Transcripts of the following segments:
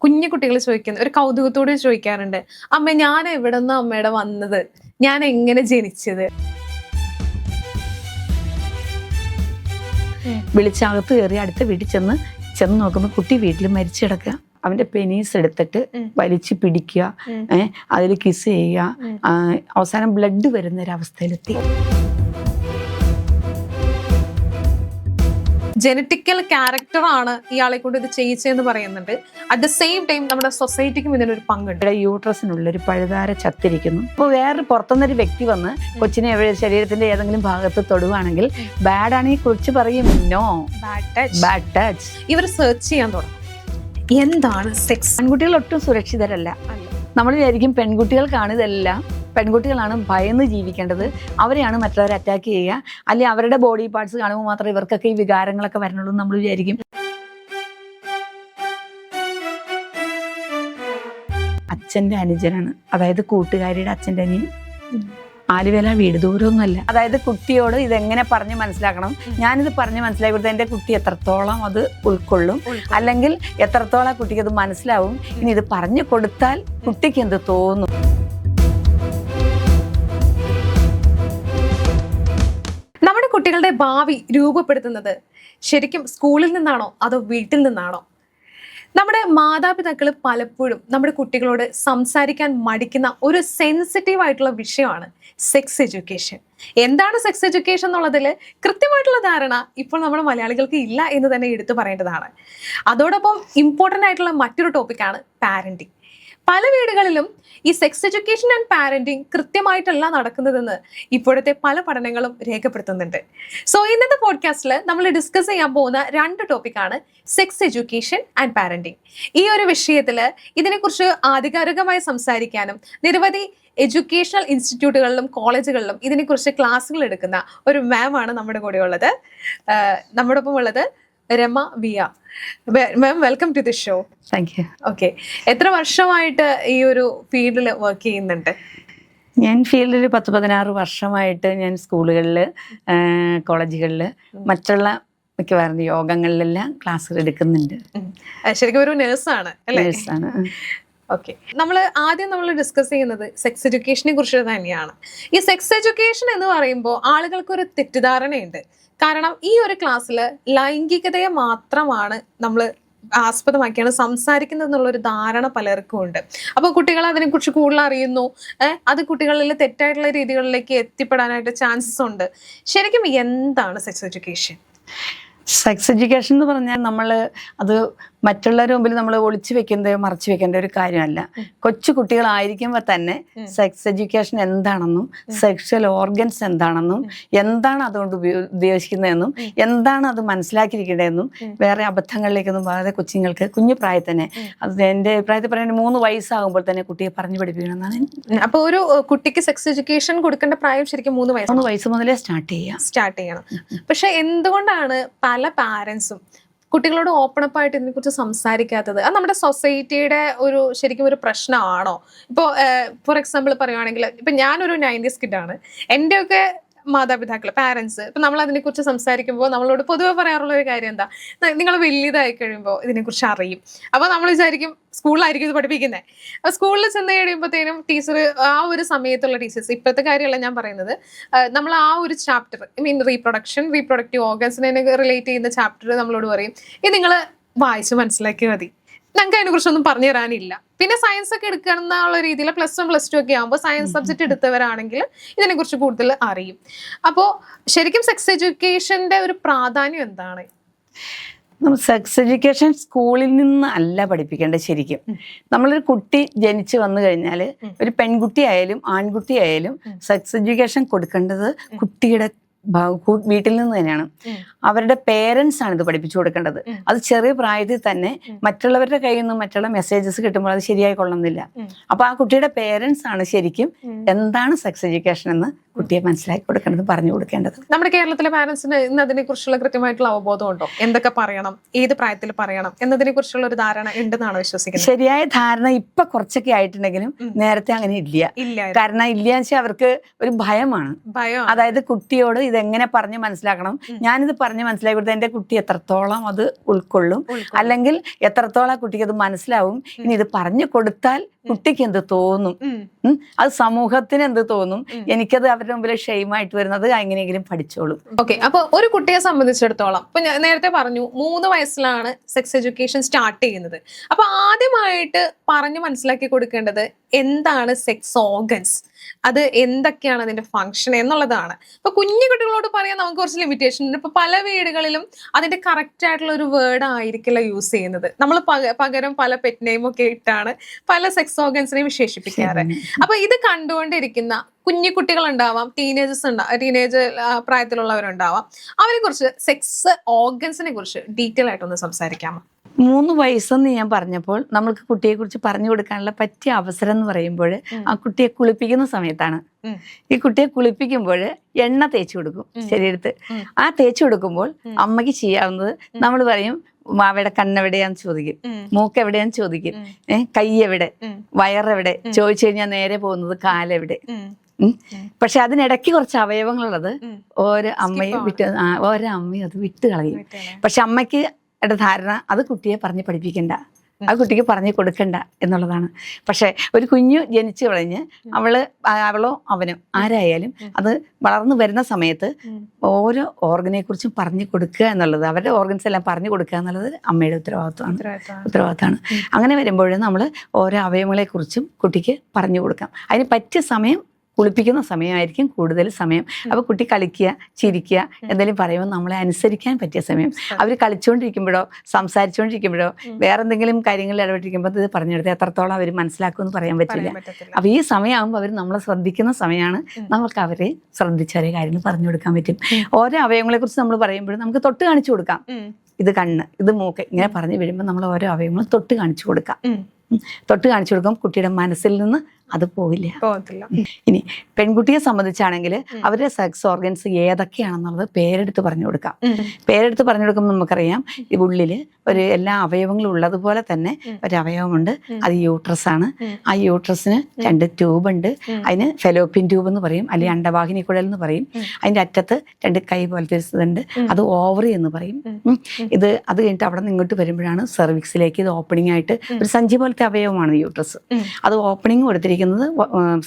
കുഞ്ഞു കുട്ടികൾ ചോദിക്കുന്നത് ഒരു കൗതുകത്തോടെ ചോദിക്കാറുണ്ട്, അമ്മ ഞാൻ എവിടെ നിന്ന് അമ്മയുടെ വന്നത്, ഞാൻ എങ്ങനെ ജനിച്ചത്? വിളിച്ചകത്ത് കയറി അടുത്ത വീട്ടിൽ ചെന്ന് നോക്കുമ്പോൾ കുട്ടി വീട്ടിൽ മരിച്ചു കിടക്കുക. അവന്റെ പെനീസ് എടുത്തിട്ട് വലിച്ചു പിടിക്കുക, അതിൽ കിസ് ചെയ്യുക, അവസാനം ബ്ലഡ് വരുന്ന ഒരവസ്ഥയിലെത്തി. ജനറ്റിക്കൽ ക്യാരക്ടറാണ് ഇയാളെ കൊണ്ട് ഇത് ചെയ്യിച്ചതെന്ന് പറയുന്നുണ്ട്. അറ്റ് ദ സെയിം ടൈം നമ്മുടെ സൊസൈറ്റിക്കും ഇതിനൊരു പങ്കുണ്ട്. യൂട്രസിനുള്ളൊരു പഴുതാര ചത്തിരിക്കുന്നു. ഇപ്പോൾ വേറെ പുറത്തുനിന്നൊരു വ്യക്തി വന്ന് കൊച്ചിനെ ശരീരത്തിന്റെ ഏതെങ്കിലും ഭാഗത്ത് തൊടുവാണെങ്കിൽ ബാഡാണെങ്കിൽ കൊച്ചു പറയും നോ, ബാഡ് ടച്ച്. ഇവർ സെർച്ച് ചെയ്യാൻ തുടങ്ങും എന്താണ് സെക്സ്. പെൺകുട്ടികൾ ഒട്ടും സുരക്ഷിതരല്ല. നമ്മൾ വിചാരിക്കും പെൺകുട്ടികൾക്കാണ് ഇതെല്ലാം, പെൺകുട്ടികളാണ് ഭയന്ന് ജീവിക്കേണ്ടത്, അവരെയാണ് മറ്റുള്ളവരെ അറ്റാക്ക് ചെയ്യുക, അല്ലെങ്കിൽ അവരുടെ ബോഡി പാർട്സ് കാണുമ്പോൾ മാത്രമേ ഇവർക്കൊക്കെ ഈ വികാരങ്ങളൊക്കെ വരണുള്ളൂ എന്ന് നമ്മൾ വിചാരിക്കും. അച്ഛൻ്റെ അനുജനാണ്, അതായത് കൂട്ടുകാരിയുടെ അച്ഛൻ്റെ അനിയൻ. ആലുവേല വീട്, ദൂരമൊന്നുമല്ല. അതായത് കുട്ടിയോട് ഇതെങ്ങനെ പറഞ്ഞ് മനസ്സിലാക്കണം, ഞാനിത് പറഞ്ഞ് മനസ്സിലാക്കി കൊടുത്താൽ എൻ്റെ കുട്ടി എത്രത്തോളം അത് ഉൾക്കൊള്ളും, അല്ലെങ്കിൽ എത്രത്തോളം കുട്ടിക്ക് അത് മനസ്സിലാവും, ഇനി ഇത് പറഞ്ഞു കൊടുത്താൽ കുട്ടിക്ക് എന്ത് തോന്നും. നമ്മുടെ കുട്ടികളുടെ ഭാവി രൂപപ്പെടുത്തുന്നത് ശരിക്കും സ്കൂളിൽ നിന്നാണോ അതോ വീട്ടിൽ നിന്നാണോ? നമ്മുടെ മാതാപിതാക്കൾ പലപ്പോഴും നമ്മുടെ കുട്ടികളോട് സംസാരിക്കാൻ മടിക്കുന്ന ഒരു സെൻസിറ്റീവ് ആയിട്ടുള്ള വിഷയമാണ് സെക്സ് എഡ്യൂക്കേഷൻ. എന്താണ് സെക്സ് എഡ്യൂക്കേഷൻ എന്നുള്ളതിൽ കൃത്യമായിട്ടുള്ള ധാരണ ഇപ്പോൾ നമ്മുടെ മലയാളികൾക്ക് ഇല്ല എന്ന് തന്നെ എടുത്തു പറയേണ്ടതാണ്. അതോടൊപ്പം ഇമ്പോർട്ടൻ്റ് ആയിട്ടുള്ള മറ്റൊരു ടോപ്പിക്കാണ് പാരന്റിങ്. പല വീടുകളിലും ഈ സെക്സ് എഡ്യൂക്കേഷൻ ആൻഡ് പാരന്റിങ് കൃത്യമായിട്ടല്ല നടക്കുന്നതെന്ന് ഇപ്പോഴത്തെ പല പഠനങ്ങളും രേഖപ്പെടുത്തുന്നുണ്ട്. സോ ഇന്നത്തെ പോഡ്കാസ്റ്റിൽ നമ്മൾ ഡിസ്കസ് ചെയ്യാൻ പോകുന്ന 2 ടോപ്പിക്കാണ് സെക്സ് എഡ്യൂക്കേഷൻ ആൻഡ് പാരന്റിങ്. ഈ ഒരു വിഷയത്തിൽ ഇതിനെക്കുറിച്ച് ആധികാരികമായി സംസാരിക്കാനും നിരവധി എഡ്യൂക്കേഷണൽ ഇൻസ്റ്റിറ്റ്യൂട്ടുകളിലും കോളേജുകളിലും ഇതിനെക്കുറിച്ച് ക്ലാസ്സുകൾ എടുക്കുന്ന ഒരു മാമാണ് നമ്മുടെ കൂടെ ഉള്ളത്. നമ്മോടൊപ്പം ഉള്ളത് രമ വിയ. Ma'am, welcome to the show. Thank you. Okay, എത്ര വർഷമായിട്ട് ഈ ഒരു ഫീൽഡിൽ വർക്ക് ചെയ്യുന്നുണ്ട്? ഞാൻ ഫീൽഡിൽ 10-16 വർഷമായിട്ട് ഞാൻ സ്കൂളുകളിൽ, കോളേജുകളിൽ, മറ്റുള്ള മിക്കവാറും യോഗങ്ങളിലെല്ലാം ക്ലാസ്സുകൾ എടുക്കുന്നുണ്ട്. ശരിക്കും ഒരു നേഴ്സാണ് അല്ലേ? നേഴ്സാണ്. ഓക്കെ, നമ്മൾ ഡിസ്കസ് ചെയ്യുന്നത് സെക്സ് എഡ്യൂക്കേഷനെ കുറിച്ച് തന്നെയാണ്. ഈ സെക്സ് എഡ്യൂക്കേഷൻ എന്ന് പറയുമ്പോൾ ആളുകൾക്കൊരു തെറ്റിദ്ധാരണയുണ്ട്. കാരണം ഈ ഒരു ക്ലാസ്സിൽ ലൈംഗികതയെ മാത്രമാണ് നമ്മൾ ആസ്പദമാക്കിയാണ് സംസാരിക്കുന്നത് എന്നുള്ളൊരു ധാരണ പലർക്കും ഉണ്ട്. അപ്പോൾ കുട്ടികൾ അതിനെക്കുറിച്ച് കൂടുതൽ അറിയുന്നു, അത് കുട്ടികളിൽ തെറ്റായിട്ടുള്ള രീതികളിലേക്ക് എത്തിപ്പെടാനായിട്ട് ചാൻസസ് ഉണ്ട്. ശരിക്കും എന്താണ് സെക്സ് എഡ്യൂക്കേഷൻ? സെക്സ് എഡ്യൂക്കേഷൻ എന്ന് പറഞ്ഞാൽ നമ്മൾ അത് മറ്റുള്ളവരുടെ മുമ്പിൽ നമ്മൾ ഒളിച്ചു വെക്കുന്നതോ മറച്ചു വെക്കേണ്ട ഒരു കാര്യമല്ല. കൊച്ചു കുട്ടികളായിരിക്കുമ്പോൾ തന്നെ സെക്സ് എഡ്യൂക്കേഷൻ എന്താണെന്നും സെക്ഷൽ ഓർഗൻസ് എന്താണെന്നും എന്താണ് അതുകൊണ്ട് ഉദ്ദേശിക്കുന്നതെന്നും എന്താണ് അത് മനസ്സിലാക്കിയിരിക്കേണ്ടതെന്നും വേറെ അബദ്ധങ്ങളിലേക്കൊന്നും പോകാതെ കൊച്ചുങ്ങൾക്ക് കുഞ്ഞു പ്രായത്തിൽ തന്നെ, അത് എൻ്റെ അഭിപ്രായത്തിൽ പറയുന്നത് 3 വയസ്സാകുമ്പോൾ തന്നെ കുട്ടിയെ പറഞ്ഞു പഠിപ്പിക്കണമെന്നാണ്. അപ്പോൾ ഒരു കുട്ടിക്ക് സെക്സ് എഡ്യൂക്കേഷൻ കൊടുക്കേണ്ട പ്രായം ശരിക്കും 3 വയസ്സ് മുതലേ സ്റ്റാർട്ട് ചെയ്യണം. പക്ഷെ എന്തുകൊണ്ടാണ് പല പാരൻസും കുട്ടികളോട് ഓപ്പൺ അപ്പ് ആയിട്ട് ഇതിനെക്കുറിച്ച് സംസാരിക്കാത്തത്? അത് നമ്മുടെ സൊസൈറ്റിയുടെ ശരിക്കും ഒരു പ്രശ്നമാണോ? ഇപ്പോൾ ഫോർ എക്സാമ്പിൾ പറയുവാണെങ്കിൽ, ഇപ്പം ഞാനൊരു 90s കിഡാണ്. എൻ്റെയൊക്കെ മാതാപിതാക്കൾ, പാരൻസ്, ഇപ്പം നമ്മൾ അതിനെക്കുറിച്ച് സംസാരിക്കുമ്പോൾ നമ്മളോട് പൊതുവെ പറയാറുള്ള ഒരു കാര്യം എന്താ, നിങ്ങൾ വലിയതായി കഴിയുമ്പോൾ ഇതിനെക്കുറിച്ച് അറിയും. അപ്പോൾ നമ്മൾ വിചാരിക്കും സ്കൂളിലായിരിക്കും ഇത് പഠിപ്പിക്കുന്നത്. അപ്പോൾ സ്കൂളിൽ ചെന്ന് കഴിയുമ്പോഴത്തേനും ടീച്ചർ, ആ ഒരു സമയത്തുള്ള ടീച്ചേഴ്സ്, ഇപ്പോഴത്തെ കാര്യമല്ല ഞാൻ പറയുന്നത്, നമ്മൾ ആ ഒരു ചാപ്റ്റർ, റീപ്രൊഡക്റ്റീവ് ഓർഗൻസിനെ റിലേറ്റ് ചെയ്യുന്ന ചാപ്റ്റർ നമ്മളോട് പറയും, ഇത് നിങ്ങൾ വായിച്ച് മനസ്സിലാക്കി മതി, ഞങ്ങൾക്ക് അതിനെക്കുറിച്ചൊന്നും പറഞ്ഞു തരാനില്ല. പിന്നെ സയൻസ് ഒക്കെ എടുക്കണമെന്നുള്ള രീതിയിൽ +1 +2 ഒക്കെ ആകുമ്പോൾ സയൻസ് സബ്ജക്റ്റ് എടുത്തവരാണെങ്കിൽ ഇതിനെക്കുറിച്ച് കൂടുതൽ അറിയും. അപ്പോൾ ശരിക്കും സെക്സ് എഡ്യൂക്കേഷൻ്റെ ഒരു പ്രാധാന്യം എന്താണ്? സെക്സ് എഡ്യൂക്കേഷൻ സ്കൂളിൽ നിന്ന് അല്ല പഠിപ്പിക്കേണ്ടത്. ശരിക്കും നമ്മളൊരു കുട്ടി ജനിച്ചു വന്നു കഴിഞ്ഞാൽ, ഒരു പെൺകുട്ടി ആയാലും ആൺകുട്ടി ആയാലും സെക്സ് എഡ്യൂക്കേഷൻ കൊടുക്കേണ്ടത് കുട്ടിയുടെ വീട്ടിൽ നിന്ന് തന്നെയാണ്. അവരുടെ പേരൻസ് ആണ് ഇത് പഠിപ്പിച്ചു കൊടുക്കേണ്ടത്. അത് ചെറിയ പ്രായത്തിൽ തന്നെ മറ്റുള്ളവരുടെ കയ്യിൽ നിന്നും മറ്റുള്ള മെസ്സേജസ് കിട്ടുമ്പോൾ അത് ശരിയായി കൊള്ളുന്നില്ല. അപ്പൊ ആ കുട്ടിയുടെ പേരൻസ് ആണ് ശരിക്കും എന്താണ് സെക്സ് എഡ്യൂക്കേഷൻ എന്ന് കുട്ടിയെ മനസ്സിലാക്കി കൊടുക്കേണ്ടത്, പറഞ്ഞു കൊടുക്കേണ്ടത്. നമ്മുടെ കേരളത്തിലെ പാരന്റ്സിന് ഇന്ന് അതിനെ കുറിച്ചുള്ള കൃത്യമായിട്ടുള്ള അവബോധം ഉണ്ടോ? എന്തൊക്കെ പറയണം, ഏത് പ്രായത്തിൽ പറയണം എന്നതിനെ കുറിച്ചുള്ള ഒരു ധാരണ ഉണ്ടെന്നാണ് വിശ്വസിക്കുന്നത്? ശരിയായ ധാരണ ഇപ്പൊ കുറച്ചൊക്കെ ആയിട്ടുണ്ടെങ്കിലും നേരത്തെ അങ്ങനെ ഇല്ല. കാരണം ഇല്ല വെച്ചാൽ അവർക്ക് ഒരു ഭയമാണ്. അതായത് കുട്ടിയോട് ഇതെങ്ങനെ പറഞ്ഞ് മനസ്സിലാക്കണം, ഞാനിത് പറഞ്ഞ് മനസ്സിലാക്കി കൊടുത്താൽ എൻ്റെ കുട്ടി എത്രത്തോളം അത് ഉൾക്കൊള്ളും, അല്ലെങ്കിൽ എത്രത്തോളം കുട്ടിക്ക് അത് മനസ്സിലാവും, ഇനി ഇത് പറഞ്ഞു കൊടുത്താൽ കുട്ടിക്ക് എന്ത് തോന്നും, അത് സമൂഹത്തിന് എന്ത് തോന്നും, എനിക്കത് അവരുടെ മുമ്പിൽ ഷെയിമായിട്ട് വരുന്നത് എങ്ങനെയെങ്കിലും പഠിച്ചോളും. ഓക്കെ, അപ്പൊ ഒരു കുട്ടിയെ സംബന്ധിച്ചിടത്തോളം ഇപ്പൊ ഞാൻ നേരത്തെ പറഞ്ഞു 3 വയസ്സിലാണ് സെക്സ് എഡ്യൂക്കേഷൻ സ്റ്റാർട്ട് ചെയ്യുന്നത്. അപ്പൊ ആദ്യമായിട്ട് പറഞ്ഞു മനസ്സിലാക്കി കൊടുക്കേണ്ടത് എന്താണ് സെക്സ് ഓർഗൻസ്, അത് എന്തൊക്കെയാണ് അതിന്റെ ഫംഗ്ഷൻ എന്നുള്ളതാണ്. ഇപ്പൊ കുഞ്ഞു കുട്ടികളോട് പറയാൻ നമുക്ക് കുറച്ച് ലിമിറ്റേഷൻ ഉണ്ട്. ഇപ്പൊ പല വീടുകളിലും അതിന്റെ കറക്റ്റ് ആയിട്ടുള്ള ഒരു വേർഡ് ആയിരിക്കില്ല യൂസ് ചെയ്യുന്നത്. നമ്മൾ പകരം പല പെറ്റ് നെയിം ഒക്കെ ഇട്ടാണ് പല സെക്സ് ഓർഗൻസിനെയും വിശേഷിപ്പിക്കാറ്. അപ്പൊ ഇത് കണ്ടുകൊണ്ടിരിക്കുന്ന കുഞ്ഞു കുട്ടികൾ ഉണ്ടാവാം, ടീനേജ് പ്രായത്തിലുള്ളവരുണ്ടാവാം, അവരെ കുറിച്ച് സെക്സ് ഓർഗൻസിനെ കുറിച്ച് ഡീറ്റെയിൽ ആയിട്ടൊന്ന് സംസാരിക്കാമോ? 3 വയസ്സെന്ന് ഞാൻ പറഞ്ഞപ്പോൾ നമ്മൾക്ക് കുട്ടിയെ കുറിച്ച് പറഞ്ഞു കൊടുക്കാനുള്ള പറ്റിയ അവസരം എന്ന് പറയുമ്പോൾ ആ കുട്ടിയെ കുളിപ്പിക്കുന്ന സമയത്താണ്. ഈ കുട്ടിയെ കുളിപ്പിക്കുമ്പോൾ എണ്ണ തേച്ച് കൊടുക്കും ശരീരത്ത്. ആ തേച്ച് കൊടുക്കുമ്പോൾ അമ്മയ്ക്ക് ചെയ്യാവുന്നത്, നമ്മൾ പറയും മാവയുടെ കണ്ണെവിടെയാന്ന് ചോദിക്കും, മൂക്ക് എവിടെയാന്ന് ചോദിക്കും, കൈ എവിടെ, വയറെവിടെ ചോദിച്ചു കഴിഞ്ഞാൽ നേരെ പോകുന്നത് കാലെവിടെ. പക്ഷെ അതിനിടയ്ക്ക് കുറച്ച് അവയവങ്ങളുള്ളത് ഓരോ അമ്മയും അത് വിട്ട് കളയും. പക്ഷെ അമ്മയ്ക്ക് ധാരണ അത് കുട്ടിയെ പറഞ്ഞ് പഠിപ്പിക്കണ്ട, അത് കുട്ടിക്ക് പറഞ്ഞു കൊടുക്കണ്ട എന്നുള്ളതാണ്. പക്ഷെ ഒരു കുഞ്ഞു ജനിച്ചു കഴിഞ്ഞ് അവളോ അവനോ ആരായാലും അത് വളർന്നു വരുന്ന സമയത്ത് ഓരോ ഓർഗനെ കുറിച്ചും പറഞ്ഞു കൊടുക്കുക എന്നുള്ളത്, അവരുടെ ഓർഗൻസ് എല്ലാം പറഞ്ഞു കൊടുക്കുക എന്നുള്ളത് അമ്മയുടെ ഉത്തരവാദിത്തമാണ്. അങ്ങനെ വരുമ്പോൾ നമ്മൾ ഓരോ അവയവങ്ങളെ കുറിച്ചും കുട്ടിക്ക് പറഞ്ഞു കൊടുക്കാം. അതിന് പറ്റിയ സമയം കുളിപ്പിക്കുന്ന സമയമായിരിക്കും കൂടുതൽ സമയം. അപ്പോൾ കുട്ടി കളിക്കുക, ചിരിക്കുക, എന്തെങ്കിലും പറയുമ്പോൾ നമ്മളെ അനുസരിക്കാൻ പറ്റിയ സമയം. അവർ കളിച്ചുകൊണ്ടിരിക്കുമ്പോഴോ സംസാരിച്ചുകൊണ്ടിരിക്കുമ്പോഴോ വേറെ എന്തെങ്കിലും കാര്യങ്ങളിൽ ഇടപെട്ടിരിക്കുമ്പോൾ ഇത് പറഞ്ഞെടുത്ത് എത്രത്തോളം അവർ മനസ്സിലാക്കുമെന്ന് പറയാൻ പറ്റില്ല. അപ്പോൾ ഈ സമയമാകുമ്പോൾ അവർ നമ്മളെ ശ്രദ്ധിക്കുന്ന സമയമാണ്. നമുക്ക് അവരെ ശ്രദ്ധിച്ചവരെ കാര്യങ്ങൾ പറഞ്ഞു കൊടുക്കാൻ പറ്റും. ഓരോ അവയവങ്ങളെ കുറിച്ച് നമ്മൾ പറയുമ്പോഴും നമുക്ക് തൊട്ട് കാണിച്ചു കൊടുക്കാം. ഇത് കണ്ണ്, ഇത് മൂക്ക്, ഇങ്ങനെ പറഞ്ഞു വരുമ്പോൾ നമ്മൾ ഓരോ അവയവങ്ങളും തൊട്ട് കാണിച്ചു കൊടുക്കാം. തൊട്ട് കാണിച്ചു കൊടുക്കും. കുട്ടിയുടെ മനസ്സിൽ നിന്ന് അത് പോവില്ല. ഇനി പെൺകുട്ടിയെ സംബന്ധിച്ചാണെങ്കിൽ അവരുടെ സെക്സ് ഓർഗൻസ് ഏതൊക്കെയാണെന്നുള്ളത് പേരെടുത്ത് പറഞ്ഞു കൊടുക്കാം. പേരെടുത്ത് പറഞ്ഞു കൊടുക്കുമ്പോൾ നമുക്കറിയാം ഈ ഉള്ളില് എല്ലാ അവയവങ്ങളും ഉള്ളതുപോലെ തന്നെ ഒരു അവയവമുണ്ട്, അത് യൂട്രസ് ആണ്. ആ യൂട്രസിന് 2 ട്യൂബ് ഉണ്ട്. അതിന് ഫെലോപ്പിൻ ട്യൂബ് എന്ന് പറയും, അല്ലെങ്കിൽ അണ്ടവാഹിനി കുഴൽ എന്ന് പറയും. അതിന്റെ അറ്റത്ത് 2 കൈ പോലത്തെ ഇതുണ്ട്, അത് ഓവറി എന്ന് പറയും. അത് കഴിഞ്ഞിട്ട് അവിടെ നിന്ന് ഇങ്ങോട്ട് വരുമ്പോഴാണ് സെർവിക്സിലേക്ക് ഇത് ഓപ്പണിംഗ് ആയിട്ട് ഒരു സഞ്ചി പോലത്തെ അവയവമാണ് യൂട്രസ്. അത് ഓപ്പണിംഗ് കൊടുത്തിരിക്കുന്നത്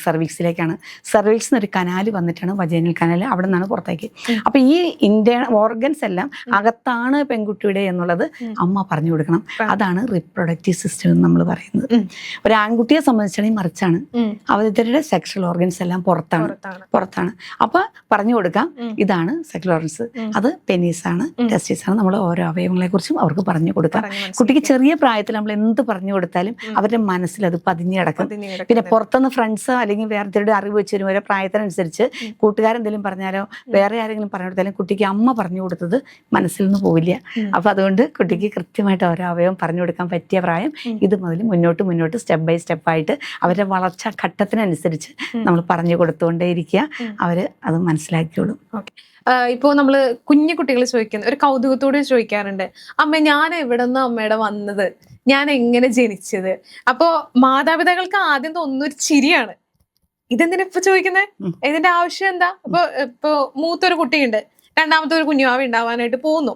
സെർവിക്സിലേക്കാണ്. സെർവിക്സിന് ഒരു കനാല് വന്നിട്ടാണ് വജൈനൽ കനാല്, അവിടെ നിന്നാണ് പുറത്തേക്ക്. അപ്പൊ ഈ ഇന്റേണൽ ഓർഗൻസ് എല്ലാം അകത്താണ് പെൺകുട്ടിയുടെ എന്നുള്ളത് അമ്മ പറഞ്ഞു കൊടുക്കണം. അതാണ് റീപ്രൊഡക്റ്റീവ് സിസ്റ്റം എന്ന് നമ്മൾ പറയുന്നത്. ഒരു ആൺകുട്ടിയെ സംബന്ധിച്ചാണെങ്കിൽ മറിച്ചാണ്, അവരുടെ സെക്ഷൽ ഓർഗൻസ് എല്ലാം പുറത്താണ്. അപ്പൊ പറഞ്ഞു കൊടുക്കാം ഇതാണ് സെക്ഷൽ ഓർഗൻസ്, അത് പെനീസാണ്, ടെസ്റ്റിസാണ്. നമ്മൾ ഓരോ അവയവങ്ങളെ കുറിച്ചും അവർക്ക് പറഞ്ഞു കൊടുക്കാം. കുട്ടിക്ക് ചെറിയ പ്രായത്തിൽ നമ്മൾ എന്ത് പറഞ്ഞു കൊടുത്താലും അവരുടെ മനസ്സിൽ അത് പതിഞ്ഞു കിടക്കും. പിന്നെ പുറത്തുനിന്ന് ഫ്രണ്ട്സ് അല്ലെങ്കിൽ വേറെ അറിവ് വെച്ച് വരും, ഓരോ പ്രായത്തിനനുസരിച്ച് കൂട്ടുകാരെന്തെങ്കിലും പറഞ്ഞാലോ വേറെ ആരെങ്കിലും പറഞ്ഞു കൊടുത്താലും കുട്ടിക്ക് അമ്മ പറഞ്ഞു കൊടുത്തത് മനസ്സിൽ നിന്ന് പോവില്ല. അപ്പൊ അതുകൊണ്ട് കുട്ടിക്ക് കൃത്യമായിട്ട് ഓരോ അവയവം പറഞ്ഞു കൊടുക്കാൻ പറ്റിയ പ്രായം ഇത് മുതൽ മുന്നോട്ട് സ്റ്റെപ്പ് ബൈ സ്റ്റെപ്പായിട്ട് അവരുടെ വളർച്ചാ ഘട്ടത്തിനനുസരിച്ച് നമ്മൾ പറഞ്ഞു കൊടുത്തുകൊണ്ടേയിരിക്കുക. അവര് അത് മനസ്സിലാക്കിയോളും. ഇപ്പോൾ നമ്മള് കുഞ്ഞു കുട്ടികൾ ചോദിക്കുന്ന ഒരു കൗതുകത്തോടെ ചോദിക്കാറുണ്ട്, അമ്മ ഞാൻ എവിടെ നിന്ന് അമ്മയുടെ വന്നത്, ഞാൻ എങ്ങനെ ജനിച്ചത്? അപ്പോ മാതാപിതാക്കൾക്ക് ആദ്യം തോന്നുന്ന ഒരു ചിരിയാണ്, ഇതെന്തിനാ ഇപ്പൊ ചോദിക്കുന്നത്, ഇതിന്റെ ആവശ്യം എന്താ? ഇപ്പൊ മൂത്തൊരു കുട്ടിയുണ്ട്, രണ്ടാമത്തെ ഒരു കുഞ്ഞുമാവ ഉണ്ടാവാനായിട്ട് പോകുന്നു.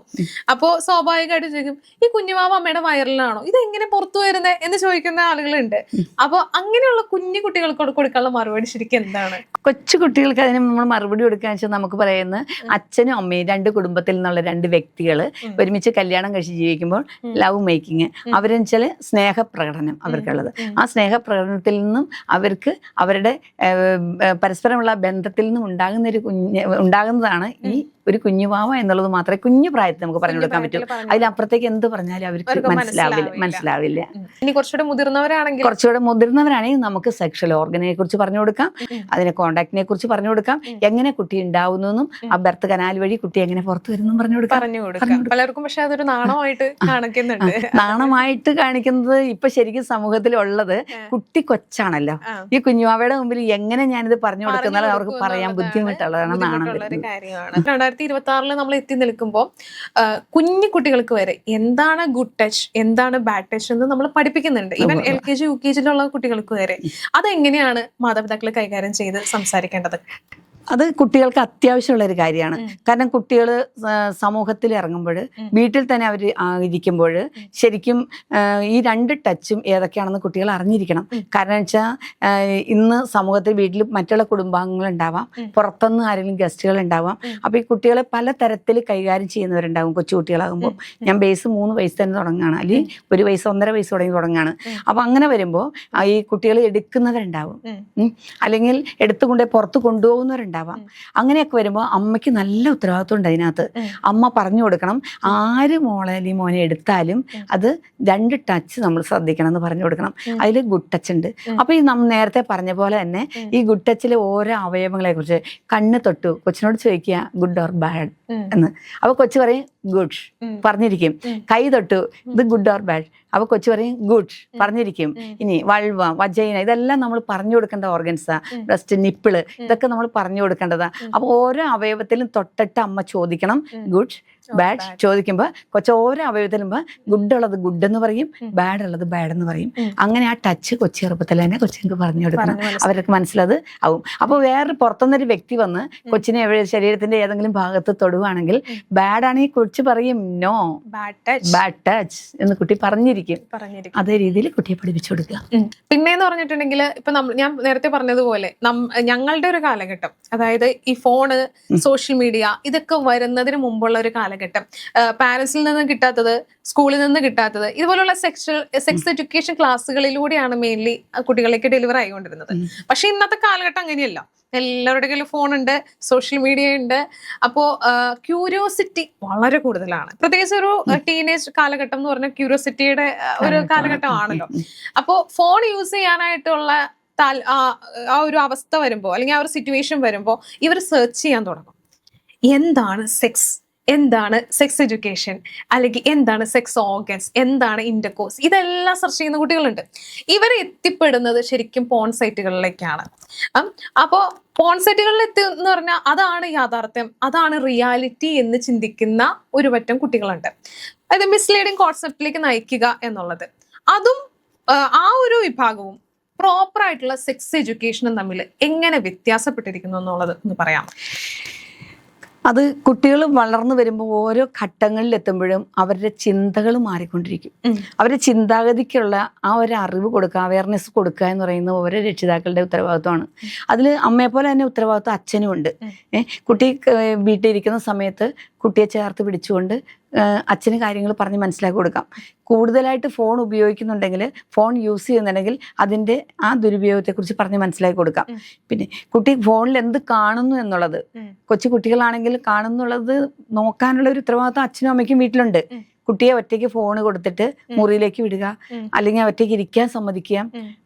അപ്പോ സ്വാഭാവികമായിട്ട് ചോദിക്കും, ഈ കുഞ്ഞുമാവ അമ്മയുടെ വയറിലാണോ, ഇതെങ്ങനെ പുറത്തു വരുന്നത് എന്ന് ചോദിക്കുന്ന ആളുകളുണ്ട്. അപ്പൊ അങ്ങനെയുള്ള കുഞ്ഞു കുട്ടികൾക്ക് കൊടുക്കാനുള്ള മറുപടി ശരിക്കും എന്താണ്? കൊച്ചു കുട്ടികൾക്ക് അതിന് നമ്മൾ മറുപടി കൊടുക്കാന്ന് വെച്ചാൽ നമുക്ക് പറയുന്നത് അച്ഛനും അമ്മയും 2 കുടുംബത്തിൽ നിന്നുള്ള 2 വ്യക്തികൾ ഒരുമിച്ച് കല്യാണം കഴിച്ച് ജീവിക്കുമ്പോൾ ലവ് മേക്കിങ്, അവരെന്ന് വെച്ചാൽ സ്നേഹപ്രകടനം അവർക്കുള്ളത്. ആ സ്നേഹപ്രകടനത്തിൽ നിന്നും അവർക്ക് അവരുടെ പരസ്പരമുള്ള ബന്ധത്തിൽ നിന്നും ഉണ്ടാകുന്നതാണ് ഈ ഒരു കുഞ്ഞുവാവ എന്നുള്ളത് മാത്രമേ കുഞ്ഞു പ്രായത്തിൽ നമുക്ക് പറഞ്ഞു കൊടുക്കാൻ പറ്റൂ. അതിലപ്പുറത്തേക്ക് എന്ത് പറഞ്ഞാലും അവർക്ക് മനസ്സിലാവില്ല. ഇനി കുറച്ചുകൂടെ മുതിർന്നവരാണെങ്കിൽ നമുക്ക് സെക്ഷൽ ഓർഗനെ കുറിച്ച് പറഞ്ഞു കൊടുക്കാം, അതിനെ കോണ്ടാക്ടിനെ കുറിച്ച് പറഞ്ഞു കൊടുക്കാം, എങ്ങനെ കുട്ടി ഉണ്ടാവുന്നതെന്നും ആ ബർത്ത് കനാൽ വഴി കുട്ടി എങ്ങനെ പുറത്തു വരുന്നതും പറഞ്ഞു കൊടുക്കാം. പലർക്കും പക്ഷെ അതൊരു നാണമായിട്ട് കാണിക്കുന്നുണ്ട്. നാണമായിട്ട് കാണിക്കുന്നത് ഇപ്പൊ ശരിക്കും സമൂഹത്തിൽ ഉള്ളത് കുട്ടി കൊച്ചാണല്ലോ. ഈ കുഞ്ഞുവാവയുടെ മുമ്പിൽ എങ്ങനെ ഞാനിത് പറഞ്ഞു കൊടുക്കുന്നത് അവർക്ക് പറയാൻ ബുദ്ധിമുട്ടുള്ളതാണ്, നാണം വരുന്നത്. 2026 നമ്മൾ എത്തി നിൽക്കുമ്പോൾ കുഞ്ഞു കുട്ടികൾക്ക് വരെ എന്താണ് ഗുഡ് ടച്ച്, എന്താണ് ബാഡ് ടച്ച് എന്ന് നമ്മൾ പഠിപ്പിക്കുന്നുണ്ട്. ഈവൻ LKG UKG കുട്ടികൾക്ക് വരെ. അതെങ്ങനെയാണ് മാതാപിതാക്കൾ കൈകാര്യം ചെയ്ത് സംസാരിക്കേണ്ടത്? അത് കുട്ടികൾക്ക് അത്യാവശ്യമുള്ള ഒരു കാര്യമാണ്. കാരണം കുട്ടികൾ സമൂഹത്തിൽ ഇറങ്ങുമ്പോൾ വീട്ടിൽ തന്നെ അവർ ഇരിക്കുമ്പോൾ ശരിക്കും ഈ 2 ടച്ചും ഏതൊക്കെയാണെന്ന് കുട്ടികൾ അറിഞ്ഞിരിക്കണം. കാരണം വെച്ചാൽ ഇന്ന് സമൂഹത്തിൽ വീട്ടിൽ മറ്റുള്ള കുടുംബാംഗങ്ങൾ ഉണ്ടാവാം, പുറത്തുനിന്ന് ആരെങ്കിലും ഗസ്റ്റുകൾ ഉണ്ടാവാം. അപ്പോൾ ഈ കുട്ടികളെ പല തരത്തിൽ കൈകാര്യം ചെയ്യുന്നവരുണ്ടാവും. കൊച്ചുകുട്ടികളാകുമ്പോൾ ഞാൻ ബേസ് 3 വയസ്സ് തന്നെ തുടങ്ങുകയാണ്, അല്ലെങ്കിൽ 1 വയസ്സ് 1.5 വയസ്സ് തുടങ്ങുകയാണ്. അപ്പോൾ അങ്ങനെ വരുമ്പോൾ ഈ കുട്ടികൾ എടുക്കുന്നവരുണ്ടാവും, അല്ലെങ്കിൽ എടുത്തുകൊണ്ടേ പുറത്ത് കൊണ്ടുപോകുന്നവരുണ്ടാവാം. അങ്ങനെയൊക്കെ വരുമ്പോൾ അമ്മയ്ക്ക് നല്ല ഉത്തരവാദിത്വം ഉണ്ട് അതിനകത്ത്. അമ്മ പറഞ്ഞു കൊടുക്കണം, ആര് മോളെ അല്ലെങ്കിൽ മോനെ എടുത്താലും അത് 2 ടച്ച് നമ്മൾ ശ്രദ്ധിക്കണം എന്ന് പറഞ്ഞു കൊടുക്കണം. അതിൽ ഗുഡ് ടച്ച് ഉണ്ട്. അപ്പൊ ഈ നമ്മൾ നേരത്തെ പറഞ്ഞ പോലെ തന്നെ ഈ ഗുഡ് ടച്ചിലെ ഓരോ അവയവങ്ങളെ കുറിച്ച് കണ്ണ് തൊട്ടു കൊച്ചിനോട് ചോദിക്കുക ഗുഡ് ഓർ ബാഡ് എന്ന്. അപ്പൊ കൊച്ചു പറയും ഗുഡ് പറഞ്ഞിരിക്കും. കൈ തൊട്ടു ഇത് ഗുഡ് ഓർ ബാഡ്, അപ്പൊ കൊച്ചു പറയും ഗുഡ് പറഞ്ഞിരിക്കും. ഇനി വൾവ, വജൈന, ഇതെല്ലാം നമ്മൾ പറഞ്ഞു കൊടുക്കേണ്ട ഓർഗൻസാ. ബ്രസ്റ്റ്, നിപ്പിള്, ഇതൊക്കെ നമ്മൾ പറഞ്ഞു കൊടുക്കേണ്ടതാ. അപ്പൊ ഓരോ അവയവത്തിലും തൊട്ടിട്ട് അമ്മ ചോദിക്കണം ഗുഡ് ബാഡ്. ചോദിക്കുമ്പോൾ കൊച്ചു ഓരോ അവയവത്തിലും ഗുഡ് ഉള്ളത് ഗുഡ് എന്ന് പറയും, ബാഡ് ഉള്ളത് ബാഡ് എന്ന് പറയും. അങ്ങനെ ആ ടച്ച് കൊച്ചു ചെറുപ്പത്തിൽ തന്നെ കൊച്ചിങ്ങൾക്ക് പറഞ്ഞു കൊടുക്കണം. അവർക്ക് മനസ്സിലത് ആവും. അപ്പോൾ വേറൊരു പുറത്തുനിന്നൊരു വ്യക്തി വന്ന് കൊച്ചിനെ ശരീരത്തിന്റെ ഏതെങ്കിലും ഭാഗത്ത് തൊടുവാണെങ്കിൽ ബാഡ് ആണെങ്കിൽ കൊച്ചു പറയും നോ, ബാഡ് ടച്ച് എന്ന് കുട്ടി പറഞ്ഞിരിക്കും. അതേ രീതിയിൽ കുട്ടിയെ പഠിപ്പിച്ചു കൊടുക്കുക. പിന്നെന്ന് പറഞ്ഞിട്ടുണ്ടെങ്കിൽ ഇപ്പൊ ഞാൻ നേരത്തെ പറഞ്ഞതുപോലെ ഞങ്ങളുടെ ഒരു കാലഘട്ടം, അതായത് ഈ ഫോണ്, സോഷ്യൽ മീഡിയ ഇതൊക്കെ വരുന്നതിന് മുമ്പുള്ള ഒരു കാലഘട്ടം, പാരന്റ്സിൽ നിന്ന് കിട്ടാത്തത്, സ്കൂളിൽ നിന്ന് കിട്ടാത്തത്, ഇതുപോലുള്ള സെക്സ് എഡ്യൂക്കേഷൻ ക്ലാസ്സുകളിലൂടെയാണ് മെയിൻലി കുട്ടികളിലേക്ക് ഡെലിവർ ആയിക്കൊണ്ടിരുന്നത്. പക്ഷെ ഇന്നത്തെ കാലഘട്ടം അങ്ങനെയല്ല. എല്ലാവരുടെ കയ്യിൽ ഫോൺ ഉണ്ട്, സോഷ്യൽ മീഡിയ ഉണ്ട്. അപ്പോൾ ക്യൂരിയോസിറ്റി വളരെ കൂടുതലാണ്. പ്രത്യേകിച്ച് ഒരു ടീനേജ് കാലഘട്ടം എന്ന് പറഞ്ഞാൽ ക്യൂരിയോസിറ്റിയുടെ ഒരു കാലഘട്ടമാണല്ലോ. അപ്പോൾ ഫോൺ യൂസ് ചെയ്യാനായിട്ടുള്ള ആ ഒരു അവസ്ഥ വരുമ്പോൾ, അല്ലെങ്കിൽ ആ ഒരു സിറ്റുവേഷൻ വരുമ്പോൾ ഇവർ സെർച്ച് ചെയ്യാൻ തുടങ്ങും. എന്താണ് സെക്സ്, എന്താണ് സെക്സ് എഡ്യൂക്കേഷൻ, അല്ലെങ്കിൽ എന്താണ് സെക്സ് ഓർഗൻസ്, എന്താണ് ഇന്റർകോഴ്സ്, ഇതെല്ലാം സെർച്ച് ചെയ്യുന്ന കുട്ടികളുണ്ട്. ഇവർ എത്തിപ്പെടുന്നത് ശരിക്കും പോൺ സൈറ്റുകളിലേക്കാണ്. അപ്പോൾ പോൺ സൈറ്റുകളിൽ എത്തുന്ന പറഞ്ഞാൽ അതാണ് യാഥാർത്ഥ്യം, അതാണ് റിയാലിറ്റി എന്ന് ചിന്തിക്കുന്ന ഒരു പറ്റം കുട്ടികളുണ്ട്. അതായത് മിസ്ലീഡിങ് കോൺസെപ്റ്റിലേക്ക് നയിക്കുക എന്നുള്ളത്. അതും ആ ഒരു വിഭാഗവും പ്രോപ്പർ ആയിട്ടുള്ള സെക്സ് എഡ്യൂക്കേഷനും തമ്മിൽ എങ്ങനെ വ്യത്യാസപ്പെട്ടിരിക്കുന്നു എന്നുള്ളത് ഒന്ന് പറയാം. അത് കുട്ടികൾ വളർന്നു വരുമ്പോൾ ഓരോ ഘട്ടങ്ങളിൽ എത്തുമ്പോഴും അവരുടെ ചിന്തകൾ മാറിക്കൊണ്ടിരിക്കും. അവരുടെ ചിന്താഗതിക്കുള്ള ആ ഒരു അറിവ് കൊടുക്കുക, അവയർനെസ് കൊടുക്കുക എന്ന് പറയുന്നത് ഓരോ രക്ഷിതാക്കളുടെ ഉത്തരവാദിത്വമാണ്. അതിൽ അമ്മയെപ്പോലെ തന്നെ ഉത്തരവാദിത്വം അച്ഛനും ഉണ്ട്. കുട്ടി വീട്ടിലിരിക്കുന്ന സമയത്ത് കുട്ടിയെ ചേർത്ത് പിടിച്ചുകൊണ്ട് അച്ഛന് കാര്യങ്ങൾ പറഞ്ഞ് മനസ്സിലാക്കി കൊടുക്കാം. കൂടുതലായിട്ട് ഫോൺ ഉപയോഗിക്കുന്നുണ്ടെങ്കിൽ, ഫോൺ യൂസ് ചെയ്യുന്നുണ്ടെങ്കിൽ അതിൻ്റെ ആ ദുരുപയോഗത്തെക്കുറിച്ച് പറഞ്ഞ് മനസ്സിലാക്കി കൊടുക്കാം. പിന്നെ കുട്ടി ഫോണിൽ എന്ത് കാണുന്നു എന്നുള്ളത്, കൊച്ചു കുട്ടികളാണെങ്കിൽ കാണുന്നുള്ളത് നോക്കാനുള്ള ഒരു ഉത്തരവാദിത്വം അച്ഛനും അമ്മയ്ക്കും വീട്ടിലുണ്ട്. കുട്ടിയെ ഒറ്റയ്ക്ക് ഫോണ് കൊടുത്തിട്ട് മുറിയിലേക്ക് വിടുക, അല്ലെങ്കിൽ ഒറ്റയ്ക്ക് ഇരിക്കാൻ സമ്മതിക്കുക,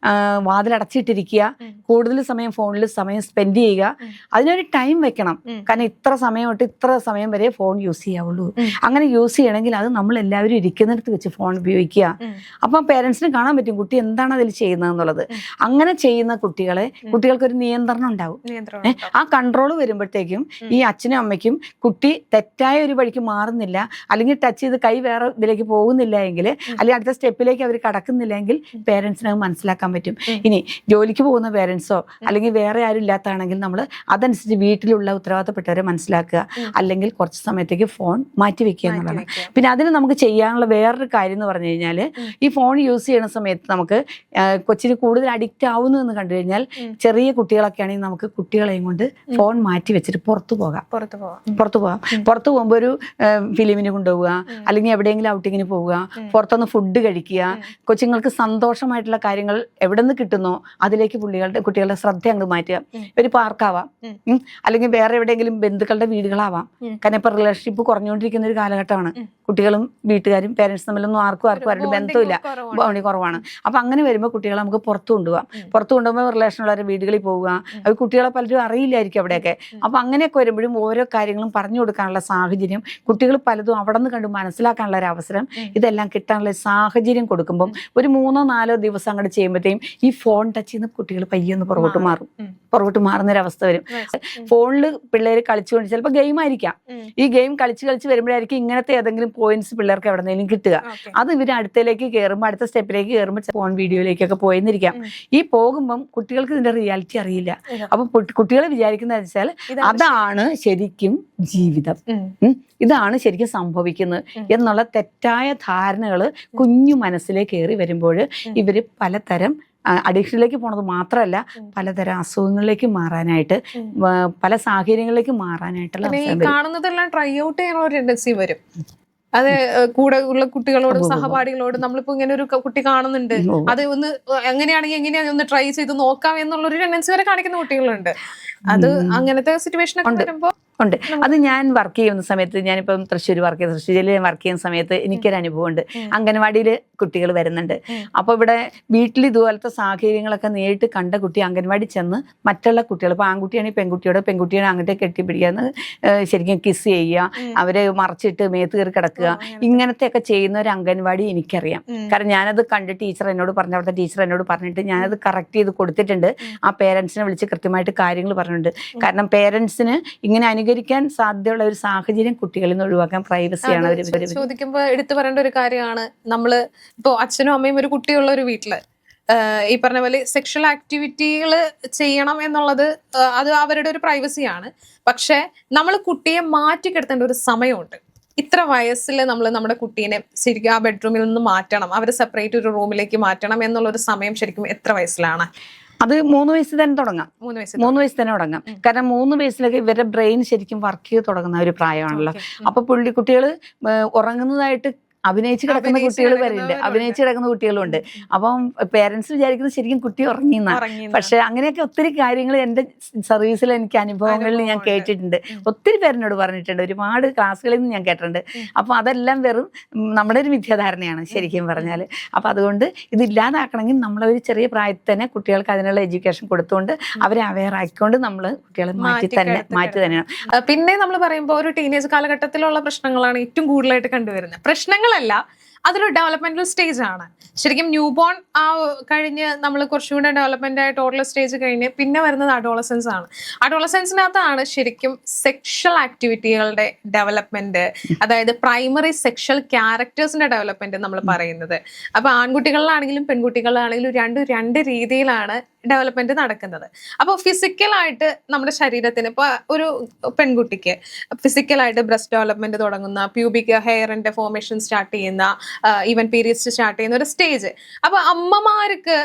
വാതിലടച്ചിട്ടിരിക്കുക, കൂടുതൽ സമയം ഫോണിൽ സമയം സ്പെൻഡ് ചെയ്യുക. അതിനൊരു ടൈം വെക്കണം. കാരണം ഇത്ര സമയം തൊട്ട് ഇത്ര സമയം വരെ ഫോൺ യൂസ് ചെയ്യാവുള്ളൂ. അങ്ങനെ യൂസ് ചെയ്യണമെങ്കിൽ അത് നമ്മൾ എല്ലാവരും ഇരിക്കുന്നിടത്ത് വെച്ച് ഫോൺ ഉപയോഗിക്കുക. അപ്പം പേരൻസിന് കാണാൻ പറ്റും കുട്ടി എന്താണ് അതിൽ ചെയ്യുന്നതെന്നുള്ളത്. അങ്ങനെ ചെയ്യുന്ന കുട്ടികൾക്കൊരു നിയന്ത്രണം ഉണ്ടാവും. ആ കൺട്രോൾ വരുമ്പോഴത്തേക്കും ഈ അച്ഛനും അമ്മയ്ക്കും കുട്ടി തെറ്റായ ഒരു വഴിക്ക് മാറുന്നില്ല, അല്ലെങ്കിൽ ടച്ച് ചെയ്ത് കൈ വേറെ ഇതിലേക്ക് പോകുന്നില്ല എങ്കിൽ, അല്ലെങ്കിൽ അടുത്ത സ്റ്റെപ്പിലേക്ക് അവർ കടക്കുന്നില്ല എങ്കിൽ പേരൻസിന് അത് മനസ്സിലാക്കാൻ പറ്റും. ഇനി ജോലിക്ക് പോകുന്ന പേരൻസോ അല്ലെങ്കിൽ വേറെ ആരും ഇല്ലാത്തതാണെങ്കിൽ നമ്മൾ അതനുസരിച്ച് വീട്ടിലുള്ള ഉത്തരവാദിത്തപ്പെട്ടവരെ മനസ്സിലാക്കുക, അല്ലെങ്കിൽ കുറച്ച് സമയത്തേക്ക് ഫോൺ മാറ്റി വെക്കുക എന്നുള്ളതാണ്. പിന്നെ അതിന് നമുക്ക് ചെയ്യാനുള്ള വേറൊരു കാര്യം എന്ന് പറഞ്ഞു കഴിഞ്ഞാൽ, ഈ ഫോൺ യൂസ് ചെയ്യുന്ന സമയത്ത് നമുക്ക് കൊച്ചിന് കൂടുതൽ അഡിക്റ്റ് ആവുന്നു എന്ന് കണ്ടു കഴിഞ്ഞാൽ, ചെറിയ കുട്ടികളൊക്കെ ആണെങ്കിൽ നമുക്ക് കുട്ടികളെയും കൊണ്ട് ഫോൺ മാറ്റി വെച്ചിട്ട് പുറത്തു പോകാം. പുറത്തു പോകുമ്പോൾ ഒരു ഫിലിമിന് കൊണ്ടുപോവുക, അല്ലെങ്കിൽ എവിടെയെങ്കിലും ഔട്ടിങ്ങിന് പോവുക, പുറത്തുനിന്ന് ഫുഡ് കഴിക്കുക. കൊച്ചുങ്ങൾക്ക് സന്തോഷമായിട്ടുള്ള കാര്യങ്ങൾ എവിടെ നിന്ന് കിട്ടുന്നോ അതിലേക്ക് കുട്ടികളുടെ ശ്രദ്ധ അങ്ങ് മാറ്റുക. ഒരു പാർക്കാവാം, അല്ലെങ്കിൽ വേറെ എവിടെയെങ്കിലും ബന്ധുക്കളുടെ വീടുകളാവാം. കാരണം ഇപ്പൊ റിലേഷൻഷിപ്പ് കുറഞ്ഞുകൊണ്ടിരിക്കുന്ന ഒരു കാലഘട്ടമാണ്. കുട്ടികളും വീട്ടുകാരും പേരൻസ് തമ്മിലൊന്നും ആർക്കും ആരുടെ ബന്ധമില്ല, ബോണ്ടി കുറവാണ്. അപ്പൊ അങ്ങനെ വരുമ്പോൾ കുട്ടികളെ നമുക്ക് പുറത്തു കൊണ്ടുപോകാം. പുറത്തു കൊണ്ടുപോകുമ്പോൾ റിലേഷനുള്ളവരുടെ വീടുകളിൽ പോവുക. അത് കുട്ടികളെ പലരും അറിയില്ലായിരിക്കും അവിടെയൊക്കെ. അപ്പൊ അങ്ങനെയൊക്കെ വരുമ്പോഴും ഓരോ കാര്യങ്ങളും പറഞ്ഞു കൊടുക്കാനുള്ള സാഹചര്യം കുട്ടികൾ പലതും അവിടെ നിന്ന് കണ്ട് മനസ്സിലാക്കാൻ സംസാരിക്കാനുള്ള ഒരു അവസരം, ഇതെല്ലാം കിട്ടാനുള്ള ഒരു സാഹചര്യം കൊടുക്കുമ്പം ഒരു 3-4 ദിവസം അങ്ങോട്ട് ചെയ്യുമ്പോഴത്തേക്കും ഈ ഫോൺ ടച്ച് ചെയ്യുന്ന കുട്ടികൾ പയ്യൊന്ന് പുറകോട്ട് മാറുന്നൊരവസ്ഥ വരും. ഫോണിൽ പിള്ളേർ കളിച്ചുകൊണ്ട് ചിലപ്പോൾ ഗെയിം ആയിരിക്കാം, ഈ ഗെയിം കളിച്ച് വരുമ്പോഴായിരിക്കും ഇങ്ങനത്തെ ഏതെങ്കിലും പോയിന്റ്സ് പിള്ളേർക്ക് എവിടെന്നെങ്കിലും കിട്ടുക. അത് ഇവർ അടുത്തേക്ക് കയറുമ്പോൾ, അടുത്ത സ്റ്റെപ്പിലേക്ക് കയറുമ്പോൾ ഫോൺ വീഡിയോയിലേക്കൊക്കെ പോയെന്നിരിക്കാം. ഈ പോകുമ്പം കുട്ടികൾക്ക് ഇതിന്റെ റിയാലിറ്റി അറിയില്ല. അപ്പൊ കുട്ടികൾ വിചാരിക്കുന്നത് വെച്ചാൽ അതാണ് ശരിക്കും ജീവിതം, ഇതാണ് ശരിക്കും സംഭവിക്കുന്നത് എന്നുള്ള തെറ്റായ ധാരണകൾ കുഞ്ഞു മനസ്സിലേക്ക് കയറി വരുമ്പോൾ ഇവര് പലതരം അഡിക്ഷനിലേക്ക് പോണത് മാത്രമല്ല, പലതരം അസുഖങ്ങളിലേക്ക് മാറാനായിട്ട്, പല സാഹചര്യങ്ങളിലേക്ക് മാറാനായിട്ടുള്ള കാണുന്നതെല്ലാം ട്രൈ ഔട്ട് ചെയ്യാനുള്ള ഒരു ടെൻഡൻസി വരും. അത് കൂടെ ഉള്ള കുട്ടികളോടും സഹപാഠികളോടും നമ്മളിപ്പോ ഇങ്ങനെ ഒരു കുട്ടി കാണുന്നുണ്ട്, അത് ഒന്ന് എങ്ങനെയാണെങ്കിൽ എങ്ങനെയാണ് ഒന്ന് ട്രൈ ചെയ്ത് നോക്കാം എന്നുള്ള ഒരു ടെൻഡൻസി വരെ കാണിക്കുന്ന കുട്ടികളുണ്ട്. അത് അങ്ങനത്തെ സിറ്റുവേഷൻ ഒക്കെ വരുമ്പോ ഉണ്ട്. അത് ഞാൻ വർക്ക് ചെയ്യുന്ന സമയത്ത്, ഞാനിപ്പം തൃശ്ശൂർ ജില്ലയിൽ വർക്ക് ചെയ്യുന്ന സമയത്ത് എനിക്കൊരു അനുഭവം ഉണ്ട്. അംഗൻവാടിയിൽ കുട്ടികൾ വരുന്നുണ്ട്. അപ്പോൾ ഇവിടെ വീട്ടിൽ ഇതുപോലത്തെ സാഹചര്യങ്ങളൊക്കെ നേരിട്ട് കണ്ട കുട്ടി അംഗൻവാടി ചെന്ന് മറ്റുള്ള കുട്ടികൾ, ഇപ്പോൾ ആൺകുട്ടിയാണെങ്കിൽ പെൺകുട്ടിയാണ് അങ്ങോട്ടേ കെട്ടിപ്പിടിക്കാന്ന്, ശരിക്കും കിസ് ചെയ്യുക, അവരെ മറച്ചിട്ട് മേത്ത് കയറി കിടക്കുക, ഇങ്ങനത്തെയൊക്കെ ചെയ്യുന്ന ഒരു അംഗൻവാടി എനിക്കറിയാം. കാരണം ഞാനത് കണ്ട് ടീച്ചർ എന്നോട് പറഞ്ഞു, അവിടുത്തെ ടീച്ചർ എന്നോട് പറഞ്ഞിട്ട് ഞാനത് കറക്റ്റ് ചെയ്ത് കൊടുത്തിട്ടുണ്ട്. ആ പേരൻസിനെ വിളിച്ച് കൃത്യമായിട്ട് കാര്യങ്ങൾ പറഞ്ഞിട്ടുണ്ട്. കാരണം പേരൻസിന് ഇങ്ങനെ അനുകരിക്കാൻ സാധ്യതയുള്ള ഒരു സാഹചര്യം കുട്ടികളിൽ നിന്ന് ഒഴിവാക്കാൻ പ്രൈവസിയാണ് അവർ ചോദിക്കുമ്പോൾ എടുത്തു പറയേണ്ട ഒരു കാര്യമാണ്. നമ്മള് ഇപ്പോ അച്ഛനും അമ്മയും ഒരു കുട്ടിയുള്ള ഒരു വീട്ടില് ഈ പറഞ്ഞ പോലെ സെക്ഷൽ ആക്ടിവിറ്റികൾ ചെയ്യണം എന്നുള്ളത് അത് അവരുടെ ഒരു പ്രൈവസിയാണ്. പക്ഷെ നമ്മൾ കുട്ടിയെ മാറ്റിക്കിടത്തേണ്ട ഒരു സമയമുണ്ട്. ഇത്ര വയസ്സിൽ നമ്മൾ നമ്മുടെ കുട്ടീനെ ശരിക്കും ആ ബെഡ്റൂമിൽ നിന്ന് മാറ്റണം, അവരെ സെപ്പറേറ്റ് ഒരു റൂമിലേക്ക് മാറ്റണം എന്നുള്ളൊരു സമയം ശരിക്കും എത്ര വയസ്സിലാണ്? അത് 3 വയസ്സ് തന്നെ തുടങ്ങാം. 3 വയസ്സ് തന്നെ തുടങ്ങാം. കാരണം 3 വയസ്സിലൊക്കെ ഇവരുടെ ബ്രെയിൻ ശരിക്കും വർക്ക് ചെയ്ത് തുടങ്ങുന്ന ഒരു പ്രായമാണല്ലോ. അപ്പൊ കുട്ടികൾ ഉറങ്ങുന്നതായിട്ട് അഭിനയിച്ച് കിടക്കുന്ന കുട്ടികൾ വരെയുണ്ട്, അഭിനയിച്ച് കിടക്കുന്ന കുട്ടികളുണ്ട്. അപ്പം പേരൻസ് വിചാരിക്കുന്നത് ശരിക്കും കുട്ടി ഉറങ്ങിയെന്നാണ്. പക്ഷെ അങ്ങനെയൊക്കെ ഒത്തിരി കാര്യങ്ങൾ എൻ്റെ സർവീസിൽ എനിക്ക് അനുഭവങ്ങളിൽ ഞാൻ കേട്ടിട്ടുണ്ട്. ഒത്തിരി പേരെന്നോട് പറഞ്ഞിട്ടുണ്ട്, ഒരുപാട് ക്ലാസ്സുകളിൽ നിന്ന് ഞാൻ കേട്ടിട്ടുണ്ട്. അപ്പോൾ അതെല്ലാം വെറും നമ്മുടെ ഒരു മിഥ്യാധാരണയാണ് ശരിക്കും പറഞ്ഞാൽ. അപ്പം അതുകൊണ്ട് ഇതില്ലാതാക്കണമെങ്കിൽ നമ്മളൊരു ചെറിയ പ്രായത്തിൽ തന്നെ കുട്ടികൾക്ക് അതിനുള്ള എഡ്യൂക്കേഷൻ കൊടുത്തുകൊണ്ട് അവരെ അവെയർ ആക്കിക്കൊണ്ട് നമ്മൾ കുട്ടികളെ മാറ്റി തന്നെയാണ്. പിന്നെ നമ്മൾ പറയുമ്പോൾ ഒരു ടീനേജ് കാലഘട്ടത്തിലുള്ള പ്രശ്നങ്ങളാണ് ഏറ്റവും കൂടുതലായിട്ട് കണ്ടുവരുന്നത്. പ്രശ്നങ്ങൾ അതൊരു ഡെവലപ്മെന്റൽ സ്റ്റേജ് ആണ്. ശരിക്കും ന്യൂ ബോൺ കഴിഞ്ഞ് നമ്മൾ കുറച്ചുകൂടെ ഡെവലപ്മെന്റ് ആയ ടോട്ടൽ സ്റ്റേജ് കഴിഞ്ഞ് പിന്നെ വരുന്നത് അഡോളസൻസ് ആണ്. അഡോളസൻസിനകത്താണ് ശരിക്കും സെക്ഷൽ ആക്ടിവിറ്റികളുടെ ഡെവലപ്മെന്റ്, അതായത് പ്രൈമറി സെക്ഷൽ ക്യാരക്ടേഴ്സിന്റെ ഡെവലപ്മെന്റ് നമ്മൾ പറയുന്നത്. അപ്പൊ ആൺകുട്ടികളിലാണെങ്കിലും പെൺകുട്ടികളിലാണെങ്കിലും രണ്ട് രീതിയിലാണ് ഡെവലപ്മെന്റ് നടക്കുന്നത്. അപ്പോൾ ഫിസിക്കലായിട്ട് നമ്മുടെ ശരീരത്തിന് ഇപ്പൊ ഒരു പെൺകുട്ടിക്ക് ഫിസിക്കലായിട്ട് ബ്രസ്റ്റ് ഡെവലപ്മെന്റ് തുടങ്ങുന്ന, പ്യൂബിക് ഹെയറിന്റെ ഫോർമേഷൻ സ്റ്റാർട്ട് ചെയ്യുന്ന, ഈവൻ പീരിയഡ്സ് സ്റ്റാർട്ട് ചെയ്യുന്ന ഒരു സ്റ്റേജ്. അപ്പൊ അമ്മമാർക്ക്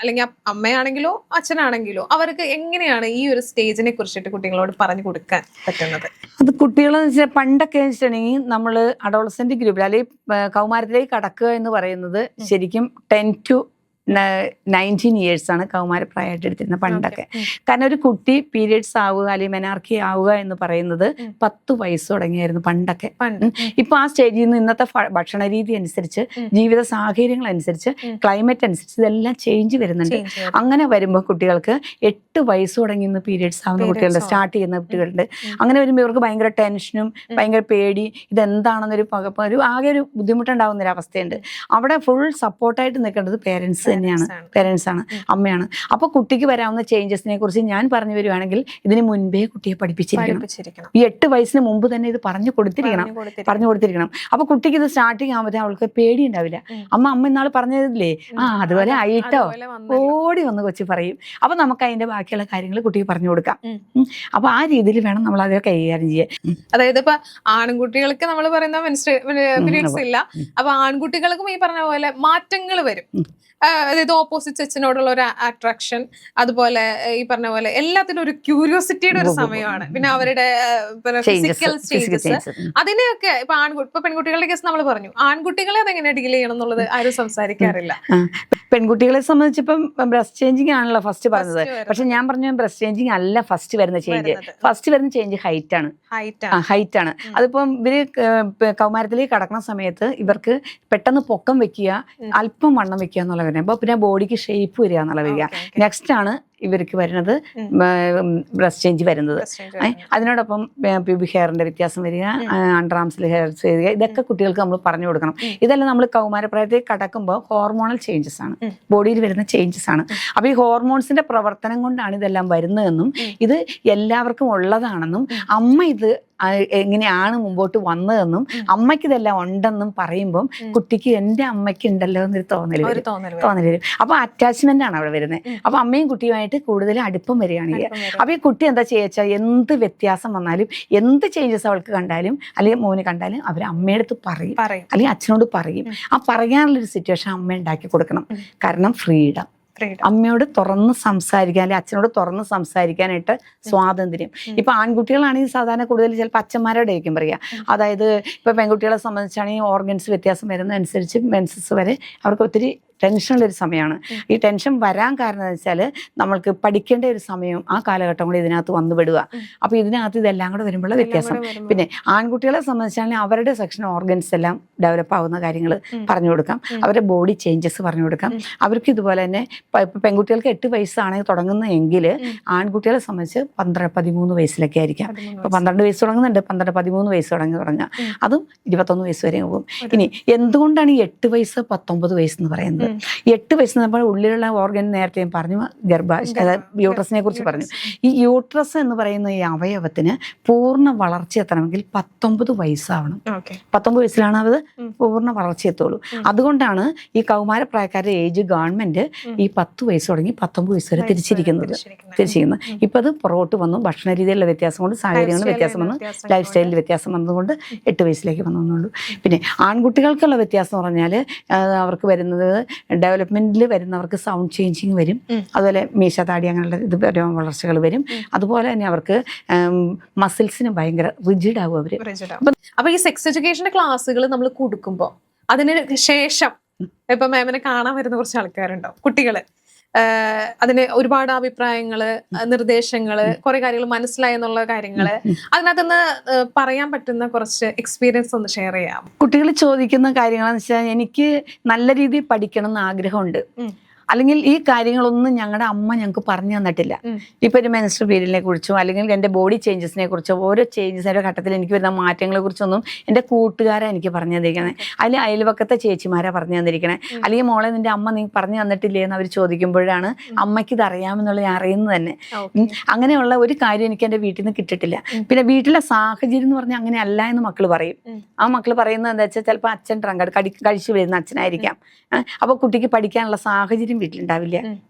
അല്ലെങ്കിൽ അമ്മയാണെങ്കിലോ അച്ഛനാണെങ്കിലോ അവർക്ക് എങ്ങനെയാണ് ഈ ഒരു സ്റ്റേജിനെ കുറിച്ചിട്ട് കുട്ടികളോട് പറഞ്ഞു കൊടുക്കാൻ പറ്റുന്നത്? അത് കുട്ടികളെന്ന് വെച്ചാൽ പണ്ടൊക്കെ വെച്ചിട്ടുണ്ടെങ്കിൽ നമ്മൾ അഡോളസെന്റ് ഗ്രൂപ്പിൽ അല്ലെങ്കിൽ കൗമാരത്തിലേക്ക് കടക്കുക എന്ന് പറയുന്നത് ശരിക്കും 10 to 19 years ആണ് കൗമാരപ്രായമായിട്ട് എടുത്തിരുന്നത് പണ്ടൊക്കെ. കാരണം ഒരു കുട്ടി പീരിയഡ്സ് ആവുക അല്ലെങ്കിൽ മെനാർക്കി ആവുക എന്ന് പറയുന്നത് 10 വയസ്സ് തുടങ്ങിയായിരുന്നു പണ്ടൊക്കെ. ഇപ്പൊ ആ സ്റ്റേജിൽ നിന്ന് ഇന്നത്തെ ഭക്ഷണ രീതി അനുസരിച്ച്, ജീവിത സാഹചര്യങ്ങൾ അനുസരിച്ച്, ക്ലൈമറ്റ് അനുസരിച്ച് ഇതെല്ലാം ചേഞ്ച് വരുന്നുണ്ട്. അങ്ങനെ വരുമ്പോൾ കുട്ടികൾക്ക് 8 വയസ്സ് തുടങ്ങി ഇന്ന് പീരിയഡ്സ് ആവുന്ന കുട്ടികളുടെ സ്റ്റാർട്ട് ചെയ്യുന്ന കുട്ടികളുണ്ട്. അങ്ങനെ വരുമ്പോൾ ഇവർക്ക് ഭയങ്കര ടെൻഷനും ഭയങ്കര പേടി, ഇതെന്താണെന്നൊരു ഒരു ആകെ ഒരു ബുദ്ധിമുട്ടുണ്ടാകുന്ന ഒരു അവസ്ഥയുണ്ട്. അവിടെ ഫുൾ സപ്പോർട്ടായിട്ട് നിൽക്കേണ്ടത് പേരൻസ് പേരൻസ് ആണ്, അമ്മയാണ്. അപ്പൊ കുട്ടിക്ക് വരാവുന്ന ചേഞ്ചസിനെ കുറിച്ച് ഞാൻ പറഞ്ഞു വരുവാണെങ്കിൽ ഇതിന് മുൻപേ കുട്ടിയെ പഠിപ്പിച്ചിരിക്കണം. ഈ 8 വയസ്സിന് മുമ്പ് തന്നെ ഇത് പറഞ്ഞു കൊടുത്തിരിക്കണം. അപ്പൊ കുട്ടിക്ക് ഇത് സ്റ്റാർട്ടിങ് ആകുമ്പോഴേ അവൾക്ക് പേടി ഉണ്ടാവില്ല. അമ്മ ഇന്നാൾ പറഞ്ഞതില്ലേ, അതുപോലെ ആയിട്ടോ, ഓടി വന്ന് കൊച്ചു പറയും. അപ്പൊ നമുക്ക് അതിന്റെ ബാക്കിയുള്ള കാര്യങ്ങൾ കുട്ടിക്ക് പറഞ്ഞു കൊടുക്കാം. അപ്പൊ ആ രീതിയിൽ വേണം നമ്മൾ അത് കൈകാര്യം ചെയ്യാൻ. അതായത് ഇപ്പൊ ആൺകുട്ടികൾക്ക് നമ്മൾ പറയുന്ന പീരിയഡ്സ് ഇല്ല, അപ്പൊ ആൺകുട്ടികൾക്കും ഈ പറഞ്ഞ പോലെ മാറ്റങ്ങൾ വരും. അതായത് ഓപ്പോസിറ്റ് സെക്സിനോടുള്ള ഒരു അട്രാക്ഷൻ, അതുപോലെ ഈ പറഞ്ഞ പോലെ എല്ലാത്തിനും ഒരു ക്യൂരിയോസിറ്റിയുടെ ഒരു സമയമാണ്. പിന്നെ അവരുടെ ഫിസിക്കൽ സ്റ്റേജസ്, അതിനെയൊക്കെ ഇപ്പൊ പെൺകുട്ടികളുടെ കേസ് നമ്മൾ പറഞ്ഞു. ആൺകുട്ടികളെ അതെങ്ങനെ ഡീൽ ചെയ്യണം എന്നുള്ളത് ആരും സംസാരിക്കാറില്ല. പെൺകുട്ടികളെ സംബന്ധിച്ചിപ്പം ബ്രസ്റ്റ് ചേഞ്ചിങ് ആണല്ലോ ഫസ്റ്റ് പറഞ്ഞത്. പക്ഷെ ഞാൻ പറഞ്ഞു ബ്രസ്റ്റ് ചേഞ്ചിങ് അല്ല ഫസ്റ്റ് വരുന്ന ചേഞ്ച്. ഫസ്റ്റ് വരുന്ന ചേഞ്ച് ഹൈറ്റ് ആണ്. അതിപ്പം ഇവര് കൗമാരത്തിലേക്ക് കടക്കുന്ന സമയത്ത് ഇവർക്ക് പെട്ടെന്ന് പൊക്കം വെക്കുക, അല്പം വണ്ണം വെക്കുക എന്നുള്ള കാര്യം. അപ്പൊ പിന്നെ ബോഡിക്ക് ഷേപ്പ് വരിക എന്നുള്ള വരിക. നെക്സ്റ്റ് ആണ് ഇവർക്ക് വരുന്നത് ബ്രസ്റ്റ് ചേഞ്ച് വരുന്നത്. അതിനോടൊപ്പം പ്യൂബിക് ഹെയറിന്റെ വ്യത്യാസം വരിക, അണ്ടർ ആംസിൽ ഹെയർസ് വരിക, ഇതൊക്കെ കുട്ടികൾക്ക് നമ്മൾ പറഞ്ഞു കൊടുക്കണം. ഇതെല്ലാം നമ്മൾ കൗമാരപ്രായത്തിൽ കടക്കുമ്പോൾ ഹോർമോണൽ ചേഞ്ചസ് ആണ്, ബോഡിയിൽ വരുന്ന ചേഞ്ചസ് ആണ്. അപ്പോൾ ഈ ഹോർമോൺസിന്റെ പ്രവർത്തനം കൊണ്ടാണ് ഇതെല്ലാം വരുന്നതെന്നും ഇത് എല്ലാവർക്കും ഉള്ളതാണെന്നും അമ്മ ഇത് എങ്ങനെയാണ് മുമ്പോട്ട് വന്നതെന്നും അമ്മയ്ക്ക് ഇതെല്ലാം ഉണ്ടെന്നും പറയുമ്പം കുട്ടിക്ക് എൻ്റെ അമ്മയ്ക്ക് ഉണ്ടല്ലോ എന്നൊരു തോന്നൽ വരും. അപ്പൊ അറ്റാച്ച്മെന്റ് ആണ് അവിടെ വരുന്നത്. അപ്പൊ അമ്മയും കുട്ടിയുമായിട്ട് കൂടുതൽ അടുപ്പം വരികയാണ്. അപ്പൊ ഈ കുട്ടി എന്താ ചെയ്യുക, എന്ത് വ്യത്യാസം വന്നാലും എന്ത് ചേഞ്ചസ് അവൾക്ക് കണ്ടാലും അല്ലെങ്കിൽ മോന് കണ്ടാലും അവർ അമ്മയുടെ അടുത്ത് പറയും, അല്ലെങ്കിൽ അച്ഛനോട് പറയും. ആ പറയാനുള്ളൊരു സിറ്റുവേഷൻ അമ്മ ഉണ്ടാക്കി കൊടുക്കണം. കാരണം ഫ്രീഡം, അമ്മയോട് തുറന്ന് സംസാരിക്കാൻ, അല്ലെങ്കിൽ അച്ഛനോട് തുറന്ന് സംസാരിക്കാനായിട്ട് സ്വാതന്ത്ര്യം. ഇപ്പൊ ആൺകുട്ടികളാണെങ്കിൽ സാധാരണ കൂടുതൽ ചിലപ്പോൾ അച്ഛന്മാരോട് ആയിരിക്കും പറയുക. അതായത് ഇപ്പൊ പെൺകുട്ടികളെ സംബന്ധിച്ചാണെങ്കിൽ ഓർഗൻസ് വ്യത്യാസം വരുന്നതനുസരിച്ച് മെൻസസ് വരെ അവർക്ക് ഒത്തിരി ടെൻഷനുള്ളൊരു സമയമാണ്. ഈ ടെൻഷൻ വരാൻ കാരണം എന്ന് വെച്ചാൽ നമ്മൾക്ക് പഠിക്കേണ്ട ഒരു സമയം ആ കാലഘട്ടം കൂടി ഇതിനകത്ത് വന്നുപെടുക. അപ്പോൾ ഇതിനകത്ത് ഇതെല്ലാം കൂടെ വരുമ്പോഴുള്ള വ്യത്യാസം. പിന്നെ ആൺകുട്ടികളെ സംബന്ധിച്ചാണെങ്കിൽ അവരുടെ സെക്ഷൻ ഓർഗൻസ് എല്ലാം ഡെവലപ്പ് ആവുന്ന കാര്യങ്ങൾ പറഞ്ഞു കൊടുക്കാം, അവരുടെ ബോഡി ചേഞ്ചസ് പറഞ്ഞു കൊടുക്കാം. അവർക്ക് ഇതുപോലെ തന്നെ ഇപ്പം പെൺകുട്ടികൾക്ക് 8 വയസ്സാണെങ്കിൽ തുടങ്ങുന്നതെങ്കിൽ ആൺകുട്ടികളെ സംബന്ധിച്ച് 12-13 വയസ്സിലൊക്കെ ആയിരിക്കാം. ഇപ്പോൾ 12 വയസ്സ് തുടങ്ങുന്നുണ്ട്, 12-13 വയസ്സ് പറഞ്ഞാൽ അതും 21 വയസ്സ് വരെ പോകും. ഇനി എന്തുകൊണ്ടാണ് ഈ 8 വയസ്സ് 19 വയസ്സ് എന്ന് പറയുന്നത്? 8 വയസ്സ് നമ്മൾ ഉള്ളിലുള്ള ഓർഗൻ നേരത്തെ ഞാൻ പറഞ്ഞു, യൂട്രസിനെ കുറിച്ച് പറഞ്ഞു. ഈ യൂട്രസ് എന്ന് പറയുന്ന ഈ അവയവത്തിന് പൂർണ്ണ വളർച്ച എത്തണമെങ്കിൽ 19 വയസ്സാവണം. 19 വയസ്സിലാണ് അത് പൂർണ്ണ വളർച്ച എത്തുള്ളൂ. അതുകൊണ്ടാണ് ഈ കൗമാരപ്രായക്കാരുടെ ഏജ് ഗവൺമെന്റ് ഈ 10 വയസ്സ് തുടങ്ങി 19 വയസ്സ് വരെ തിരിച്ചിരിക്കുന്നത്. ഇപ്പൊ അത് പുറകോട്ട് വന്നു. ഭക്ഷണ രീതിയിലുള്ള വ്യത്യാസം കൊണ്ട്, സാഹചര്യങ്ങളിൽ വ്യത്യാസം വന്നു, ലൈഫ് സ്റ്റൈലിൽ വ്യത്യാസം വന്നതുകൊണ്ട് 8 വയസ്സിലേക്ക് വന്നുള്ളൂ. പിന്നെ ആൺകുട്ടികൾക്കുള്ള വ്യത്യാസം എന്ന് പറഞ്ഞാൽ അവർക്ക് വരുന്നത് ഡെവലപ്മെന്റിൽ വരുന്നവർക്ക് സൗണ്ട് ചേഞ്ചിങ് വരും, അതുപോലെ മീശ താടി അങ്ങനെയുള്ള ഇത് വളർച്ചകൾ വരും. അതുപോലെ തന്നെ അവർക്ക് മസിൽസിന് ഭയങ്കര റിജിഡ് ആവും അവര്. അപ്പൊ ഈ സെക്സ് എഡ്യൂക്കേഷന്റെ ക്ലാസ്സുകൾ നമ്മൾ കൊടുക്കുമ്പോൾ അതിന് ശേഷം ഇപ്പൊ മാമിനെ കാണാൻ വരുന്ന കുറച്ച് ആൾക്കാരുണ്ടാവും, കുട്ടികള്, അതിന് ഒരുപാട് അഭിപ്രായങ്ങള്, നിർദ്ദേശങ്ങള്, കുറെ കാര്യങ്ങൾ മനസ്സിലായി എന്നുള്ള കാര്യങ്ങള്, അതിനകത്തുനിന്ന് പറയാൻ പറ്റുന്ന കുറച്ച് എക്സ്പീരിയൻസ് ഒന്ന് ഷെയർ ചെയ്യാം. കുട്ടികൾ ചോദിക്കുന്ന കാര്യങ്ങളെന്ന് വെച്ചാൽ എനിക്ക് നല്ല രീതിയിൽ പഠിക്കണം എന്ന് ആഗ്രഹമുണ്ട്, അല്ലെങ്കിൽ ഈ കാര്യങ്ങളൊന്നും ഞങ്ങളുടെ അമ്മ ഞങ്ങൾക്ക് പറഞ്ഞു തന്നിട്ടില്ല. ഇപ്പൊ ഒരു മെൻസ്ട്രൽ പീരീഡിനെ കുറിച്ചോ അല്ലെങ്കിൽ എൻ്റെ ബോഡി ചേഞ്ചസിനെ കുറിച്ചോ, ഓരോ ചേഞ്ചസിന്റെ ഘട്ടത്തിൽ എനിക്ക് വരുന്ന മാറ്റങ്ങളെ കുറിച്ചൊന്നും എൻ്റെ കൂട്ടുകാരെ എനിക്ക് പറഞ്ഞു തന്നിരിക്കണേ, അല്ലെങ്കിൽ അയൽവക്കത്തെ ചേച്ചിമാരെ പറഞ്ഞു തന്നിരിക്കണേ, അല്ലെങ്കിൽ മോളെ നിന്റെ അമ്മ നീ പറഞ്ഞു തന്നിട്ടില്ലേ എന്ന് അവർ ചോദിക്കുമ്പോഴാണ് അമ്മയ്ക്ക് ഇത് അറിയാമെന്നുള്ള ഞാൻ അറിയുന്നത് തന്നെ. അങ്ങനെയുള്ള ഒരു കാര്യം എനിക്ക് എൻ്റെ വീട്ടിൽ നിന്ന് കിട്ടിയിട്ടില്ല. പിന്നെ വീട്ടിലെ സാഹചര്യം എന്ന് പറഞ്ഞാൽ അങ്ങനെ അല്ല എന്ന് മക്കൾ പറയും. ആ മക്കൾ പറയുന്നത് എന്താ വെച്ചാൽ ചിലപ്പോൾ അച്ഛൻ ഡ്രങ്ക് കഴിച്ചു വരുന്ന അച്ഛനായിരിക്കാം. അപ്പൊ കുട്ടിക്ക് പഠിക്കാനുള്ള സാഹചര്യം വീട്ടിലുണ്ടാവില്ല.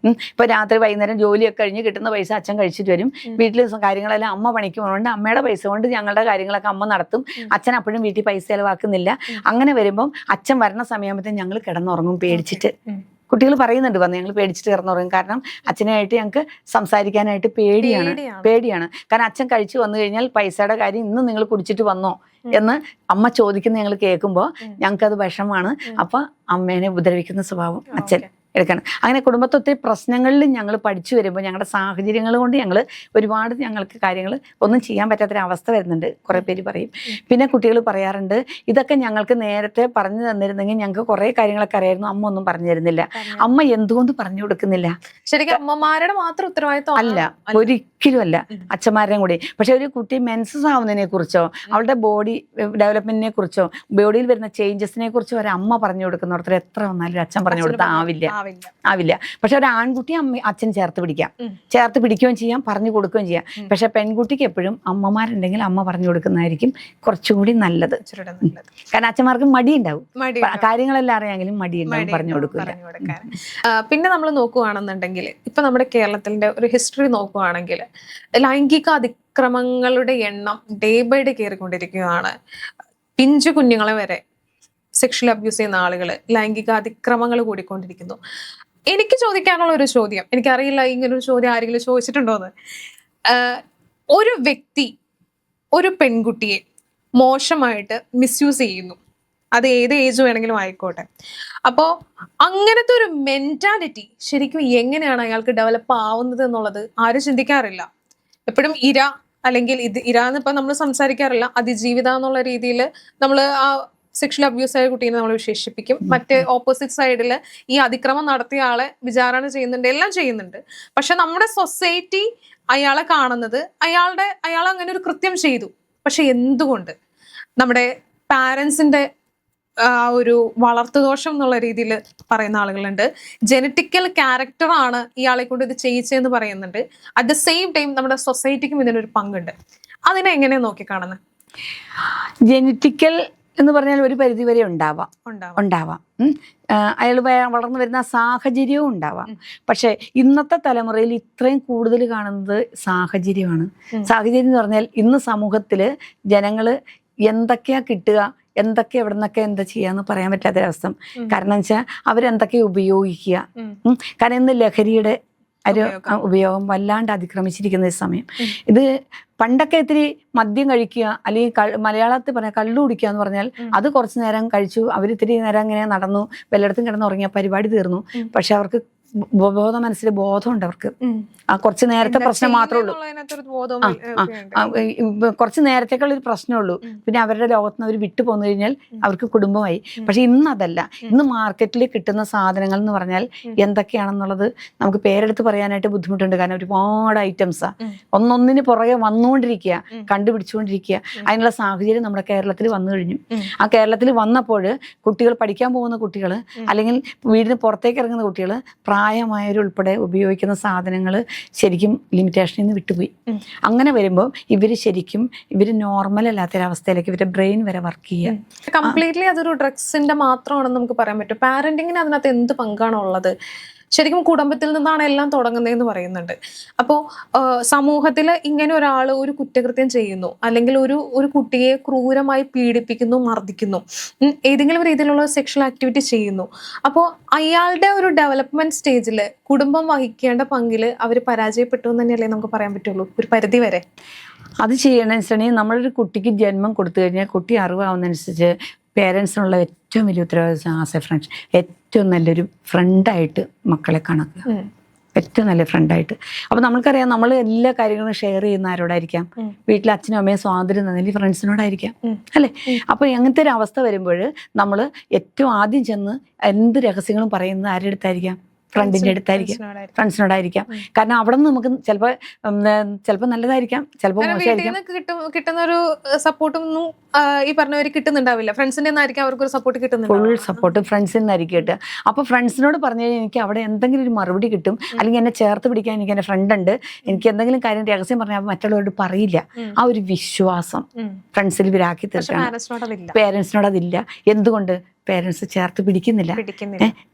ഇപ്പൊ രാത്രി വൈകുന്നേരം ജോലിയൊക്കെ കഴിഞ്ഞ് കിട്ടുന്ന പൈസ അച്ഛൻ കഴിച്ചിട്ട് വരും. വീട്ടിലെ കാര്യങ്ങളെല്ലാം അമ്മ പണിക്ക് പോകുന്നുണ്ട്, അമ്മയുടെ പൈസ കൊണ്ട് ഞങ്ങളുടെ കാര്യങ്ങളൊക്കെ അമ്മ നടത്തും. അച്ഛൻ അപ്പോഴും വീട്ടിൽ പൈസ ചെലവാക്കുന്നില്ല. അങ്ങനെ വരുമ്പം അച്ഛൻ വരണ സമയമാകുമ്പോഴത്തേക്കും ഞങ്ങൾ കിടന്നുറങ്ങും പേടിച്ചിട്ട്. കുട്ടികൾ പറയുന്നുണ്ട്, വന്ന് ഞങ്ങൾ പേടിച്ചിട്ട് കിടന്നുറങ്ങും. കാരണം അച്ഛനായിട്ട് ഞങ്ങൾക്ക് സംസാരിക്കാനായിട്ട് പേടിയാണ്. കാരണം അച്ഛൻ കഴിച്ചു വന്നു കഴിഞ്ഞാൽ പൈസയുടെ കാര്യം ഇന്ന് നിങ്ങൾ കുടിച്ചിട്ട് വന്നോ എന്ന് അമ്മ ചോദിക്കുന്ന ഞങ്ങൾ കേൾക്കുമ്പോൾ ഞങ്ങൾക്കത് വിഷമാണ്. അപ്പൊ അമ്മേനെ ഉപദ്രവിക്കുന്ന സ്വഭാവം അച്ഛൻ എടുക്കണം. അങ്ങനെ കുടുംബത്തിൽ ഒത്തിരി പ്രശ്നങ്ങളിൽ ഞങ്ങൾ പഠിച്ചു വരുമ്പോൾ ഞങ്ങളുടെ സാഹചര്യങ്ങൾ കൊണ്ട് ഒരുപാട് ഞങ്ങൾക്ക് കാര്യങ്ങൾ ഒന്നും ചെയ്യാൻ പറ്റാത്തൊരവസ്ഥ വരുന്നുണ്ട്, കുറേ പേര് പറയും. പിന്നെ കുട്ടികൾ പറയാറുണ്ട്, ഇതൊക്കെ ഞങ്ങൾക്ക് നേരത്തെ പറഞ്ഞു തന്നിരുന്നെങ്കിൽ ഞങ്ങൾക്ക് കുറേ കാര്യങ്ങളൊക്കെ അറിയായിരുന്നു, അമ്മ ഒന്നും പറഞ്ഞു തരുന്നില്ല. അമ്മ എന്തുകൊണ്ട് പറഞ്ഞു കൊടുക്കുന്നില്ല? ശരിക്കും അമ്മമാരുടെ മാത്രം ഉത്തരവാദിത്വം അല്ല, ഒരിക്കലും അല്ല, അച്ഛന്മാരുടെയും കൂടി. പക്ഷെ ഒരു കുട്ടി മെൻസസ് ആവുന്നതിനെ കുറിച്ചോ അവളുടെ ബോഡി ഡെവലപ്മെന്റിനെ കുറിച്ചോ ബോഡിയിൽ വരുന്ന ചേഞ്ചസിനെ കുറിച്ചോ ഒരു അമ്മ പറഞ്ഞു കൊടുക്കുന്നവർ എത്ര വന്നാലും അച്ഛൻ പറഞ്ഞു കൊടുത്താൽ ആവില്ല. പക്ഷെ ഒരു ആൺകുട്ടി അച്ഛൻ ചേർത്ത് പിടിക്കുകയും ചെയ്യാം, പറഞ്ഞു കൊടുക്കുകയും ചെയ്യാം. പക്ഷെ പെൺകുട്ടിക്ക് എപ്പോഴും അമ്മമാരുണ്ടെങ്കിൽ അമ്മ പറഞ്ഞു കൊടുക്കുന്നതായിരിക്കും കുറച്ചുകൂടി നല്ലത്. കാരണം അച്ഛന്മാർക്ക് മടിയുണ്ടാവും, കാര്യങ്ങളെല്ലാം അറിയാമെങ്കിലും മടിയുണ്ടാവും, പറഞ്ഞു കൊടുക്കില്ല. പിന്നെ നമ്മൾ നോക്കുകയാണെന്നുണ്ടെങ്കിൽ ഇപ്പൊ നമ്മുടെ കേരളത്തിന്റെ ഒരു ഹിസ്റ്ററി നോക്കുകയാണെങ്കിൽ ലൈംഗിക അതിക്രമങ്ങളുടെ എണ്ണം ഡേ ബൈ ഡേ കയറിക്കൊണ്ടിരിക്കുകയാണ്. പിഞ്ചു കുഞ്ഞുങ്ങളെ വരെ സെക്ഷൽ അബ്യൂസ് ചെയ്യുന്ന ആളുകൾ, ലൈംഗിക അതിക്രമങ്ങൾ കൂടിക്കൊണ്ടിരിക്കുന്നു. എനിക്ക് ചോദിക്കാനുള്ള ഒരു ചോദ്യം, എനിക്കറിയില്ല ഇങ്ങനൊരു ചോദ്യം ആരെങ്കിലും ചോദിച്ചിട്ടുണ്ടോന്ന്. ഒരു വ്യക്തി ഒരു പെൺകുട്ടിയെ മോശമായിട്ട് മിസ്യൂസ് ചെയ്യുന്നു, അത് ഏത് ഏജ് വേണമെങ്കിലും ആയിക്കോട്ടെ. അപ്പോൾ അങ്ങനത്തെ ഒരു മെന്റാലിറ്റി ശരിക്കും എങ്ങനെയാണ് അയാൾക്ക് ഡെവലപ്പ് ആവുന്നത് എന്നുള്ളത് ആരും ചിന്തിക്കാറില്ല. എപ്പോഴും അല്ലെങ്കിൽ ഇര എന്നിപ്പോൾ നമ്മൾ സംസാരിക്കാറില്ല, അതിജീവിത എന്നുള്ള രീതിയിൽ നമ്മൾ ആ സെക്ഷൽ അബ്യൂസ് ആയ കുട്ടീനെ നമ്മൾ വിശേഷിപ്പിക്കും. മറ്റേ ഓപ്പോസിറ്റ് സൈഡിൽ ഈ അതിക്രമം നടത്തിയ ആളെ വിചാരണ ചെയ്യുന്നുണ്ട്, എല്ലാം ചെയ്യുന്നുണ്ട്. പക്ഷെ നമ്മുടെ സൊസൈറ്റി അയാളെ കാണുന്നത് അയാൾ അങ്ങനെ ഒരു കൃത്യം ചെയ്തു. പക്ഷെ എന്തുകൊണ്ട് നമ്മുടെ പാരൻസിന്റെ ഒരു വളർത്തുദോഷം എന്നുള്ള രീതിയിൽ പറയുന്ന ആളുകളുണ്ട്. ജനറ്റിക്കൽ ക്യാരക്ടറാണ് ഇയാളെ കൊണ്ട് ഇത് ചെയ്യിച്ചതെന്ന് പറയുന്നുണ്ട്. അറ്റ് ദ സെയിം ടൈം നമ്മുടെ സൊസൈറ്റിക്കും ഇതിനൊരു പങ്കുണ്ട്. അതിനെ എങ്ങനെയാണ് നോക്കിക്കാണുന്നത്? ജനറ്റിക്കൽ എന്ന് പറഞ്ഞാൽ ഒരു പരിധിവരെ ഉണ്ടാവാം. അയാൾ വളർന്നു വരുന്ന സാഹചര്യവും ഉണ്ടാവാം. പക്ഷെ ഇന്നത്തെ തലമുറയിൽ ഇത്രയും കൂടുതൽ കാണുന്നത് സാഹചര്യമാണ്. സാഹചര്യം എന്ന് പറഞ്ഞാൽ ഇന്ന് സമൂഹത്തിൽ ജനങ്ങൾ എന്തൊക്കെയാ കിട്ടുക, എന്തൊക്കെ എവിടെ നിന്നൊക്കെ എന്താ ചെയ്യാന്ന് പറയാൻ പറ്റാത്തൊരവസ്ഥ. കാരണം വെച്ചാൽ അവരെന്തൊക്കെ ഉപയോഗിക്കുക. കാരണം ഇന്ന് ലഹരിയുടെ ഒരു ഉപയോഗം വല്ലാണ്ട് അതിക്രമിച്ചിരിക്കുന്ന സമയം. ഇത് പണ്ടൊക്കെ ഇത്തിരി മദ്യം കഴിക്കുക, അല്ലെങ്കിൽ മലയാളത്തിൽ പറഞ്ഞാൽ കള്ളു കുടിക്കുക എന്ന് പറഞ്ഞാൽ അത് കുറച്ചു നേരം കഴിച്ചു, അവരിത്തിരി നേരം ഇങ്ങനെ നടന്നു, വല്ലയിടത്തും കിടന്നുറങ്ങിയ പരിപാടി തീർന്നു. പക്ഷെ അവർക്ക് മനസ്സിൽ ബോധമുണ്ട്. അവർക്ക് ആ കുറച്ച് നേരത്തെ പ്രശ്നം മാത്രമേ ഉള്ളൂ, കുറച്ച് നേരത്തേക്കുള്ളൊരു പ്രശ്നമേ ഉള്ളൂ. പിന്നെ അവരുടെ ലോകത്ത് അവർ വിട്ടു പോന്നു കഴിഞ്ഞാൽ അവർക്ക് കുടുംബമായി. പക്ഷെ ഇന്നതല്ല. ഇന്ന് മാർക്കറ്റിൽ കിട്ടുന്ന സാധനങ്ങൾ എന്ന് പറഞ്ഞാൽ എന്തൊക്കെയാണെന്നുള്ളത് നമുക്ക് പേരെടുത്ത് പറയാനായിട്ട് ബുദ്ധിമുട്ടുണ്ട്. കാരണം ഒരുപാട് ഐറ്റംസാ ഒന്നൊന്നിന് പുറകെ വന്നുകൊണ്ടിരിക്കുക, കണ്ടുപിടിച്ചുകൊണ്ടിരിക്കുക. അതിനുള്ള സാഹചര്യം നമ്മുടെ കേരളത്തിൽ വന്നു കഴിഞ്ഞു. ആ കേരളത്തിൽ വന്നപ്പോൾ കുട്ടികൾ, പഠിക്കാൻ പോകുന്ന കുട്ടികൾ, അല്ലെങ്കിൽ വീടിന് പുറത്തേക്ക് ഇറങ്ങുന്ന കുട്ടികൾ, പ്രായമായവരുൾപ്പെടെ ഉപയോഗിക്കുന്ന സാധനങ്ങൾ ശരിക്കും ലിമിറ്റേഷനിൽ നിന്ന് വിട്ടുപോയി. അങ്ങനെ വരുമ്പോൾ ഇവർ നോർമൽ അല്ലാത്തൊരവസ്ഥയിലേക്ക് ഇവരുടെ ബ്രെയിൻ വരെ വർക്ക് ചെയ്യുക. കംപ്ലീറ്റ്ലി അതൊരു ഡ്രഗ്സിന്റെ മാത്രമാണെന്ന് നമുക്ക് പറയാൻ പറ്റും. പാരന്റിങ്ങിന് അതിനകത്ത് എന്ത് പങ്കാണോ ഉള്ളത്? ശരിക്കും കുടുംബത്തിൽ നിന്നാണ് എല്ലാം തുടങ്ങുന്നതെന്ന് പറയുന്നുണ്ട്. അപ്പോൾ സമൂഹത്തിൽ ഇങ്ങനെ ഒരാൾ ഒരു കുറ്റകൃത്യം ചെയ്യുന്നു, അല്ലെങ്കിൽ ഒരു കുട്ടിയെ ക്രൂരമായി പീഡിപ്പിക്കുന്നു, മർദ്ദിക്കുന്നു, ഏതെങ്കിലും രീതിയിലുള്ള സെക്ഷൽ ആക്ടിവിറ്റി ചെയ്യുന്നു. അപ്പോൾ അയാളുടെ ഒരു ഡെവലപ്മെന്റ് സ്റ്റേജിൽ കുടുംബം വഹിക്കേണ്ട പങ്കിൽ അവർ പരാജയപ്പെട്ടു എന്ന് തന്നെയല്ലേ നമുക്ക് പറയാൻ പറ്റുള്ളൂ ഒരു പരിധി വരെ. അത് ചെയ്യണമെന്നുവെച്ചിട്ടുണ്ടെങ്കിൽ നമ്മളൊരു കുട്ടിക്ക് ജന്മം കൊടുത്തു കഴിഞ്ഞാൽ കുട്ടി അറിവാവുന്നതനുസരിച്ച് പേരൻസിനുള്ള ഏറ്റവും വലിയ ഉത്തരവാദിത്വം ആസ് എ ഫ്രണ്ട്, ഏറ്റവും നല്ലൊരു ഫ്രണ്ടായിട്ട് മക്കളെ കാണുക, ഏറ്റവും നല്ല ഫ്രണ്ടായിട്ട്. അപ്പോൾ നമ്മൾക്കറിയാം, നമ്മൾ എല്ലാ കാര്യങ്ങളും ഷെയർ ചെയ്യുന്ന ആരോടായിരിക്കാം? വീട്ടിലെ അച്ഛനും അമ്മയും സ്വാതന്ത്ര്യം തന്നില്ല, ഫ്രണ്ട്സിനോടായിരിക്കാം, അല്ലേ? അപ്പോൾ അങ്ങനത്തെ ഒരു അവസ്ഥ വരുമ്പോൾ നമ്മൾ ഏറ്റവും ആദ്യം ചെന്ന് എന്ത് രഹസ്യങ്ങളും പറയുന്നത് ആരുടെ അടുത്തായിരിക്കാം? ഫ്രണ്ടിൻ്റെ ഫ്രണ്ട്സിനോടായിരിക്കാം. കാരണം അവിടെ നിന്ന് നമുക്ക് ചിലപ്പോൾ നല്ലതായിരിക്കാം, ചിലപ്പോൾ മോശമായിരിക്കാം. കിട്ടുന്ന ഒരു സപ്പോർട്ടും ഈ പറഞ്ഞവര് കിട്ടുന്നുണ്ടാവില്ല. ഫ്രണ്ട്സിന്റെ അവർക്കൊരു സപ്പോർട്ട് കിട്ടുന്നുണ്ട്, ഫുൾ സപ്പോർട്ട് ഫ്രണ്ട്സിൽ നിന്നായിരിക്കും കിട്ടുക. അപ്പോൾ ഫ്രണ്ട്സിനോട് പറഞ്ഞു കഴിഞ്ഞാൽ എനിക്ക് അവിടെ എന്തെങ്കിലും ഒരു മറുപടി കിട്ടും, അല്ലെങ്കിൽ എന്നെ ചേർത്ത് പിടിക്കാൻ എനിക്ക് എൻ്റെ ഫ്രണ്ട് ഉണ്ട്, എനിക്ക് എന്തെങ്കിലും കാര്യം രഹസ്യം പറഞ്ഞാൽ മറ്റുള്ളവരോട് പറയില്ല. ആ ഒരു വിശ്വാസം ഫ്രണ്ട്സിൽ ഇവരാക്കി തീർക്കണം. പേരൻസിനോട് അതില്ല. എന്തുകൊണ്ട്? പേരൻസ് ചേർത്ത് പിടിക്കുന്നില്ല.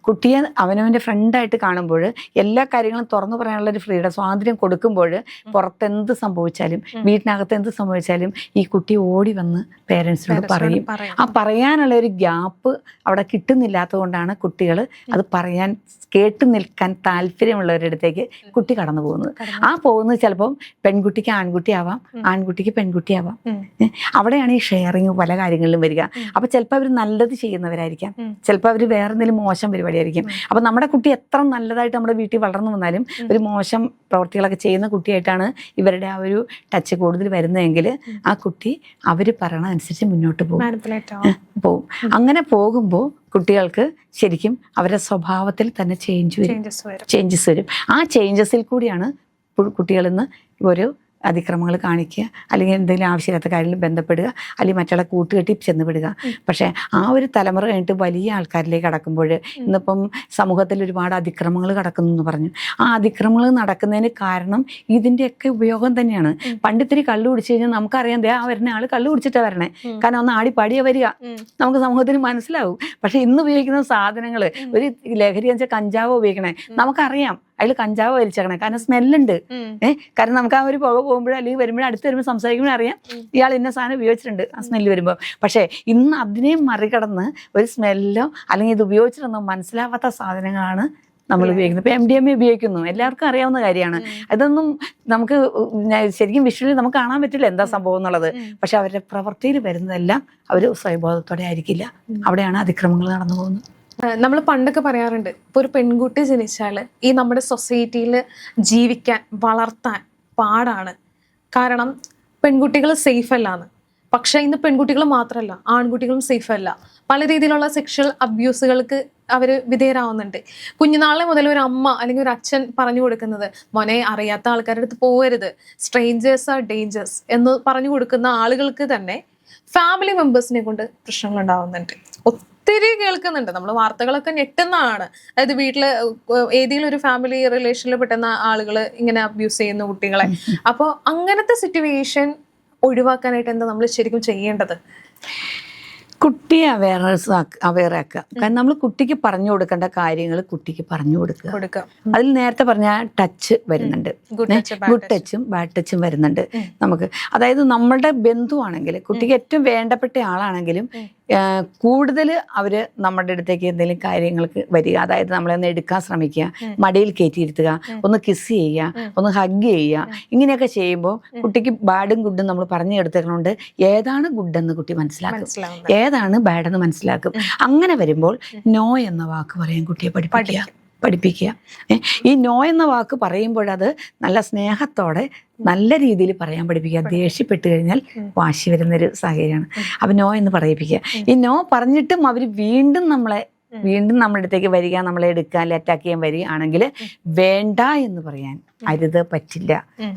കുട്ടിയെ അവനവൻ്റെ ഫ്രണ്ടായിട്ട് കാണുമ്പോൾ എല്ലാ കാര്യങ്ങളും തുറന്നു പറയാനുള്ള ഒരു ഫ്രീഡം, സ്വാതന്ത്ര്യം കൊടുക്കുമ്പോൾ പുറത്തെന്ത് സംഭവിച്ചാലും, വീട്ടിനകത്ത് എന്ത് സംഭവിച്ചാലും ഈ കുട്ടി ഓടി വന്ന് പേരൻസിനോട് പറയും. ആ പറയാനുള്ള ഒരു ഗ്യാപ്പ് അവിടെ കിട്ടുന്നില്ലാത്തത് കൊണ്ടാണ് കുട്ടികൾ അത് പറയാൻ, കേട്ടു നിൽക്കാൻ താല്പര്യമുള്ളവരുടെ അടുത്തേക്ക് കുട്ടി കടന്നു പോകുന്നത്. ആ പോകുന്നത് ചിലപ്പം പെൺകുട്ടിക്ക് ആൺകുട്ടിയാവാം, ആൺകുട്ടിക്ക് പെൺകുട്ടിയാവാം. അവിടെയാണ് ഈ ഷെയറിങ് പല കാര്യങ്ങളിലും വരിക. അപ്പം ചിലപ്പോൾ അവർ നല്ലത് ചെയ്യുന്നവരായിരിക്കാം, ചിലപ്പോൾ അവർ വേറെ എന്തെങ്കിലും മോശം പരിപാടിയായിരിക്കും. അപ്പം നമ്മുടെ കുട്ടി എത്ര നല്ലതായിട്ട് നമ്മുടെ വീട്ടിൽ വളർന്നു വന്നാലും ഒരു മോശം പ്രവൃത്തികളൊക്കെ ചെയ്യുന്ന കുട്ടിയായിട്ടാണ് ഇവരുടെ ആ ഒരു ടച്ച് കൂടുതൽ വരുന്നതെങ്കിൽ ആ കുട്ടി അവർ പറയണ അനുസരിച്ച് മുന്നോട്ട് പോകും. അങ്ങനെ പോകുമ്പോൾ കുട്ടികൾക്ക് ശരിക്കും അവരുടെ സ്വഭാവത്തിൽ തന്നെ ചേഞ്ചസ് വരും. ആ ചേഞ്ചസിൽ കൂടിയാണ് കുട്ടികളിൽ നിന്ന് ഒരു അതിക്രമങ്ങൾ കാണിക്കുക, അല്ലെങ്കിൽ എന്തെങ്കിലും ആവശ്യമില്ലാത്ത കാര്യങ്ങളിൽ ബന്ധപ്പെടുക, അല്ലെങ്കിൽ മറ്റുള്ള കൂട്ടുകെട്ടി ചെന്നുപെടുക. പക്ഷേ ആ ഒരു തലമുറ കഴിഞ്ഞിട്ട് വലിയ ആൾക്കാരിലേക്ക് കടക്കുമ്പോൾ ഇന്നിപ്പം സമൂഹത്തിൽ ഒരുപാട് അതിക്രമങ്ങൾ കടക്കുന്നു എന്ന് പറഞ്ഞു. ആ അതിക്രമങ്ങൾ നടക്കുന്നതിന് കാരണം ഇതിൻ്റെയൊക്കെ ഉപയോഗം തന്നെയാണ്. പണ്ടിത്തിരി കള്ളു കുടിച്ചു കഴിഞ്ഞാൽ നമുക്കറിയാം, ആ വരുന്ന ആൾ കള്ളു കുടിച്ചിട്ടാണ് വരണേ, കാരണം ഒന്ന് ആടിപ്പാടിയാ വരിക, നമുക്ക് സമൂഹത്തിന് മനസ്സിലാവും. പക്ഷെ ഇന്ന് ഉപയോഗിക്കുന്ന സാധനങ്ങൾ, ഒരു ലഹരി വെച്ചാൽ കഞ്ചാവ് ഉപയോഗിക്കണേ, നമുക്കറിയാം അതിൽ കഞ്ചാവ് വലിച്ചേക്കണേ, കാരണം സ്മെല്ലുണ്ട്. കാരണം നമുക്ക് ആ ഒരു പുക പോകുമ്പോഴോ അല്ലെങ്കിൽ വരുമ്പോഴോ അടുത്ത് വരുമ്പോൾ സംസാരിക്കുമ്പോഴേ അറിയാം ഇയാൾ ഇന്ന സാധനം ഉപയോഗിച്ചിട്ടുണ്ട് ആ സ്മെല്ല് വരുമ്പോൾ. പക്ഷേ ഇന്ന് അതിനെയും മറികടന്ന് ഒരു സ്മെല്ലോ അല്ലെങ്കിൽ ഇത് ഉപയോഗിച്ചിട്ടൊന്നും മനസ്സിലാവാത്ത സാധനങ്ങളാണ് നമ്മൾ ഉപയോഗിക്കുന്നത്. ഇപ്പോൾ MDMA ഉപയോഗിക്കുന്നു, എല്ലാവർക്കും അറിയാവുന്ന കാര്യമാണ്. ഇതൊന്നും നമുക്ക് ശരിക്കും വിഷ്വലി നമുക്ക് കാണാൻ പറ്റില്ല എന്താ സംഭവം എന്നുള്ളത്. പക്ഷെ അവരുടെ പ്രവൃത്തിയിൽ വരുന്നതെല്ലാം അവർ സ്വയബോധത്തോടെ ആയിരിക്കില്ല. അവിടെയാണ് അതിക്രമങ്ങൾ നടന്നു പോകുന്നത്. നമ്മൾ പണ്ടൊക്കെ പറയാറുണ്ട്, ഇപ്പോൾ ഒരു പെൺകുട്ടി ജനിച്ചാൽ ഈ നമ്മുടെ സൊസൈറ്റിയിൽ ജീവിക്കാൻ, വളർത്താൻ പാടാണ്. കാരണം പെൺകുട്ടികൾ സേഫ് അല്ലാന്ന്. പക്ഷെ ഇന്ന് പെൺകുട്ടികൾ മാത്രമല്ല, ആൺകുട്ടികളും സേഫ് അല്ല. പല രീതിയിലുള്ള സെക്ഷൽ അബ്യൂസുകൾക്ക് അവർ വിധേയരാവുന്നുണ്ട്. കുഞ്ഞുനാളെ മുതൽ ഒരു അമ്മ അല്ലെങ്കിൽ ഒരു അച്ഛൻ പറഞ്ഞു കൊടുക്കുന്നത്, മോനെ അറിയാത്ത ആൾക്കാരുടെ അടുത്ത് പോകരുത്, സ്ട്രേഞ്ചേഴ്സ് ആർ ഡേഞ്ചേഴ്സ് എന്ന് പറഞ്ഞു കൊടുക്കുന്ന ആളുകൾക്ക് തന്നെ ഫാമിലി മെമ്പേഴ്സിനെ കൊണ്ട് പ്രശ്നങ്ങൾ ഉണ്ടാവുന്നുണ്ട്. ഒത്തിരി കേൾക്കുന്നുണ്ട് നമ്മൾ, വാർത്തകളൊക്കെ ഞെട്ടുന്നതാണ്. അതായത് വീട്ടില് ഏതെങ്കിലും ഒരു ഫാമിലി റിലേഷനിൽ പെട്ടുന്ന ആളുകൾ ഇങ്ങനെ അബ്യൂസ് ചെയ്യുന്ന കുട്ടികളെ. അപ്പോൾ അങ്ങനത്തെ സിറ്റുവേഷൻ ഒഴിവാക്കാനായിട്ട് എന്താ നമ്മൾ ശരിക്കും ചെയ്യേണ്ടത്? കുട്ടിയെ അവെയർ ആക്കുക. കാരണം നമ്മൾ കുട്ടിക്ക് പറഞ്ഞു കൊടുക്കേണ്ട കാര്യങ്ങൾ കുട്ടിക്ക് പറഞ്ഞു കൊടുക്കുക. അതിൽ നേരത്തെ പറഞ്ഞ ടച്ച് വരുന്നുണ്ട്, ഗുഡ് ടച്ചും ബാഡ് ടച്ചും വരുന്നുണ്ട് നമുക്ക്. അതായത് നമ്മളുടെ ബന്ധുവാണെങ്കിൽ, കുട്ടിക്ക് ഏറ്റവും വേണ്ടപ്പെട്ട ആളാണെങ്കിലും കൂടുതൽ അവര് നമ്മുടെ അടുത്തേക്ക് എന്തെങ്കിലും കാര്യങ്ങൾക്ക് വരിക, അതായത് നമ്മളൊന്ന് എടുക്കാൻ ശ്രമിക്കുക, മടിയിൽ കയറ്റിയിരുത്തുക, ഒന്ന് കിസ് ചെയ്യുക, ഒന്ന് ഹഗ് ചെയ്യുക, ഇങ്ങനെയൊക്കെ ചെയ്യുമ്പോൾ കുട്ടിക്ക് ബാഡും ഗുഡും നമ്മൾ പറഞ്ഞു എടുത്തതുകൊണ്ട് ഏതാണ് ഗുഡെന്ന് കുട്ടി മനസ്സിലാക്കും, ഏതാണ് ബാഡെന്ന് മനസ്സിലാക്കും. അങ്ങനെ വരുമ്പോൾ നോ എന്ന വാക്ക് പറയാൻ കുട്ടിയെ പഠിപ്പിക്കുക. ഈ നോ എന്ന വാക്ക് പറയുമ്പോഴത് നല്ല സ്നേഹത്തോടെ നല്ല രീതിയിൽ പറയാൻ പഠിപ്പിക്കുക. ദേഷ്യപ്പെട്ട് കഴിഞ്ഞാൽ വാശി വരുന്നൊരു സാഹചര്യമാണ്. അപ്പം നോ എന്ന് പറയിപ്പിക്കുക. ഈ നോ പറഞ്ഞിട്ടും അവർ വീണ്ടും നമ്മുടെ അടുത്തേക്ക് വരിക, നമ്മളെ എടുക്കാൻ അറ്റാക്ക് ചെയ്യാൻ വരികയാണെങ്കിൽ വേണ്ട എന്ന് പറയാൻ അരുത്, പറ്റില്ല,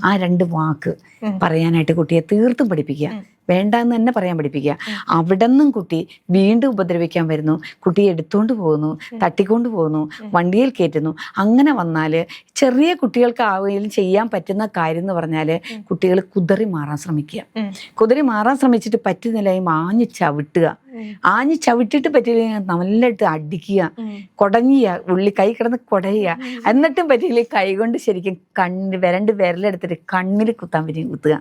ആ 2 വാക്ക് പറയാനായിട്ട് കുട്ടിയെ തീർത്തും പഠിപ്പിക്കുക. വേണ്ട എന്ന് തന്നെ പറയാൻ പഠിപ്പിക്കുക. അവിടെ നിന്നും കുട്ടി വീണ്ടും ഉപദ്രവിക്കാൻ വരുന്നു, കുട്ടിയെ എടുത്തുകൊണ്ട് പോകുന്നു, തട്ടിക്കൊണ്ട് പോകുന്നു, വണ്ടിയിൽ കയറ്റുന്നു. അങ്ങനെ വന്നാൽ ചെറിയ കുട്ടികൾക്ക് ആവുകയും ചെയ്യാൻ പറ്റുന്ന കാര്യം എന്ന് പറഞ്ഞാൽ കുട്ടികൾ കുതറി മാറാൻ ശ്രമിക്കുക. കുതറി മാറാൻ ശ്രമിച്ചിട്ട് പറ്റുന്നില്ല ആഞ്ഞ് ചവിട്ടിട്ട് പറ്റിയില്ലെങ്കിൽ നല്ലതായിട്ട് അടിക്കുക, കുടഞ്ഞുക, കൈ കിടന്ന് കുടയുക. എന്നിട്ടും പറ്റിയില്ലെങ്കിൽ കൈ കൊണ്ട് ശരിക്കും രണ്ട് വിരലെടുത്തിട്ട് കണ്ണിൽ കുത്താൻ പറ്റും കുത്തുക.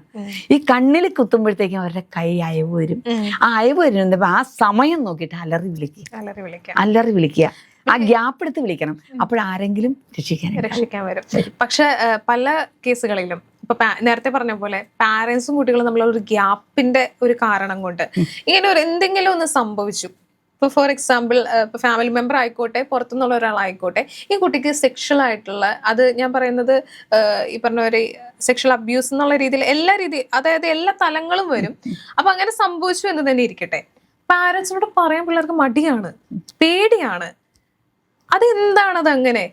ഈ കണ്ണിൽ കുത്തുമ്പോഴത്തേക്കും അവരുടെ കൈ അയവ് വരും. ആ അയവ് വരുന്നത് ആ സമയം നോക്കിയിട്ട് അലറി വിളിക്കുക. ആ ഗ്യാപ്പ് എടുത്ത് വിളിക്കണം. അപ്പോഴാരെങ്കിലും രക്ഷിക്കാൻ വരും. പക്ഷെ പല കേസുകളിലും ഇപ്പൊ നേരത്തെ പറഞ്ഞ പോലെ പാരന്റ്സും കുട്ടികളും തമ്മിലുള്ള ഒരു ഗ്യാപ്പിന്റെ ഒരു കാരണം കൊണ്ട് ഇങ്ങനെ എന്തെങ്കിലും ഒന്ന് സംഭവിച്ചു. ഇപ്പൊ ഫോർ എക്സാമ്പിൾ, ഇപ്പൊ ഫാമിലി മെമ്പർ ആയിക്കോട്ടെ, പുറത്തുനിന്നുള്ള ഒരാളായിക്കോട്ടെ, ഈ കുട്ടിക്ക് സെക്ഷൽ ആയിട്ടുള്ള, അത് ഞാൻ പറയുന്നത് ഈ പറഞ്ഞ ഒരു സെക്ഷൽ അബ്യൂസ് എന്നുള്ള രീതിയിൽ അതായത് എല്ലാ തലങ്ങളും വരും. അപ്പൊ അങ്ങനെ സംഭവിച്ചു എന്ന് തന്നെ ഇരിക്കട്ടെ, പാരന്റ്സിനോട് പറയാൻ പിള്ളേർക്ക് മടിയാണ്, പേടിയാണ്. അതെന്താണത് അങ്ങനെ?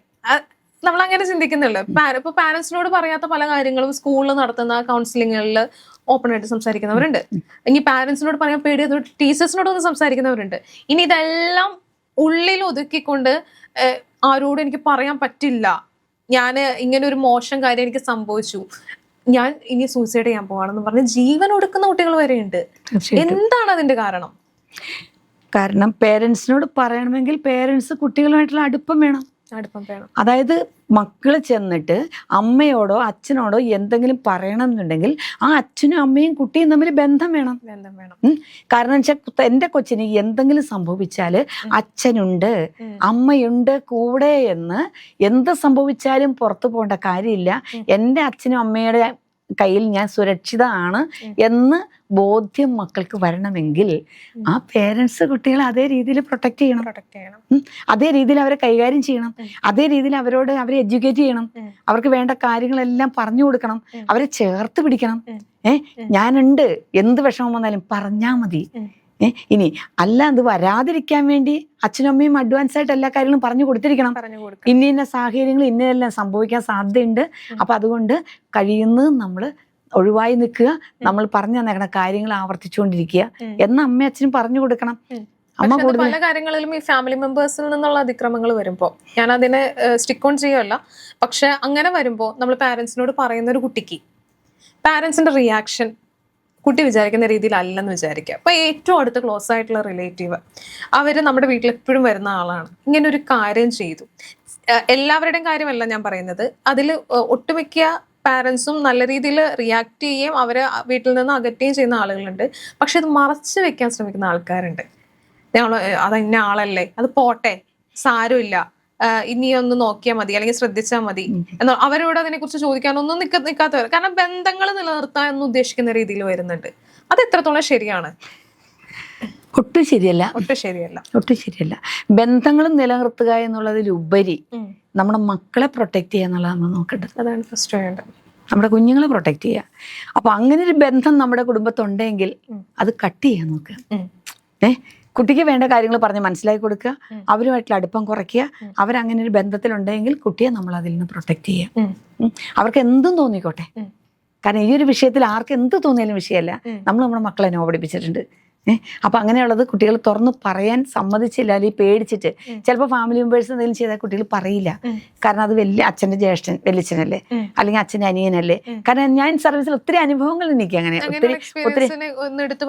നമ്മൾ അങ്ങനെ ചിന്തിക്കുന്നുള്ളൂ. ഇപ്പൊ പാരന്റ്സിനോട് പറയാത്ത പല കാര്യങ്ങളും സ്കൂളിൽ നടത്തുന്ന കൗൺസിലിങ്ങുകളിൽ ഓപ്പൺ ആയിട്ട് സംസാരിക്കുന്നവരുണ്ട്. ഇനി പാരന്റ്സിനോട് പറയാൻ പേടിയത് ടീച്ചേഴ്സിനോടൊന്ന് സംസാരിക്കുന്നവരുണ്ട്. ഇനി ഇതെല്ലാം ഉള്ളിൽ ഒതുക്കിക്കൊണ്ട് ആരോടും എനിക്ക് പറയാൻ പറ്റില്ല, ഞാൻ ഇങ്ങനെ ഒരു മോശം കാര്യം എനിക്ക് സംഭവിച്ചു, ഞാൻ ഇനി സൂസൈഡ് ചെയ്യാൻ പോവാണെന്ന് പറഞ്ഞ് ജീവൻ ഒടുക്കുന്ന കുട്ടികൾ വരെയുണ്ട്. എന്താണ് അതിന്റെ കാരണം? കാരണം പേരൻസിനോട് പറയണമെങ്കിൽ പേരൻസ് കുട്ടികളുമായിട്ടുള്ള അടുപ്പം വേണം. അതായത് മക്കള് ചെന്നിട്ട് അമ്മയോടോ അച്ഛനോടോ എന്തെങ്കിലും പറയണമെന്നുണ്ടെങ്കിൽ ആ അച്ഛനും അമ്മയും കുട്ടിയും തമ്മിൽ ബന്ധം വേണം. കാരണം വെച്ചാൽ എൻ്റെ കൊച്ചിന് എന്തെങ്കിലും സംഭവിച്ചാൽ അച്ഛനുണ്ട്, അമ്മയുണ്ട് കൂടെ എന്ന്, എന്ത് സംഭവിച്ചാലും പുറത്തു പോകേണ്ട കാര്യമില്ല, എൻ്റെ അച്ഛനും അമ്മയുടെ കയ്യിൽ ഞാൻ സുരക്ഷിതമാണ് എന്ന് ബോധ്യം മക്കൾക്ക് വരണമെങ്കിൽ ആ പേരൻസ് കുട്ടികളെ അതേ രീതിയിൽ പ്രൊട്ടക്ട് ചെയ്യണം, അതേ രീതിയിൽ അവരെ കൈകാര്യം ചെയ്യണം, അതേ രീതിയിൽ അവരെ എഡ്യൂക്കേറ്റ് ചെയ്യണം, അവർക്ക് വേണ്ട കാര്യങ്ങളെല്ലാം പറഞ്ഞു കൊടുക്കണം, അവരെ ചേർത്ത് പിടിക്കണം. ഞാനുണ്ട്, എന്ത് വിഷമം വന്നാലും പറഞ്ഞാ മതി. ഇനി അല്ല, അത് വരാതിരിക്കാൻ വേണ്ടി അച്ഛനും അമ്മയും അഡ്വാൻസ് ആയിട്ട് എല്ലാ കാര്യങ്ങളും പറഞ്ഞു കൊടുത്തിരിക്കണം. ഇന്ന സാഹചര്യങ്ങൾ ഇന്നതെല്ലാം സംഭവിക്കാൻ സാധ്യതയുണ്ട്, അപ്പൊ അതുകൊണ്ട് കഴിയുന്നത് നമ്മൾ ഒഴിവായി നിൽക്കുക, നമ്മൾ പറഞ്ഞു തന്നേക്കണ കാര്യങ്ങൾ ആവർത്തിച്ചുകൊണ്ടിരിക്കുക എന്ന് അമ്മയും അച്ഛനും പറഞ്ഞു കൊടുക്കണം. പല കാര്യങ്ങളിലും ഈ ഫാമിലി മെമ്പേഴ്സിൽ നിന്നുള്ള അതിക്രമങ്ങൾ വരുമ്പോൾ ഞാൻ അതിനെ സ്റ്റിക്ക് ഓൺ ചെയ്യുമല്ല, പക്ഷെ അങ്ങനെ വരുമ്പോൾ നമ്മൾ പാരന്റ്സിനോട് പറയുന്ന ഒരു കുട്ടിക്ക് പാരന്റ്സിന്റെ റിയാക്ഷൻ കുട്ടി വിചാരിക്കുന്ന രീതിയിലല്ലെന്ന് വിചാരിക്കുക. അപ്പൊ ഏറ്റവും അടുത്ത ക്ലോസ് ആയിട്ടുള്ള റിലേറ്റീവ്, അവര് നമ്മുടെ വീട്ടിൽ എപ്പോഴും വരുന്ന ആളാണ്, ഇങ്ങനെ ഒരു കാര്യം ചെയ്തു. എല്ലാവരുടെയും കാര്യമല്ല ഞാൻ പറയുന്നത്, അതിൽ ഒട്ടുമിക്ക പാരൻസും നല്ല രീതിയിൽ റിയാക്ട് ചെയ്യുകയും അവരെ വീട്ടിൽ നിന്ന് അകറ്റുകയും ചെയ്യുന്ന ആളുകളുണ്ട്. പക്ഷെ അത് മറച്ചു വെക്കാൻ ശ്രമിക്കുന്ന ആൾക്കാരുണ്ട്. അത് ഇന്ന ആളല്ലേ, അത് പോട്ടെ, സാരമില്ല, ഇനി ഒന്ന് നോക്കിയാൽ മതി, അല്ലെങ്കിൽ ശ്രദ്ധിച്ചാൽ മതി എന്നാൽ അവരോട് അതിനെ കുറിച്ച് ചോദിക്കാനൊന്നും നിൽക്കാത്തവർ. കാരണം ബന്ധങ്ങൾ നിലനിർത്താൻ എന്ന് ഉദ്ദേശിക്കുന്ന രീതിയിൽ വരുന്നുണ്ട്. അത് എത്രത്തോളം ശരിയാണ്? ഒട്ടും ശരിയല്ല. ബന്ധങ്ങൾ നിലനിർത്തുക എന്നുള്ളതിലുപരി നമ്മുടെ മക്കളെ പ്രൊട്ടക്ട് ചെയ്യുക എന്നുള്ളതാണ് നോക്കേണ്ടത്. അതാണ് ഫസ്റ്റ് വേണ്ടത്. നമ്മുടെ കുഞ്ഞുങ്ങളെ പ്രൊട്ടക്റ്റ് ചെയ്യുക. അപ്പോൾ അങ്ങനെ ഒരു ബന്ധം നമ്മുടെ കുടുംബത്തുണ്ടെങ്കിൽ അത് കട്ട് ചെയ്യാൻ നോക്കുക. കുട്ടിക്ക് വേണ്ട കാര്യങ്ങൾ പറഞ്ഞ് മനസ്സിലാക്കി കൊടുക്കുക, അവരുമായിട്ടുള്ള അടുപ്പം കുറയ്ക്കുക. അവരങ്ങനെ ഒരു ബന്ധത്തിലുണ്ടെങ്കിൽ കുട്ടിയെ നമ്മൾ അതിൽ നിന്ന് പ്രൊട്ടക്റ്റ് ചെയ്യുക. അവർക്ക് എന്തും തോന്നിക്കോട്ടെ, കാരണം ഈ ഒരു വിഷയത്തിൽ ആർക്ക് എന്ത് തോന്നിയാലും വിഷയമല്ല. നമ്മൾ നമ്മുടെ മക്കളെ നോ പഠിപ്പിച്ചിട്ടുണ്ട്. അപ്പം അങ്ങനെയുള്ളത് കുട്ടികൾ തുറന്ന് പറയാൻ സമ്മതിച്ചില്ല, അല്ലെങ്കിൽ പേടിച്ചിട്ട് ചിലപ്പോൾ ഫാമിലി മെമ്പേഴ്സ് എന്തെങ്കിലും ചെയ്താൽ കുട്ടികൾ പറയില്ല. കാരണം അത് വലിയ അച്ഛൻ്റെ ജ്യേഷ്ഠൻ വലിയച്ഛനല്ലേ, അല്ലെങ്കിൽ അച്ഛൻ്റെ അനിയനല്ലേ. കാരണം ഞാൻ സർവീസിൽ ഒത്തിരി അനുഭവങ്ങൾ എനിക്ക് അങ്ങനെ ഒത്തിരി എടുത്ത്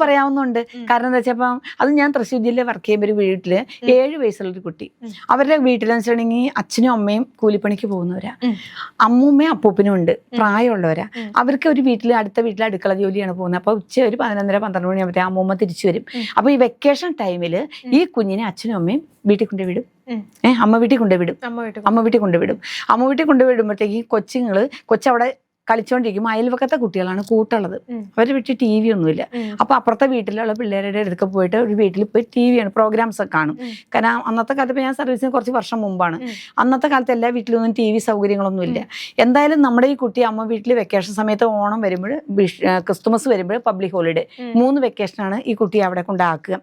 പറയാവുന്നുണ്ട്. കാരണം എന്താ വെച്ചാൽ അപ്പം അത് ഞാൻ തൃശ്ശൂർ ജില്ലയിൽ വർക്ക് ചെയ്യുമ്പോൾ ഒരു വീട്ടിൽ 7 വയസ്സുള്ളൊരു കുട്ടി, അവരുടെ വീട്ടിലെന്ന് വെച്ചിട്ടുണ്ടെങ്കിൽ അച്ഛനും അമ്മയും കൂലിപ്പണിക്ക് പോകുന്നവരാ, അമ്മൂമ്മയും അപ്പൂപ്പനും ഉണ്ട്, പ്രായമുള്ളവരാ. അവർക്ക് ഒരു വീട്ടിൽ അടുത്ത വീട്ടിൽ അടുക്കള ജോലിയാണ് പോകുന്നത്. അപ്പോൾ ഉച്ച ഒരു 11-12 മണിയാകുമ്പോഴത്തേ അമ്മൂമ്മ തിരിച്ചു വരും. അപ്പോൾ ഈ വെക്കേഷൻ ടൈമിൽ ഈ കുഞ്ഞിനെ അച്ഛനും അമ്മയും വീട്ടിൽ കൊണ്ടുവിടും. അമ്മ വീട്ടിൽ കൊണ്ടുവിടും. അമ്മ വീട്ടിൽ കൊണ്ടുവിടുമ്പോഴത്തേക്ക് കൊച്ചവിടെ കളിച്ചുകൊണ്ടിരിക്കും. അയൽവക്കത്തെ കുട്ടികളാണ് കൂട്ടുള്ളത്, അവരുടെ വീട്ടിൽ TV ഒന്നുമില്ല. അപ്പോൾ അപ്പുറത്തെ വീട്ടിലുള്ള പിള്ളേരുടെ അടുത്ത് പോയിട്ട് ഒരു വീട്ടിൽ പോയി TV പ്രോഗ്രാംസ് ഒക്കെ കാണും. കാരണം അന്നത്തെ കാലത്ത്, ഇപ്പോൾ ഞാൻ സർവീസിന് കുറച്ച് വർഷം മുമ്പാണ്, അന്നത്തെ കാലത്ത് എല്ലാ വീട്ടിലൊന്നും TV സൗകര്യങ്ങളൊന്നും ഇല്ല. എന്തായാലും നമ്മുടെ ഈ കുട്ടി അമ്മ വീട്ടിൽ വെക്കേഷൻ സമയത്ത്, ഓണം വരുമ്പോൾ, ക്രിസ്തുമസ് വരുമ്പോൾ, പബ്ലിക് ഹോളിഡേ, 3 വെക്കേഷനാണ് ഈ കുട്ടിയെ അവിടെ കൊണ്ടാക്കുക.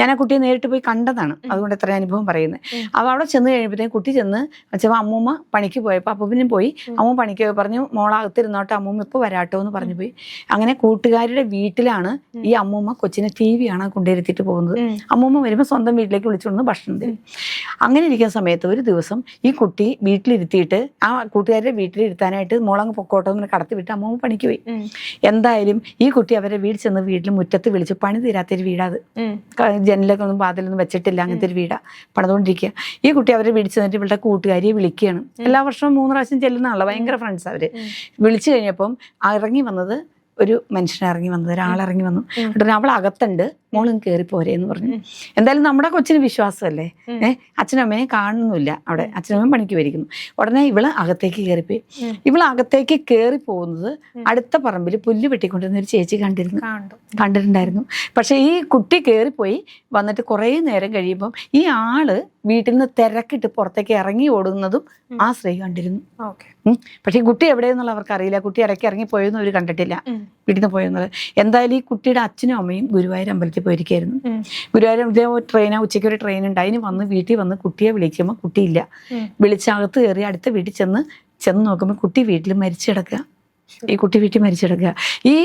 ഞാൻ ആ കുട്ടിയെ നേരിട്ട് പോയി കണ്ടതാണ്, അതുകൊണ്ട് എത്ര അനുഭവം പറയുന്നത്. അപ്പോൾ അവിടെ ചെന്ന് കഴിയുമ്പോഴത്തേക്കും കുട്ടി ചെന്ന് വെച്ചപ്പോൾ അമ്മൂമ്മ പണിക്ക് പോയപ്പോൾ അപ്പൂപ്പനും പോയി, അമ്മ പണിക്ക് പോയി പറഞ്ഞു മോളകത്തിരുന്നോട്ടെ, അമ്മൂമ്മ ഇപ്പോൾ വരാട്ടോ എന്ന് പറഞ്ഞു പോയി. അങ്ങനെ കൂട്ടുകാരുടെ വീട്ടിലാണ് ഈ അമ്മൂമ്മ കൊച്ചിനെ TV ആണ് കൊണ്ടിരുത്തിയിട്ട് പോകുന്നത്. അമ്മൂമ്മ വരുമ്പോൾ സ്വന്തം വീട്ടിലേക്ക് വിളിച്ചുകൊണ്ട് ഭക്ഷണം തരും. അങ്ങനെ ഇരിക്കുന്ന സമയത്ത് ഒരു ദിവസം ഈ കുട്ടി വീട്ടിലിരുത്തിയിട്ട് ആ കൂട്ടുകാരുടെ വീട്ടിലിരുത്താനായിട്ട് മോളങ്ങ് പൊക്കോട്ടോ എന്ന് കടത്തി അമ്മൂമ്മ പണിക്ക് പോയി. എന്തായാലും ഈ കുട്ടി അവരെ വീട് ചെന്ന് വീട്ടിൽ മുറ്റത്ത് വിളിച്ച്, പണി തീരാത്തൊരു വീടാത്, ജനലൊക്കെ ഒന്നും വാതിലൊന്നും വെച്ചിട്ടില്ല, അങ്ങനത്തെ ഒരു വീടാ പണിതുകൊണ്ടിരിക്കുക. ഈ കുട്ടി അവരെ വീട് ചെന്നിട്ട് ഇവളുടെ കൂട്ടുകാരിയെ വിളിക്കുകയാണ്. എല്ലാ വർഷവും 3 പ്രാവശ്യം ചെല്ലുന്നതാണല്ലോ, ഭയങ്കര ഫ്രണ്ട്സ് അവര്. വിളിച്ചു കഴിഞ്ഞപ്പം ഇറങ്ങി വന്നത് ഒരു മനുഷ്യനിറങ്ങി വന്നത്, ഒരാളിറങ്ങി വന്നു. എന്നിട്ട് അവൾ അകത്തുണ്ട്, മോളും കയറി പോരെ എന്ന് പറഞ്ഞു. എന്തായാലും നമ്മുടെ കൊച്ചിന് വിശ്വാസമല്ലേ, അച്ഛനമ്മയെ കാണുന്നില്ല അവിടെ, അച്ഛനമ്മയും പണിക്ക് വരിക്കുന്നു. ഉടനെ ഇവള് അകത്തേക്ക് കയറിപ്പോയി. ഇവള് അകത്തേക്ക് കയറി പോകുന്നത് അടുത്ത പറമ്പിൽ പുല്ല് വെട്ടിക്കൊണ്ടിരുന്ന ഒരു ചേച്ചി കണ്ടിട്ടുണ്ടായിരുന്നു. പക്ഷെ ഈ കുട്ടി കയറിപ്പോയി വന്നിട്ട് കുറേ നേരം കഴിയുമ്പം ഈ ആള് വീട്ടിൽ നിന്ന് തിരക്കിട്ട് പുറത്തേക്ക് ഇറങ്ങി ഓടുന്നതും ആ സ്ത്രീ കണ്ടിരുന്നു. പക്ഷെ ഈ കുട്ടി എവിടെയെന്നുള്ള അവർക്ക് അറിയില്ല. കുട്ടി ഇടയ്ക്ക് ഇറങ്ങി പോയെന്നും അവർ കണ്ടിട്ടില്ല, വീട്ടിൽ നിന്ന് പോയെന്നുള്ളത്. എന്തായാലും ഈ കുട്ടിയുടെ അച്ഛനും അമ്മയും ഗുരുവായൂർ അമ്പലത്തിൽ പോയിരിക്കായിരുന്നു. ഗുരുവായൂർ ഉച്ചയ്ക്ക് ഒരു ട്രെയിൻ ഉണ്ട്, അതിന് വീട്ടിൽ വന്ന് കുട്ടിയെ വിളിക്കുമ്പോൾ കുട്ടിയില്ല. വിളിച്ചകത്ത് കയറി അടുത്ത വീട്ടിൽ ചെന്ന് നോക്കുമ്പോൾ കുട്ടി വീട്ടിൽ മരിച്ചു കിടക്കുക. ഈ കുട്ടി വീട്ടിൽ മരിച്ചു കിടക്കുക. ഈ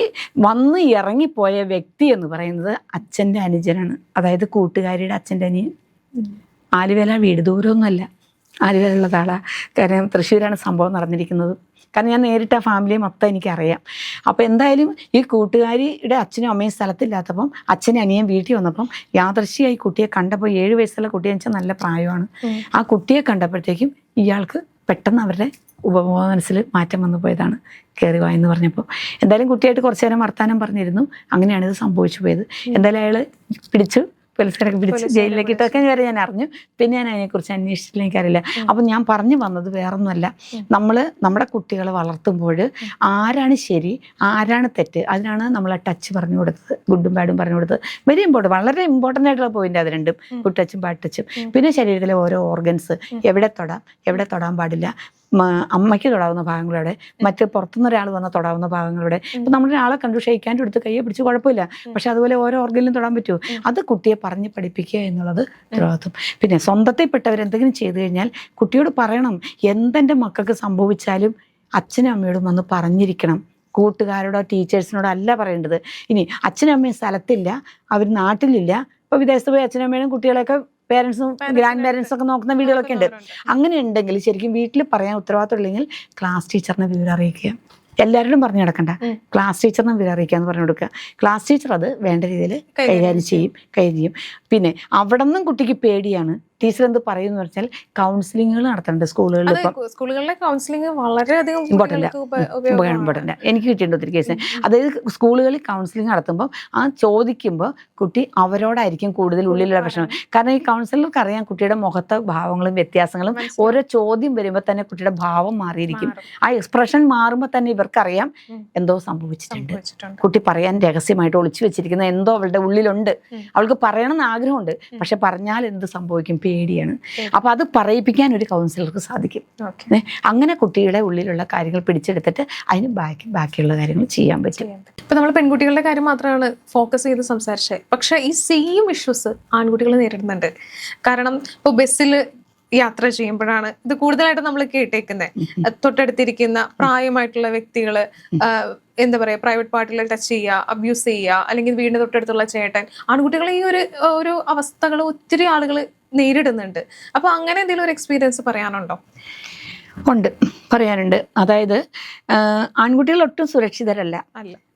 വന്ന് ഇറങ്ങിപ്പോയ വ്യക്തി എന്ന് പറയുന്നത് അച്ഛൻ്റെ അനുജനാണ്, അതായത് കൂട്ടുകാരിയുടെ അച്ഛൻ്റെ അനിയൻ. ആലുവേല വീട്, ദൂരമൊന്നുമല്ല, ആലുവേലുള്ള ആളാ. കാരണം തൃശ്ശൂരാണ് സംഭവം നടന്നിരിക്കുന്നത്. കാരണം ഞാൻ നേരിട്ട് ആ ഫാമിലിയെ മൊത്തം എനിക്കറിയാം. അപ്പോൾ എന്തായാലും ഈ കൂട്ടുകാരിയുടെ അച്ഛനും അമ്മയും സ്ഥലത്തില്ലാത്തപ്പം അച്ഛനും അനിയൻ വീട്ടിൽ വന്നപ്പം യാദൃശ്ചികമായി കുട്ടിയെ കണ്ടപ്പോൾ, 7 വയസ്സുള്ള കുട്ടിയെ വെച്ചാൽ നല്ല പ്രായമാണ്. ആ കുട്ടിയെ കണ്ടപ്പോഴത്തേക്കും ഇയാൾക്ക് പെട്ടെന്ന് അവരുടെ ഉപബോധ മനസ്സിൽ മാറ്റം വന്നു പോയതാണ്. കയറി വായെന്ന് പറഞ്ഞപ്പോൾ എന്തായാലും കുട്ടിയായിട്ട് കുറച്ചു നേരം വർത്താനം പറഞ്ഞിരുന്നു. അങ്ങനെയാണ് ഇത് സംഭവിച്ചു പോയത്. എന്തായാലും അയാൾ പിടിച്ചു, പോലീസുകാരൊക്കെ പിടിച്ച് ജയിലിലേക്ക് ഇട്ടൊക്കെ വരെ ഞാൻ അറിഞ്ഞു. പിന്നെ ഞാൻ അതിനെക്കുറിച്ച് അന്വേഷിച്ചില്ല, എനിക്കറിയില്ല. അപ്പം ഞാൻ പറഞ്ഞു വന്നത് വേറൊന്നുമല്ല, നമ്മുടെ കുട്ടികളെ വളർത്തുമ്പോൾ ആരാണ് ശരി ആരാണ് തെറ്റ്, അതിനാണ് നമ്മൾ ആ ടച്ച് പറഞ്ഞു കൊടുത്തത്, ഗുഡും ബാഡും പറഞ്ഞു കൊടുത്തത്. വെരി ഇമ്പോർട്ടൻറ്റ്, വളരെ ഇമ്പോർട്ടൻ്റ് ആയിട്ടുള്ള പോയിന്റ് അത് രണ്ടും, ഗുഡ് ടച്ചും ബാഡ് ടച്ചും. പിന്നെ ശരീരത്തിലെ ഓരോ ഓർഗൻസ്, എവിടെ തൊടാൻ പാടില്ല, അമ്മയ്ക്ക് തൊടാവുന്ന ഭാഗങ്ങളുടെ, മറ്റ് പുറത്തുനിന്ന് ഒരാൾ വന്ന് തൊടാവുന്ന ഭാഗങ്ങളുടെ. ഇപ്പം നമ്മളൊരാളെ കണ്ടു ഷെയ്ക്കാൻ്റെ അടുത്ത് കയ്യെ പിടിച്ച് കുഴപ്പമില്ല, പക്ഷെ അതുപോലെ ഓരോ ഓർഗനിലും തൊടാൻ പറ്റുമോ? അത് കുട്ടിയെ പറഞ്ഞ് പഠിപ്പിക്കുക എന്നുള്ളത് ഉത്തരവാദിത്വം. പിന്നെ സ്വന്തത്തിൽപ്പെട്ടവരെന്തെങ്കിലും ചെയ്തു കഴിഞ്ഞാൽ കുട്ടിയോട് പറയണം. എന്തെൻ്റെ മക്കൾക്ക് സംഭവിച്ചാലും അച്ഛനും അമ്മയോടും വന്ന് പറഞ്ഞിരിക്കണം. കൂട്ടുകാരോടോ ടീച്ചേഴ്സിനോടോ അല്ല പറയേണ്ടത്. ഇനി അച്ഛനും അമ്മയും സ്ഥലത്തില്ല, അവർ നാട്ടിലില്ല, ഇപ്പോൾ വിദേശത്ത് പോയി അച്ഛനും അമ്മയും കുട്ടികളെയൊക്കെ പേരൻസും ഗ്രാൻഡ് പേരൻസും ഒക്കെ നോക്കുന്ന വീടുകളൊക്കെ ഉണ്ട്. അങ്ങനെ ഉണ്ടെങ്കിൽ ശരിക്കും വീട്ടിൽ പറയാൻ ഉത്തരവാദിത്വം ഇല്ലെങ്കിൽ ക്ലാസ് ടീച്ചറിനെ വിവരം അറിയിക്കുക. എല്ലാവരോടും പറഞ്ഞു നടക്കണ്ട, ക്ലാസ് ടീച്ചറിനെ വിവരം അറിയിക്കുക എന്ന് പറഞ്ഞു കൊടുക്കുക. ക്ലാസ് ടീച്ചർ അത് വേണ്ട രീതിയിൽ കൈകാര്യം ചെയ്യും. പിന്നെ അവിടെ നിന്നും കുട്ടിക്ക് പേടിയാണ്. ടീച്ചർ എന്ത് പറയുമെന്ന് വെച്ചാൽ കൗൺസിലിങ്ങുകൾ നടത്തുന്നുണ്ട് സ്കൂളുകളിൽ. സ്കൂളുകളിലെ കൗൺസിലിംഗ് വളരെയധികം ഇമ്പോർട്ടൻ്റ്. എനിക്ക് കിട്ടിയിട്ടുണ്ട് ഒത്തിരി കേസ്. അതായത് സ്കൂളുകളിൽ കൗൺസിലിംഗ് നടത്തുമ്പോൾ ആ ചോദിക്കുമ്പോൾ കുട്ടി അവരോടായിരിക്കും കൂടുതൽ ഉള്ളിലുള്ള പ്രശ്നം. കാരണം ഈ കൗൺസിലർക്ക് അറിയാം കുട്ടിയുടെ മുഖത്തെ ഭാവങ്ങളും വ്യത്യാസങ്ങളും. ഓരോ ചോദ്യം വരുമ്പോൾ തന്നെ കുട്ടിയുടെ ഭാവം മാറിയിരിക്കും. ആ എക്സ്പ്രഷൻ മാറുമ്പോൾ തന്നെ ഇവർക്കറിയാം എന്തോ സംഭവിച്ചിട്ടുണ്ട്. കുട്ടി പറയാൻ രഹസ്യമായിട്ട് ഒളിച്ചു വെച്ചിരിക്കുന്ന എന്തോ അവളുടെ ഉള്ളിലുണ്ട്. അവൾക്ക് പറയണമെന്ന് ആഗ്രഹമുണ്ട്, പക്ഷെ പറഞ്ഞാൽ എന്ത് സംഭവിക്കും, പേടിയാണ്. അപ്പൊ അത് പറയിപ്പിക്കാൻ ഒരു കൗൺസിലർക്ക് സാധിക്കും. അങ്ങനെ കുട്ടിയുടെ ഉള്ളിലുള്ള കാര്യങ്ങൾ പിടിച്ചെടുത്തിട്ട് അതിന് ബാക്കിയുള്ള കാര്യങ്ങൾ ചെയ്യാൻ പറ്റും. ഇപ്പൊ നമ്മൾ പെൺകുട്ടികളുടെ കാര്യം മാത്രമാണ് ഫോക്കസ് ചെയ്ത് സംസാരിച്ചത്. പക്ഷെ ഈ സെയിം ഇഷ്യൂസ് ആൺകുട്ടികൾ നേരിടുന്നുണ്ട്. കാരണം ഇപ്പൊ ബസ്സിൽ യാത്ര ചെയ്യുമ്പോഴാണ് ഇത് കൂടുതലായിട്ട് നമ്മൾ കേട്ടേക്കുന്നത്. തൊട്ടടുത്തിരിക്കുന്ന പ്രായമായിട്ടുള്ള വ്യക്തികള് എന്താ പറയാ, പ്രൈവറ്റ് പാർട്ടിൽ ടച്ച് ചെയ്യുക, അബ്യൂസ് ചെയ്യുക, അല്ലെങ്കിൽ വീടിന് തൊട്ടടുത്തുള്ള ചേട്ടൻ. ആൺകുട്ടികളെ ഈ ഒരു അവസ്ഥകൾ ഒത്തിരി ആളുകൾ നേരിടുന്നുണ്ട്. അപ്പൊ അങ്ങനെ എന്തെങ്കിലും ഒരു എക്സ്പീരിയൻസ് പറയാനുണ്ടോ? ഉണ്ട്, പറയാനുണ്ട്. അതായത് ആൺകുട്ടികൾ ഒട്ടും സുരക്ഷിതരല്ല.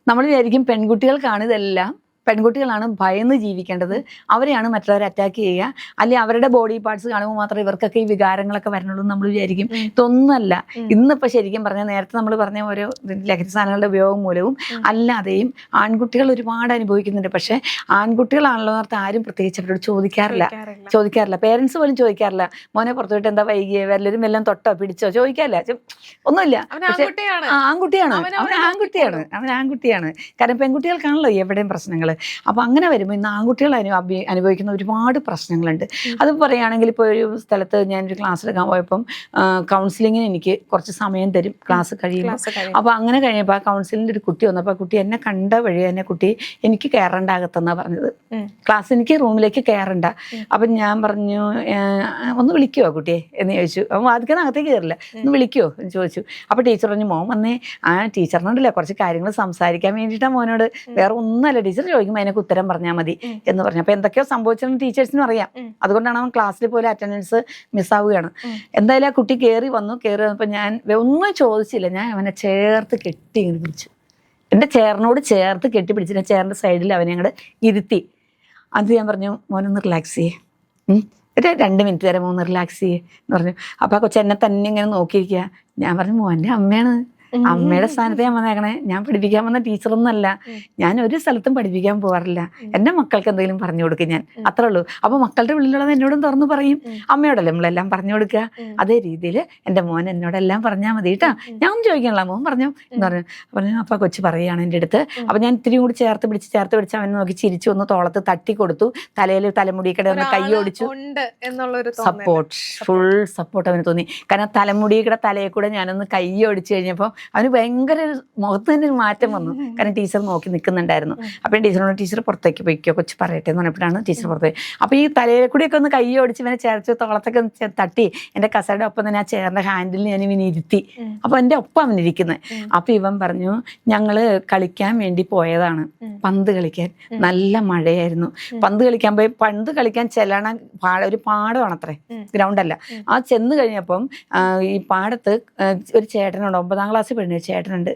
നമ്മൾ വിചാരിക്കും പെൺകുട്ടികൾക്കാണ് ഇതെല്ലാം, പെൺകുട്ടികളാണ് ഭയന്ന് ജീവിക്കേണ്ടത്, അവരെയാണ് മറ്റുള്ളവരെ അറ്റാക്ക് ചെയ്യുക, അല്ലെങ്കിൽ അവരുടെ ബോഡി പാർട്സ് കാണുമ്പോൾ മാത്രമേ ഇവർക്കൊക്കെ ഈ വികാരങ്ങളൊക്കെ വരണുള്ളൂ എന്ന് നമ്മൾ വിചാരിക്കും. ഇതൊന്നുമല്ല. ഇന്നിപ്പോൾ ശരിക്കും പറഞ്ഞാൽ നേരത്തെ നമ്മൾ പറഞ്ഞ ഓരോ ലഹരി സാധനങ്ങളുടെ ഉപയോഗം മൂലവും അല്ലാതെയും ആൺകുട്ടികൾ ഒരുപാട് അനുഭവിക്കുന്നുണ്ട്. പക്ഷേ ആൺകുട്ടികളാണല്ലോ എന്നോർത്ത് ആരും പ്രത്യേകിച്ച് അവരോട് ചോദിക്കാറില്ല. പേരൻസ് പോലും ചോദിക്കാറില്ല, മോനെ പുറത്തു വിട്ട് എന്താ വൈകിയേ, വല്ലരും എല്ലാം തൊട്ടോ പിടിച്ചോ, ചോദിക്കാറില്ല, ഒന്നുമില്ല. പക്ഷെ അവൻ ആൺകുട്ടിയാണ്. കാരണം പെൺകുട്ടികൾക്കാണല്ലോ എവിടെയും പ്രശ്നങ്ങൾ. അപ്പോൾ അങ്ങനെ വരുമ്പോൾ ഇന്ന് ആൺകുട്ടികൾ അനുഭവിക്കുന്ന ഒരുപാട് പ്രശ്നങ്ങളുണ്ട്. അത് പറയുകയാണെങ്കിൽ ഇപ്പോൾ ഒരു സ്ഥലത്ത് ഞാനൊരു ക്ലാസ് എടുക്കാൻ പോയപ്പം കൗൺസിലിങ്ങിന് എനിക്ക് കുറച്ച് സമയം തരും ക്ലാസ് കഴിയുമ്പോൾ. അപ്പോൾ അങ്ങനെ കഴിഞ്ഞപ്പോൾ ആ കൗൺസിലിൻ്റെ ഒരു കുട്ടി വന്നപ്പോൾ ആ കുട്ടി എന്നെ കണ്ട വഴി തന്നെ കുട്ടി എനിക്ക് കയറേണ്ടാകത്തെന്നാണ് പറഞ്ഞത്. ക്ലാസ് എനിക്ക് റൂമിലേക്ക് കയറണ്ട. അപ്പം ഞാൻ പറഞ്ഞു ഒന്ന് വിളിക്കുമോ കുട്ടിയെ എന്ന് ചോദിച്ചു. അപ്പം ആദ്യം അകത്തേക്ക് കയറില്ല, ഒന്ന് വിളിക്കുമോ എന്ന് ചോദിച്ചു. അപ്പോൾ ടീച്ചർ പറഞ്ഞു മോൻ വന്നേ, ആ ടീച്ചറിനോടല്ലേ കുറച്ച് കാര്യങ്ങൾ സംസാരിക്കാൻ വേണ്ടിയിട്ടാണ് മോനോട്, വേറെ ഒന്നുമല്ല, ടീച്ചർ ചോദിക്കുമ്പോൾ അതിനൊക്കെ ഉത്തരം പറഞ്ഞാൽ മതി എന്ന് പറഞ്ഞു. അപ്പൊ എന്തൊക്കെയോ സംഭവിച്ചെന്ന് ടീച്ചേഴ്സിനും അറിയാം. അതുകൊണ്ടാണ് അവൻ ക്ലാസ്സിൽ പോലും അറ്റൻഡൻസ് മിസ്സാവുകയാണ്. എന്തായാലും ആ കുട്ടി കയറി വന്നപ്പോൾ ഞാൻ ഒന്നും ചോദിച്ചില്ല, ഞാൻ അവനെ ചേർത്ത് കെട്ടി ഇങ്ങനെ പിടിച്ചു. എൻ്റെ ചേറിനോട് ചേർത്ത് കെട്ടി പിടിച്ചിട്ട് ചേറിൻ്റെ സൈഡിൽ അവനെ അങ്ങോട്ട് ഇരുത്തി. അത് ഞാൻ പറഞ്ഞു മോനൊന്ന് റിലാക്സ് ചെയ്യേ, ഒരു 2 മിനിറ്റ് വരെ മോന്ന് റിലാക്സ് ചെയ്യേ എന്ന് പറഞ്ഞു. അപ്പോൾ ആ കൊച്ചെന്നെ തന്നെ ഇങ്ങനെ നോക്കിയിരിക്കുക. ഞാൻ പറഞ്ഞു മോൻ്റെ അമ്മയാണ്, അമ്മയുടെ സ്ഥാനത്ത് ഞാൻ വന്നേക്കണേ, ഞാൻ പഠിപ്പിക്കാൻ വന്ന ടീച്ചറൊന്നും അല്ല, ഞാൻ ഒരു സ്ഥലത്തും പഠിപ്പിക്കാൻ പോകാറില്ല, എൻ്റെ മക്കൾക്ക് എന്തെങ്കിലും പറഞ്ഞു കൊടുക്കും ഞാൻ, അത്രേ ഉള്ളൂ. അപ്പോൾ മക്കളുടെ ഉള്ളിലുള്ളത് എന്നോടും തുറന്നു പറയും, അമ്മയോടല്ലേ നമ്മളെല്ലാം പറഞ്ഞു കൊടുക്കുക, അതേ രീതിയിൽ എൻ്റെ മോൻ എന്നോടെല്ലാം പറഞ്ഞാൽ മതി കേട്ടോ, ഞാൻ ഒന്നും ചോദിക്കണില്ല, മോൻ പറഞ്ഞു എന്ന് പറഞ്ഞു. അപ്പോൾ കൊച്ചു പറയുകയാണ് എൻ്റെ അടുത്ത്. അപ്പോൾ ഞാൻ ഇത്തിരി കൂടി ചേർത്ത് പിടിച്ച് അവനെ നോക്കി ചിരിച്ചു, ഒന്ന് തോളത്ത് തട്ടി കൊടുത്തു, തലയിൽ തലമുടിക്കടെ ഒന്ന് കൈ ഓടിച്ചു. സപ്പോർട്ട്, ഫുൾ സപ്പോർട്ട് അവന് തോന്നി. കാരണം തലമുടിയുടെ തലയിൽ കൂടെ ഞാനൊന്ന് കൈ ഓടിച്ചു കഴിഞ്ഞപ്പോൾ അവന് ഭയങ്കര മുഖത്ത് തന്നെ ഒരു മാറ്റം വന്നു. കാരണം ടീച്ചർ നോക്കി നിൽക്കുന്നുണ്ടായിരുന്നു. അപ്പം ടീച്ചറിനോട് ടീച്ചർ പുറത്തേക്ക് പോയിക്കോ, കൊച്ചു പറയട്ടെ എന്ന് പറഞ്ഞപ്പോഴാണ് ടീച്ചർ പുറത്ത് പോയി. അപ്പോൾ ഈ തലയിൽ കൂടിയൊക്കെ ഒന്ന് കൈ ഓടിച്ച് ഇവനെ ചേർത്ത് തോളത്തൊക്കെ ഒന്ന് തട്ടി എൻ്റെ കസയുടെ ഒപ്പം തന്നെ ആ ചെയറിൻ്റെ ഹാൻഡിൽ ഞാൻ ഇവനെ ഇരുത്തി. അപ്പോൾ എൻ്റെ ഒപ്പം അവനിരിക്കുന്നത്. അപ്പോൾ ഇവൻ പറഞ്ഞു ഞങ്ങൾ കളിക്കാൻ വേണ്ടി പോയതാണ്, പന്ത് കളിക്കാൻ. നല്ല മഴയായിരുന്നു. പന്ത് കളിക്കാൻ പോയി, പന്ത് കളിക്കാൻ ചെല്ലണ ഒരു പാടമാണത്രേ, ഗ്രൗണ്ടല്ല. ആ ചെന്ന് കഴിഞ്ഞപ്പം ഈ പാടത്ത് ഒരു ചേട്ടനുണ്ട്, 9ാം ക്ലാസ്സിൽ പഠിക്കുന്ന ചേട്ടനുണ്ട്.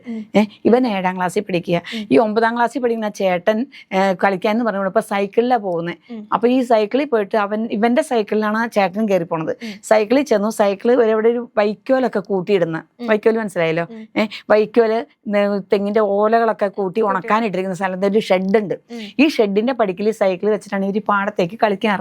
ഇവൻ 7ാം ക്ലാസ്സിൽ പഠിക്കുക. ഈ 9ാം ക്ലാസ്സിൽ പഠിക്കുന്ന ചേട്ടൻ കളിക്കാൻ എന്ന് പറഞ്ഞപ്പോൾ സൈക്കിളിലാണ് പോകുന്നത്. അപ്പൊ ഈ സൈക്കിളിൽ പോയിട്ട് ഇവന്റെ സൈക്കിളിലാണ് ആ ചേട്ടൻ കയറി പോണത്. സൈക്കിളിൽ ചെന്നു, സൈക്കിള് ഇവിടെ ഒരു വൈക്കോലൊക്കെ കൂട്ടിയിടുന്ന, വൈക്കോല് മനസ്സിലായല്ലോ, വൈക്കോല് തെങ്ങിന്റെ ഓലകളൊക്കെ കൂട്ടി ഉണക്കാനിട്ടിരിക്കുന്ന സ്ഥലത്ത് ഒരു ഷെഡുണ്ട്. ഈ ഷെഡിന്റെ പടിക്കൽ സൈക്കിൾ വെച്ചിട്ടാണ് ഇവർ പാടത്തേക്ക് കളിക്കാൻ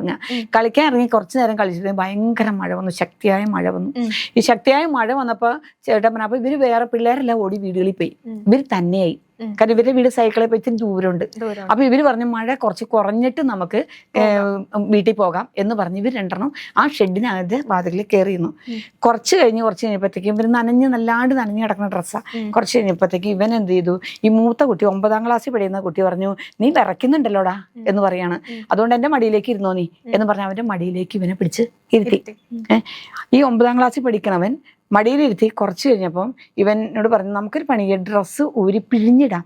ഇറങ്ങി കുറച്ചു നേരം കളിച്ചിട്ട് ഭയങ്കര മഴ വന്നു, ശക്തിയായ മഴ വന്നു. ഈ ശക്തിയായ മഴ വന്നപ്പോൾ ചേട്ടൻ പറഞ്ഞു, അപ്പൊ ഇവര് വേറെ പിള്ളേരെല്ലാം ഓടി വീടുകളിൽ പോയി, ഇവർ തന്നെയായി. കാരണം ഇവരുടെ വീട് സൈക്കിളിൽ പോയി ഇത്തിരി ദൂരമുണ്ട്. അപ്പൊ ഇവര് പറഞ്ഞു മഴ കുറച്ച് കുറഞ്ഞിട്ട് നമുക്ക് വീട്ടിൽ പോകാം എന്ന് പറഞ്ഞ് ഇവർ 2 ആ ഷെഡിനകത്ത് വാതിലിൽ കയറിയിരുന്നു. കുറച്ച് കഴിഞ്ഞപ്പോഴത്തേക്കും ഇവർ നല്ലാണ്ട് നനഞ്ഞു കിടക്കുന്ന ഡ്രസ്സാണ്. കുറച്ച് കഴിഞ്ഞപ്പോഴത്തേക്കും ഇവൻ എന്ത് ചെയ്തു, ഈ മൂത്ത കുട്ടി 9ാം ക്ലാസ്സിൽ പഠിക്കുന്ന കുട്ടി പറഞ്ഞു നീ വിറയ്ക്കുന്നുണ്ടല്ലോടാ എന്ന് പറയാണ്, അതുകൊണ്ട് എൻ്റെ മടിയിലേക്ക് ഇരുന്നോ നീ എന്ന് പറഞ്ഞ് അവൻ്റെ മടിയിലേക്ക് ഇവനെ പിടിച്ച് ഇരുത്തി. ഈ 9ാം ക്ലാസ്സിൽ പഠിക്കണവൻ മടിയിലിരുത്തി. കുറച്ച് കഴിഞ്ഞപ്പം ഇവനോട് പറഞ്ഞു നമുക്കൊരു പണി, ഡ്രസ്സ് ഊരി പിഴിഞ്ഞിടാം,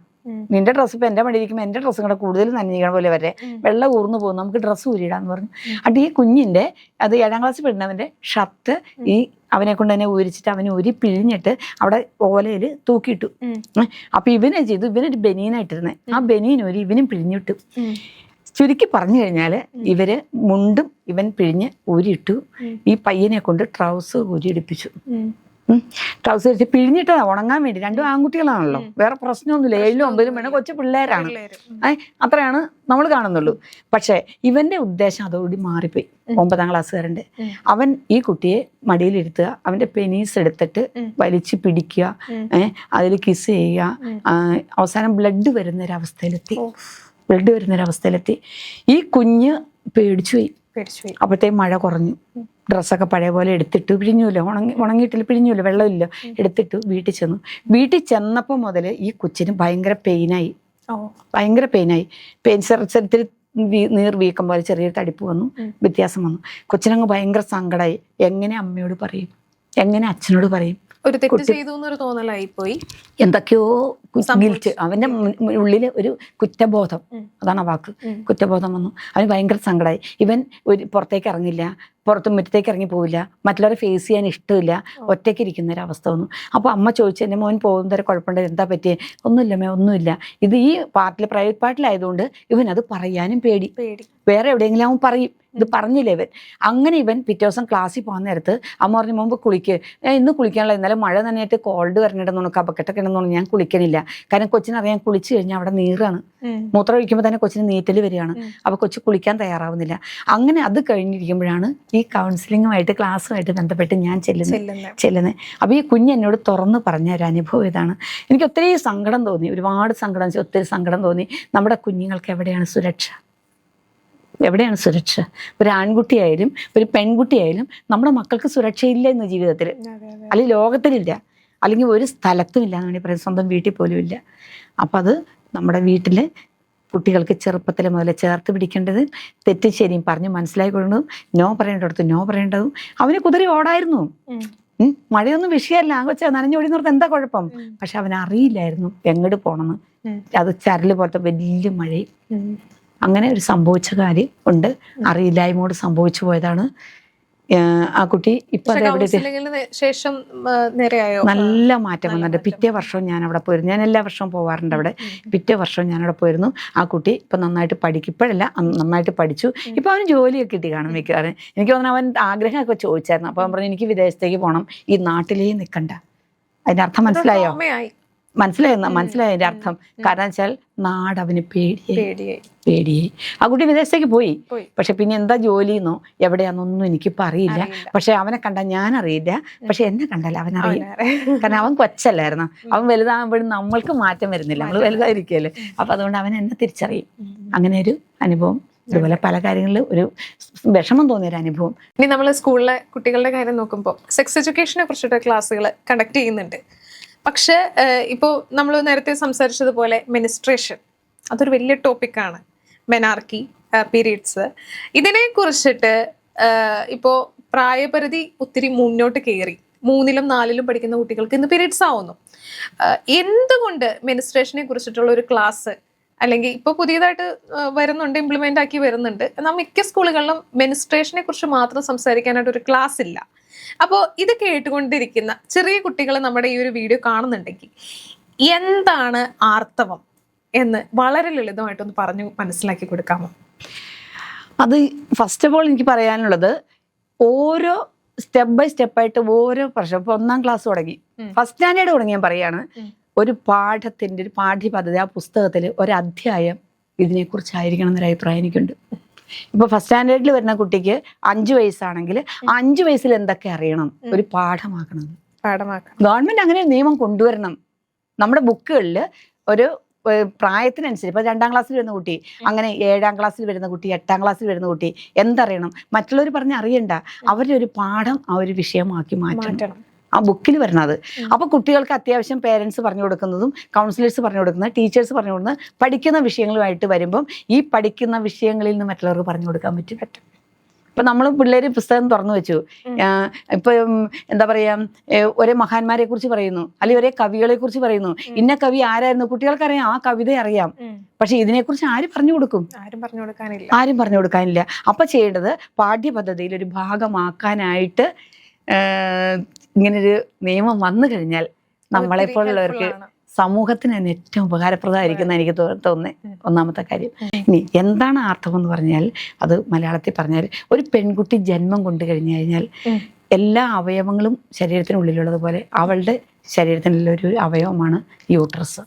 നിന്റെ ഡ്രസ്സ് ഇപ്പം എൻ്റെ മടിയിരിക്കുമ്പോൾ എൻ്റെ ഡ്രസ്സും കൂടെ കൂടുതൽ നനഞ്ഞിക്കണ പോലെ വരെ വെള്ളം ഊർന്നു പോകും, നമുക്ക് ഡ്രസ്സ് ഊരിടാന്ന് പറഞ്ഞു. അത് ഈ കുഞ്ഞിൻ്റെ അത് 7ാം ക്ലാസ്സിൽ പഠിക്കുന്നവൻ്റെ ഷർട്ട് ഈ അവനെ കൊണ്ട് തന്നെ ഊരിച്ചിട്ട് അവന് ഊരി പിഴിഞ്ഞിട്ട് അവിടെ ഓലയിൽ തൂക്കിയിട്ടു. അപ്പൊ ഇവനെ ചെയ്തു, ഇവനൊരു ബനീനായിട്ടിരുന്നേ, ആ ബനീൻ ഊരി ഇവനും പിഴിഞ്ഞിട്ടു. ചുരുക്കി പറഞ്ഞു കഴിഞ്ഞാൽ ഇവര് മുണ്ടും ഇവൻ പിഴിഞ്ഞ് ഊരിയിട്ടു. ഈ പയ്യനെ കൊണ്ട് ട്രൗസർ ഊരിയെടുപ്പിച്ചു. ട്രൗസർ വെച്ച് പിഴിഞ്ഞിട്ട് ഉണങ്ങാൻ വേണ്ടി. 2 ആൺകുട്ടികളാണല്ലോ, വേറെ പ്രശ്നമൊന്നുമില്ല, 7ലും 9ലും വേണം, കൊച്ചു പിള്ളേരാണ്, അത്രയാണ് നമ്മൾ കാണുന്നുള്ളൂ. പക്ഷെ ഇവന്റെ ഉദ്ദേശം അതോടുകൂടി മാറിപ്പോയി. 9ാം ക്ലാസ്സുകാരൻ്റെ അവൻ ഈ കുട്ടിയെ മടിയിലിരുത്തുക, അവന്റെ പെനീസ് എടുത്തിട്ട് വലിച്ചു പിടിക്കുക, അതിൽ കിസ് ചെയ്യുക, അവസാനം ബ്ലഡ് വരുന്നൊരവസ്ഥയിലെത്തി. ഈ കുഞ്ഞ് പേടിച്ചു പോയി. പേടിച്ചുപോയി. അപ്പോഴത്തേക്കും മഴ കുറഞ്ഞു. ഡ്രസ്സൊക്കെ പഴയ പോലെ എടുത്തിട്ട് പിഴിഞ്ഞൂല്ലോ, ഉണങ്ങിയിട്ടില്ല, പിഴിഞ്ഞൂല്ലോ, വെള്ളമില്ല, എടുത്തിട്ട് വീട്ടിൽ ചെന്നു. വീട്ടിൽ ചെന്നപ്പോൾ മുതൽ ഈ കൊച്ചിന് ഭയങ്കര പെയിനായി, ഭയങ്കര പെയിനായി. ശരീരത്തിൽ നീർ വീക്കം പോലെ ചെറിയൊരു തടിപ്പ് വന്നു, വ്യത്യാസം വന്നു. കൊച്ചിനങ്ങ് ഭയങ്കര സങ്കടമായി. എങ്ങനെ അമ്മയോട് പറയും, എങ്ങനെ അച്ഛനോട് പറയും? ഒരു തെറ്റ് ചെയ്തു എന്നൊരു തോന്നലായി പോയി. എന്തൊക്കെയോ ഗിൽറ്റ്, അവന്റെ ഉള്ളില് ഒരു കുറ്റബോധം, അതാണ് ആ വാക്ക്, കുറ്റബോധം വന്നു. അവന് ഭയങ്കര സങ്കടമായി. ഇവൻ പുറത്തേക്ക് ഇറങ്ങില്ല, മുറ്റത്തേക്ക് ഇറങ്ങി പോവില്ല, മറ്റുള്ളവരെ ഫേസ് ചെയ്യാൻ ഇഷ്ടമില്ല, ഒറ്റയ്ക്ക് ഇരിക്കുന്ന ഒരു അവസ്ഥ വന്നു. അപ്പോൾ അമ്മ ചോദിച്ചു, എൻ്റെ മോൻ പോകുന്നവരെ കുഴപ്പമുണ്ട്, എന്താ പറ്റിയേ? ഒന്നുമില്ലമ്മേ, ഒന്നുമില്ല. ഇത് ഈ പ്രൈവറ്റ് പാർട്ടിലായതുകൊണ്ട് ഇവനത് പറയാനും പേടി. വേറെ എവിടെയെങ്കിലും അവൻ പറയും, ഇത് പറഞ്ഞില്ല ഇവൻ. അങ്ങനെ ഇവൻ പിറ്റേ ദിവസം ക്ലാസ്സിൽ പോകാൻ നേരത്ത് അമ്മ പറഞ്ഞു, മുമ്പ് കുളിക്ക്, ഇന്ന് കുളിക്കാനുള്ള, ഇന്നലെ മഴ നനയായിട്ട് കോൾഡ് വരണിടുന്നു, കപക്കെട്ടൊക്കെ ഉണ്ടെന്നു, ഞാൻ കുളിക്കണില്ല. കാരണം കൊച്ചിനറിയാൻ കുളിച്ചു കഴിഞ്ഞാൽ അവിടെ നീറാണ്, മൂത്രം ഒഴിക്കുമ്പോൾ തന്നെ കൊച്ചിന് നീറ്റൽ വരികയാണ്. അപ്പോൾ കൊച്ചു കുളിക്കാൻ തയ്യാറാവുന്നില്ല. അങ്ങനെ അത് കഴിഞ്ഞിരിക്കുമ്പോഴാണ് ഈ കൗൺസിലിങ്ങുമായിട്ട് ക്ലാസ്സുമായിട്ട് ബന്ധപ്പെട്ട് ഞാൻ ചെല്ലുന്നത്. അപ്പോൾ ഈ കുഞ്ഞ് എന്നോട് തുറന്ന് പറഞ്ഞ ഒരു അനുഭവം ഇതാണ്. എനിക്ക് ഒത്തിരി സങ്കടം തോന്നി, ഒരുപാട് സങ്കടം, ഒത്തിരി സങ്കടം തോന്നി. നമ്മുടെ കുഞ്ഞുങ്ങൾക്ക് എവിടെയാണ് സുരക്ഷ? എവിടെയാണ് സുരക്ഷ? ഒരു ആൺകുട്ടിയായാലും ഒരു പെൺകുട്ടിയായാലും നമ്മുടെ മക്കൾക്ക് സുരക്ഷയില്ല ഇന്ന് ജീവിതത്തിൽ, അല്ലെങ്കിൽ ലോകത്തിലില്ല, അല്ലെങ്കിൽ ഒരു സ്ഥലത്തും ഇല്ല എന്ന് വേണമെങ്കിൽ പറയാം, സ്വന്തം വീട്ടിൽ പോലും ഇല്ല. അപ്പം അത് നമ്മുടെ വീട്ടിൽ കുട്ടികൾക്ക് ചെറുപ്പത്തിൽ മുതലേ ചേർത്ത് പിടിക്കേണ്ടത്, തെറ്റും ശരിയും പറഞ്ഞ് മനസ്സിലാക്കി കൊടുക്കുന്നതും, നോ പറയേണ്ടടുത്ത് നോ പറയേണ്ടതും. അവന് കുതിരി ഓടായിരുന്നു, മഴയൊന്നും വിഷയമല്ല, ആ കൊച്ചാ നനഞ്ഞോടിന്നവർക്ക് എന്താ കുഴപ്പം? പക്ഷെ അവനറിയില്ലായിരുന്നു എങ്ങോട്ട് പോകണമെന്ന്. അത് ചരല് പോലത്തെ വലിയ മഴയും. അങ്ങനെ ഒരു സംഭവിച്ച കാര്യം ഉണ്ട്, അറിയില്ലായ്മയോട് സംഭവിച്ചു പോയതാണ്. ആ കുട്ടി ഇപ്പൊ ശേഷം നല്ല മാറ്റം വന്നിട്ടുണ്ട്. പിറ്റേ വർഷവും ഞാൻ അവിടെ പോയിരുന്നു, ഞാൻ എല്ലാ വർഷവും പോവാറുണ്ട് അവിടെ. പിറ്റേ വർഷവും ഞാൻ അവിടെ പോയിരുന്നു. ആ കുട്ടി ഇപ്പൊ നന്നായിട്ട് പഠിക്കും, ഇപ്പോഴല്ല നന്നായിട്ട് പഠിച്ചു. ഇപ്പൊ അവന് ജോലിയൊക്കെ കിട്ടി കാണും മിക്കവാറും. എനിക്ക് തോന്നുന്നു അവൻ ആഗ്രഹമൊക്കെ ചോദിച്ചായിരുന്നു. അപ്പൊ അവൻ പറഞ്ഞു, എനിക്ക് വിദേശത്തേക്ക് പോകണം, ഈ നാട്ടിലേ നിൽക്കണ്ട. അതിന്റെ അർത്ഥം മനസ്സിലായോ? മനസ്സിലായോ അതിന്റെ അർത്ഥം? കാരണം വെച്ചാൽ നാട് അവന് പേടിയായി. ആ കുട്ടി വിദേശത്തേക്ക് പോയി. പക്ഷെ പിന്നെ എന്താ ജോലിന്നോ എവിടെയാന്നൊന്നും എനിക്കിപ്പോ അറിയില്ല. പക്ഷെ അവനെ കണ്ടാൽ ഞാൻ അറിയില്ല, പക്ഷെ എന്നെ കണ്ടാൽ അവൻ അറിയില്ല. കാരണം അവൻ കൊച്ചല്ലായിരുന്നു. അവൻ വലുതാകുമ്പോഴും നമ്മൾക്ക് മാറ്റം വരുന്നില്ല, നമ്മൾ വലുതായിരിക്കുമല്ലേ. അപ്പൊ അതുകൊണ്ട് അവൻ എന്നെ തിരിച്ചറിയും. അങ്ങനെ ഒരു അനുഭവം. ഇതുപോലെ പല കാര്യങ്ങളിൽ ഒരു വിഷമം തോന്നിയൊരു അനുഭവം. ഇനി നമ്മൾ സ്കൂളിലെ കുട്ടികളുടെ കാര്യം നോക്കുമ്പോൾ സെക്സ് എഡ്യൂക്കേഷനെ കുറിച്ചിട്ട് ക്ലാസ്സുകൾ കണ്ടക്ട് ചെയ്യുന്നുണ്ട്. പക്ഷെ ഇപ്പോൾ നമ്മൾ നേരത്തെ സംസാരിച്ചതുപോലെ മെനിസ്ട്രേഷൻ അതൊരു വലിയ ടോപ്പിക്കാണ്. മെനാർക്കി, പീരീഡ്സ്, ഇതിനെ കുറിച്ചിട്ട് ഇപ്പോൾ പ്രായപരിധി ഒത്തിരി മുന്നോട്ട് കയറി. 3ലും 4ലും പഠിക്കുന്ന കുട്ടികൾക്ക് ഇന്ന് പീരീഡ്സ് ആവുന്നു. എന്തുകൊണ്ട് മെനിസ്ട്രേഷനെ കുറിച്ചിട്ടുള്ള ഒരു ക്ലാസ്, അല്ലെങ്കിൽ ഇപ്പോൾ പുതിയതായിട്ട് വരുന്നുണ്ട്, ഇംപ്ലിമെന്റ് ആക്കി വരുന്നുണ്ട്, എന്നാൽ മിക്ക സ്കൂളുകളിലും മെനിസ്ട്രേഷനെ കുറിച്ച് മാത്രം സംസാരിക്കാനായിട്ട് ഒരു ക്ലാസ് ഇല്ല. അപ്പോൾ ഇത് കേട്ടുകൊണ്ടിരിക്കുന്ന ചെറിയ കുട്ടികൾ നമ്മുടെ ഈ ഒരു വീഡിയോ കാണുന്നുണ്ടെങ്കിൽ എന്താണ് ആർത്തവം എന്ന് വളരെ ലളിതമായിട്ടൊന്ന് പറഞ്ഞു മനസ്സിലാക്കി കൊടുക്കാമോ? അത് ഫസ്റ്റ് ഓഫ് ഓൾ എനിക്ക് പറയാനുള്ളത്, ഓരോ സ്റ്റെപ്പ് ബൈ സ്റ്റെപ്പായിട്ട് ഓരോ വർഷം, ഇപ്പൊ 1ാം ക്ലാസ് തുടങ്ങി, ഫസ്റ്റ് സ്റ്റാൻഡേർഡ് തുടങ്ങി, ഞാൻ പറയാണ്, ഒരു പാഠത്തിന്റെ ഒരു പാഠ്യപദ്ധതി, ആ പുസ്തകത്തിൽ ഒരു അധ്യായം ഇതിനെക്കുറിച്ചായിരിക്കണം എന്നൊരു അഭിപ്രായം എനിക്കുണ്ട്. ഇപ്പൊ ഫസ്റ്റ് സ്റ്റാൻഡേർഡിൽ വരുന്ന കുട്ടിക്ക് 5 വയസ്സാണെങ്കിൽ 5 വയസ്സിൽ എന്തൊക്കെ അറിയണം, ഒരു പാഠമാക്കണം. ഗവൺമെന്റ് അങ്ങനെ നിയമം കൊണ്ടുവരണം. നമ്മുടെ ബുക്കുകളിൽ ഒരു പ്രായത്തിനനുസരിച്ച്, ഇപ്പൊ 2ാം ക്ലാസ്സിൽ വരുന്ന കുട്ടി, അങ്ങനെ 7ാം ക്ലാസ്സിൽ വരുന്ന കുട്ടി, 8ാം ക്ലാസ്സിൽ വരുന്ന കുട്ടി എന്തറിയണം, മറ്റുള്ളവർ പറഞ്ഞ് അറിയണ്ട, അവരുടെ ഒരു പാഠം ആ ഒരു വിഷയമാക്കി മാറ്റണം. ആ ബുക്കിൽ വരണത്. അപ്പൊ കുട്ടികൾക്ക് അത്യാവശ്യം പേരൻസ് പറഞ്ഞു കൊടുക്കുന്നതും കൗൺസിലേഴ്സ് പറഞ്ഞു കൊടുക്കുന്നത്, ടീച്ചേഴ്സ് പറഞ്ഞു കൊടുക്കുന്നത്, പഠിക്കുന്ന വിഷയങ്ങളുമായിട്ട് വരുമ്പം ഈ പഠിക്കുന്ന വിഷയങ്ങളിൽ നിന്ന് മറ്റുള്ളവർക്ക് പറഞ്ഞു കൊടുക്കാൻ പറ്റും. ഇപ്പൊ നമ്മൾ പിള്ളേര് പുസ്തകം തുറന്നു വെച്ചു, ഇപ്പൊ എന്താ പറയാ, ഒരേ മഹാന്മാരെ കുറിച്ച് പറയുന്നു, അല്ലെങ്കിൽ ഒരേ കവികളെ കുറിച്ച് പറയുന്നു, ഇന്ന കവി ആരായിരുന്നു, കുട്ടികൾക്കറിയാം, ആ കവിത അറിയാം, പക്ഷെ ഇതിനെക്കുറിച്ച് ആര് പറഞ്ഞു കൊടുക്കും? ആരും പറഞ്ഞു കൊടുക്കാനില്ല. അപ്പൊ ചെയ്യേണ്ടത് പാഠ്യപദ്ധതിയിൽ ഒരു ഭാഗമാക്കാനായിട്ട് ഇങ്ങനൊരു നിയമം വന്നു കഴിഞ്ഞാൽ നമ്മളെപ്പോലുള്ളവർക്ക്, സമൂഹത്തിന് തന്നെ ഏറ്റവും ഉപകാരപ്രദമായിരിക്കുന്ന എനിക്ക് തോന്നുന്നത് ഒന്നാമത്തെ കാര്യം. ഇനി എന്താണ് ആർത്തവം എന്ന് പറഞ്ഞാൽ, അത് മലയാളത്തിൽ പറഞ്ഞാൽ, ഒരു പെൺകുട്ടി ജന്മം കൊണ്ടു കഴിഞ്ഞു കഴിഞ്ഞാൽ എല്ലാ അവയവങ്ങളും ശരീരത്തിനുള്ളിലുള്ളതുപോലെ അവളുടെ ശരീരത്തിനുള്ളൊരു അവയവമാണ് യൂട്രസ്.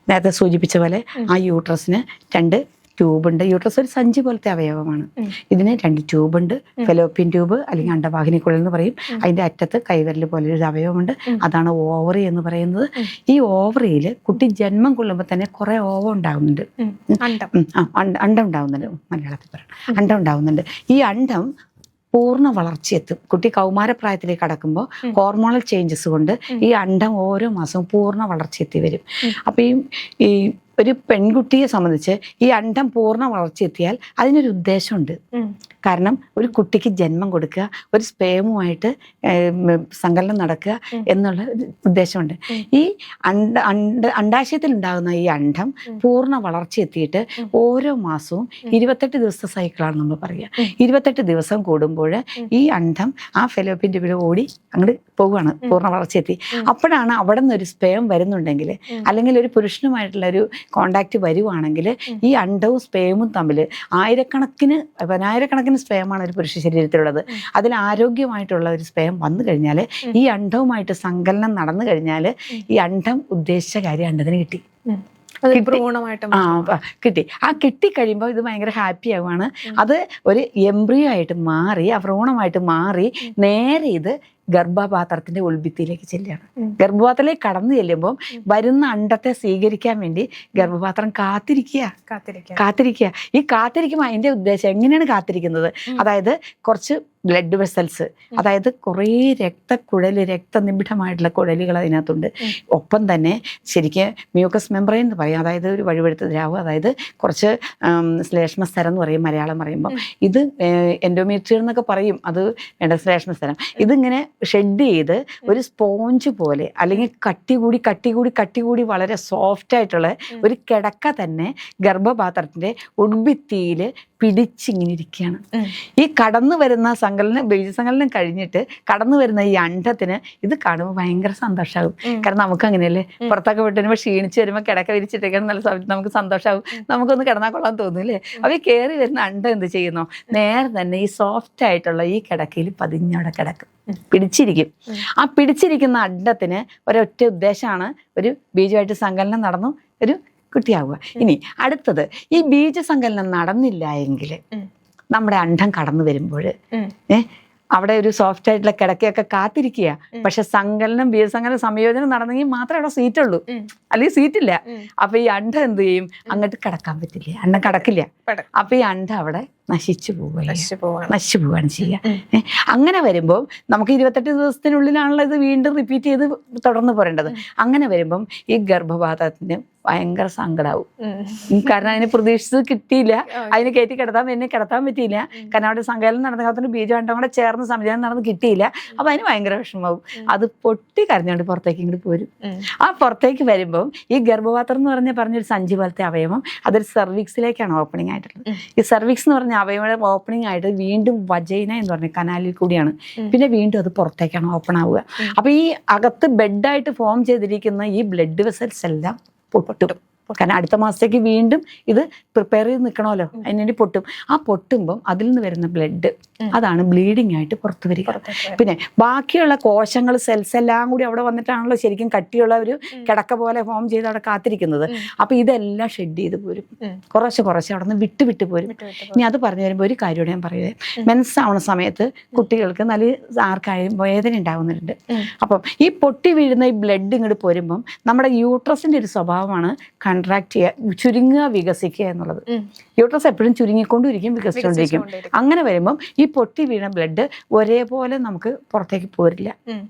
നേരത്തെ സൂചിപ്പിച്ച പോലെ ആ യൂട്രസിന് 2 ട്യൂബുണ്ട്. യൂട്രസ് ഒരു സഞ്ചി പോലത്തെ അവയവമാണ്. ഇതിന് 2 ട്യൂബുണ്ട്. ഫെലോപ്പിയൻ ട്യൂബ് അല്ലെങ്കിൽ അണ്ടവാഹിനിക്കുഴൽ എന്ന് പറയും. അതിന്റെ അറ്റത്ത് കൈവിരൽ പോലെ ഒരു അവയവമുണ്ട്. അതാണ് ഓവറി എന്ന് പറയുന്നത്. ഈ ഓവറിയിൽ കുട്ടി ജന്മം കൊള്ളുമ്പോൾ തന്നെ കുറെ ഓവം ഉണ്ടാകുന്നുണ്ട്. അണ്ടം ഉണ്ടാകുന്നുണ്ട്. മലയാളത്തിൽ പറയാം, അണ്ടം ഉണ്ടാകുന്നുണ്ട്. ഈ അണ്ടം പൂർണ്ണ വളർച്ചയെത്തും. കുട്ടി കൗമാരപ്രായത്തിലേക്ക് കടക്കുമ്പോൾ ഹോർമോണൽ ചേഞ്ചസ് കൊണ്ട് ഈ അണ്ടം ഓരോ മാസവും പൂർണ്ണ വളർച്ചയെത്തി വരും. അപ്പം ഈ ഒരു പെൺകുട്ടിയെ സംബന്ധിച്ച് ഈ അണ്ടം പൂർണ്ണ വളർച്ചയെത്തിയാൽ അതിനൊരു ഉദ്ദേശമുണ്ട്. കാരണം ഒരു കുട്ടിക്ക് ജന്മം കൊടുക്കുക, ഒരു സ്പേമുമായിട്ട് സങ്കലനം നടക്കുക എന്നുള്ള ഒരു ഉദ്ദേശമുണ്ട്. ഈ അണ്ടാശയത്തിൽ ഉണ്ടാകുന്ന ഈ അണ്ടം പൂർണ്ണ വളർച്ചയെത്തിയിട്ട് ഓരോ മാസവും 28 ദിവസത്തെ സൈക്കിളാണ് നമ്മൾ പറയുക. 28 ദിവസം കൂടുമ്പോൾ ഈ അണ്ടം ആ ഫെലോപ്പിൻ ട്യൂബിൽ ഓടി അങ്ങോട്ട് പോവുകയാണ്, പൂർണ്ണ വളർച്ചയെത്തി. അപ്പോഴാണ് അവിടെ നിന്ന് ഒരു സ്പേം വരുന്നുണ്ടെങ്കിൽ, അല്ലെങ്കിൽ ഒരു പുരുഷനുമായിട്ടുള്ള ഒരു കോണ്ടാക്ട് വരുവാണെങ്കിൽ, ഈ അണ്ടവും സ്പേമും തമ്മിൽ പതിനായിരക്കണക്കിന് സ്പേമാണ് ഒരു പുരുഷ ശരീരത്തിലുള്ളത്. അതിൽ ആരോഗ്യമായിട്ടുള്ള ഒരു സ്പേം വന്നു കഴിഞ്ഞാൽ, ഈ അണ്ടവുമായിട്ട് സങ്കലനം നടന്നു കഴിഞ്ഞാൽ, ഈ അണ്ടം ഉദ്ദേശിച്ച കാര്യം അണ്ടത്തിന് കിട്ടി. കിട്ടി. ആ കിട്ടിക്കഴിയുമ്പോൾ ഇത് ഭയങ്കര ഹാപ്പി ആവുകയാണ്. അത് ഒരു എംബ്രിയോ ആയിട്ട് മാറി, ആ ഭ്രൂണമായിട്ട് മാറി നേരെ ഇത് ഗർഭപാത്രത്തിന്റെ ഉൾഭിത്തിയിലേക്ക് ചെല്ലുകയാണ്. ഗർഭപാത്രത്തിലേക്ക് കടന്നു ചെല്ലുമ്പോൾ വരുന്ന അണ്ടത്തെ സ്വീകരിക്കാൻ വേണ്ടി ഗർഭപാത്രം കാത്തിരിക്കുക. ഈ കാത്തിരിക്കുമ്പോൾ അതിന്റെ ഉദ്ദേശം എങ്ങനെയാണ് കാത്തിരിക്കുന്നത്? അതായത് കുറച്ച് ബ്ലഡ് വെസൽസ്, അതായത് കുറേ രക്തനിബിഡമായിട്ടുള്ള കുഴലുകൾ അതിനകത്തുണ്ട്. ഒപ്പം തന്നെ ശരിക്കും മ്യൂക്കസ് മെംബ്രെയിൻ എന്ന് പറയും, അതായത് ഒരു വഴുവഴുത്ത ദ്രാവകം, അതായത് കുറച്ച് ശ്ലേഷ്മസ്തരം എന്ന് പറയും മലയാളം പറയുമ്പോൾ. ഇത് എൻഡോമീട്രിയം എന്നൊക്കെ പറയും, അത് വേണ്ട ശ്ലേഷ്മസ്തരം. ഇതിങ്ങനെ ഷെഡ് ചെയ്ത് ഒരു സ്പോഞ്ച് പോലെ, അല്ലെങ്കിൽ കട്ടി കൂടി വളരെ സോഫ്റ്റ് ആയിട്ടുള്ള ഒരു കിടക്ക തന്നെ ഗർഭപാത്രത്തിന്റെ ഉൾഭിത്തിയിൽ പിടിച്ചിങ്ങനെ ഇരിക്കുകയാണ്. ഈ കടന്നു വരുന്ന ബീജസങ്കലനം കഴിഞ്ഞിട്ട് കടന്നു വരുന്ന ഈ അണ്ടത്തിന് ഇത് കാണുമ്പോൾ ഭയങ്കര സന്തോഷമാകും. കാരണം നമുക്ക് അങ്ങനെയല്ലേ, പുറത്തൊക്കെ വിട്ട് വരുമ്പോൾ ക്ഷീണിച്ച് വരുമ്പോൾ കിടക്ക വിരിച്ചിട്ടേക്കാൻ നല്ല നമുക്ക് സന്തോഷമാകും, നമുക്കൊന്ന് കിടന്നാൽ കൊള്ളാൻ തോന്നുന്നില്ലേ. അപ്പോൾ ഈ കയറി വരുന്ന അണ്ടം എന്ത് ചെയ്യുന്നു? നേരെ തന്നെ ഈ സോഫ്റ്റ് ആയിട്ടുള്ള ഈ കിടക്കയിൽ പതിഞ്ഞവിടെ കിടക്കും, പിടിച്ചിരിക്കും. ആ പിടിച്ചിരിക്കുന്ന അണ്ടത്തിന് ഒരൊറ്റ ഉദ്ദേശമാണ്, ഒരു ബീജമായിട്ട് സങ്കലനം നടന്നു ഒരു കുട്ടിയാവുക. ഇനി അടുത്തത്, ഈ ബീജസങ്കലനം നടന്നില്ല എങ്കിൽ നമ്മുടെ അണ്ടം കടന്നു വരുമ്പോൾ അവിടെ ഒരു സോഫ്റ്റ് ആയിട്ടുള്ള കിടക്കയൊക്കെ കാത്തിരിക്കുക. പക്ഷെ ബീജസങ്കലനം സംയോജനം നടന്നെങ്കിൽ മാത്രമേ അവിടെ സീറ്റുള്ളൂ, അല്ലെങ്കിൽ സീറ്റില്ല. അപ്പൊ ഈ അണ്ടം എന്ത് ചെയ്യും? അങ്ങോട്ട് കിടക്കാൻ പറ്റില്ല, അണ്ടം കിടക്കില്ല. അപ്പൊ ഈ അണ്ടം അവിടെ നശിച്ചു പോവുകയാണ് ചെയ്യുക. അങ്ങനെ വരുമ്പോൾ നമുക്ക് 28 ദിവസത്തിനുള്ളിലാണല്ലോ ഇത് വീണ്ടും റിപ്പീറ്റ് ചെയ്ത് തുടർന്ന് പോരേണ്ടത്. അങ്ങനെ വരുമ്പം ഈ ഗർഭപാത്രത്തിന് ഭയങ്കര സങ്കടാവും. കാരണം അതിന് പ്രതീക്ഷിച്ചത് കിട്ടിയില്ല, അതിന് കയറ്റി കിടത്താൻ പറ്റിയില്ല. കാരണം അവിടെ സങ്കലനം നടന്ന കാലത്തിന് ബീജം അണ്ടം കൂടെ ചേർന്ന് സംവിധാനം നടന്ന് കിട്ടിയില്ല. അപ്പൊ അതിന് ഭയങ്കര വിഷമാവും. അത് പൊട്ടി കരഞ്ഞുകൊണ്ട് പുറത്തേക്ക് ഇങ്ങോട്ട് പോരും. ആ പുറത്തേക്ക് വരുമ്പോൾ ഈ ഗർഭപാത്രം എന്ന് പറഞ്ഞൊരു സഞ്ചി പോലത്തെ അവയവം അതൊരു സെർവിക്സിലേക്കാണ് ഓപ്പണിംഗ് ആയിട്ടുള്ളത്. ഈ സെർവിക്സ് എന്ന് പറഞ്ഞ അവയവം ഓപ്പണിംഗ് ആയിട്ട് വീണ്ടും വജൈന എന്ന് പറഞ്ഞ കനാലിൽ കൂടിയാണ്, പിന്നെ വീണ്ടും അത് പുറത്തേക്കാണ് ഓപ്പൺ ആവുക. അപ്പൊ ഈ അകത്ത് ബെഡായിട്ട് ഫോം ചെയ്തിരിക്കുന്ന ഈ ബ്ലഡ് വെസൽസ് എല്ലാം പൊട്ടും. കാരണം അടുത്ത മാസത്തേക്ക് വീണ്ടും ഇത് പ്രിപ്പയർ ചെയ്ത് നിൽക്കണമല്ലോ, അതിനുവേണ്ടി പൊട്ടും. ആ പൊട്ടുമ്പം അതിൽ നിന്ന് വരുന്ന ബ്ലഡ് അതാണ് ബ്ലീഡിങ് ആയിട്ട് പുറത്തു വരിക. പിന്നെ ബാക്കിയുള്ള കോശങ്ങൾ, സെൽസ് എല്ലാം കൂടി അവിടെ വന്നിട്ടാണല്ലോ ശരിക്കും കട്ടിയുള്ള ഒരു കിടക്ക പോലെ ഫോം ചെയ്ത് അവിടെ കാത്തിരിക്കുന്നത്. അപ്പൊ ഇതെല്ലാം ഷെഡ് ചെയ്ത് പോരും, കുറച്ച് അവിടെ നിന്ന് വിട്ട് പോരും. ഇനി അത് പറഞ്ഞു വരുമ്പോൾ ഒരു കാര്യം ഞാൻ പറയുന്നത്, മെൻസ് ആവുന്ന സമയത്ത് കുട്ടികൾക്ക് നല്ല ആർക്കായും വേദന ഉണ്ടാകുന്നുണ്ട്. അപ്പം ഈ പൊട്ടി വീഴുന്ന ഈ ബ്ലഡ് ഇങ്ങോട്ട് പോരുമ്പം നമ്മുടെ യൂട്രസിന്റെ ഒരു സ്വഭാവമാണ് കൺട്രാക്ട് ചെയ്യുക, ചുരുങ്ങുക, വികസിക്കുക എന്നുള്ളത്. യൂട്രസ് എപ്പോഴും ചുരുങ്ങിക്കൊണ്ടിരിക്കും, വികസിച്ചുകൊണ്ടിരിക്കും. അങ്ങനെ വരുമ്പം ഈ പൊട്ടി വീണ ബ്ലഡ് ഒരേപോലെ നമുക്ക് പുറത്തേക്ക് പോരില്ല.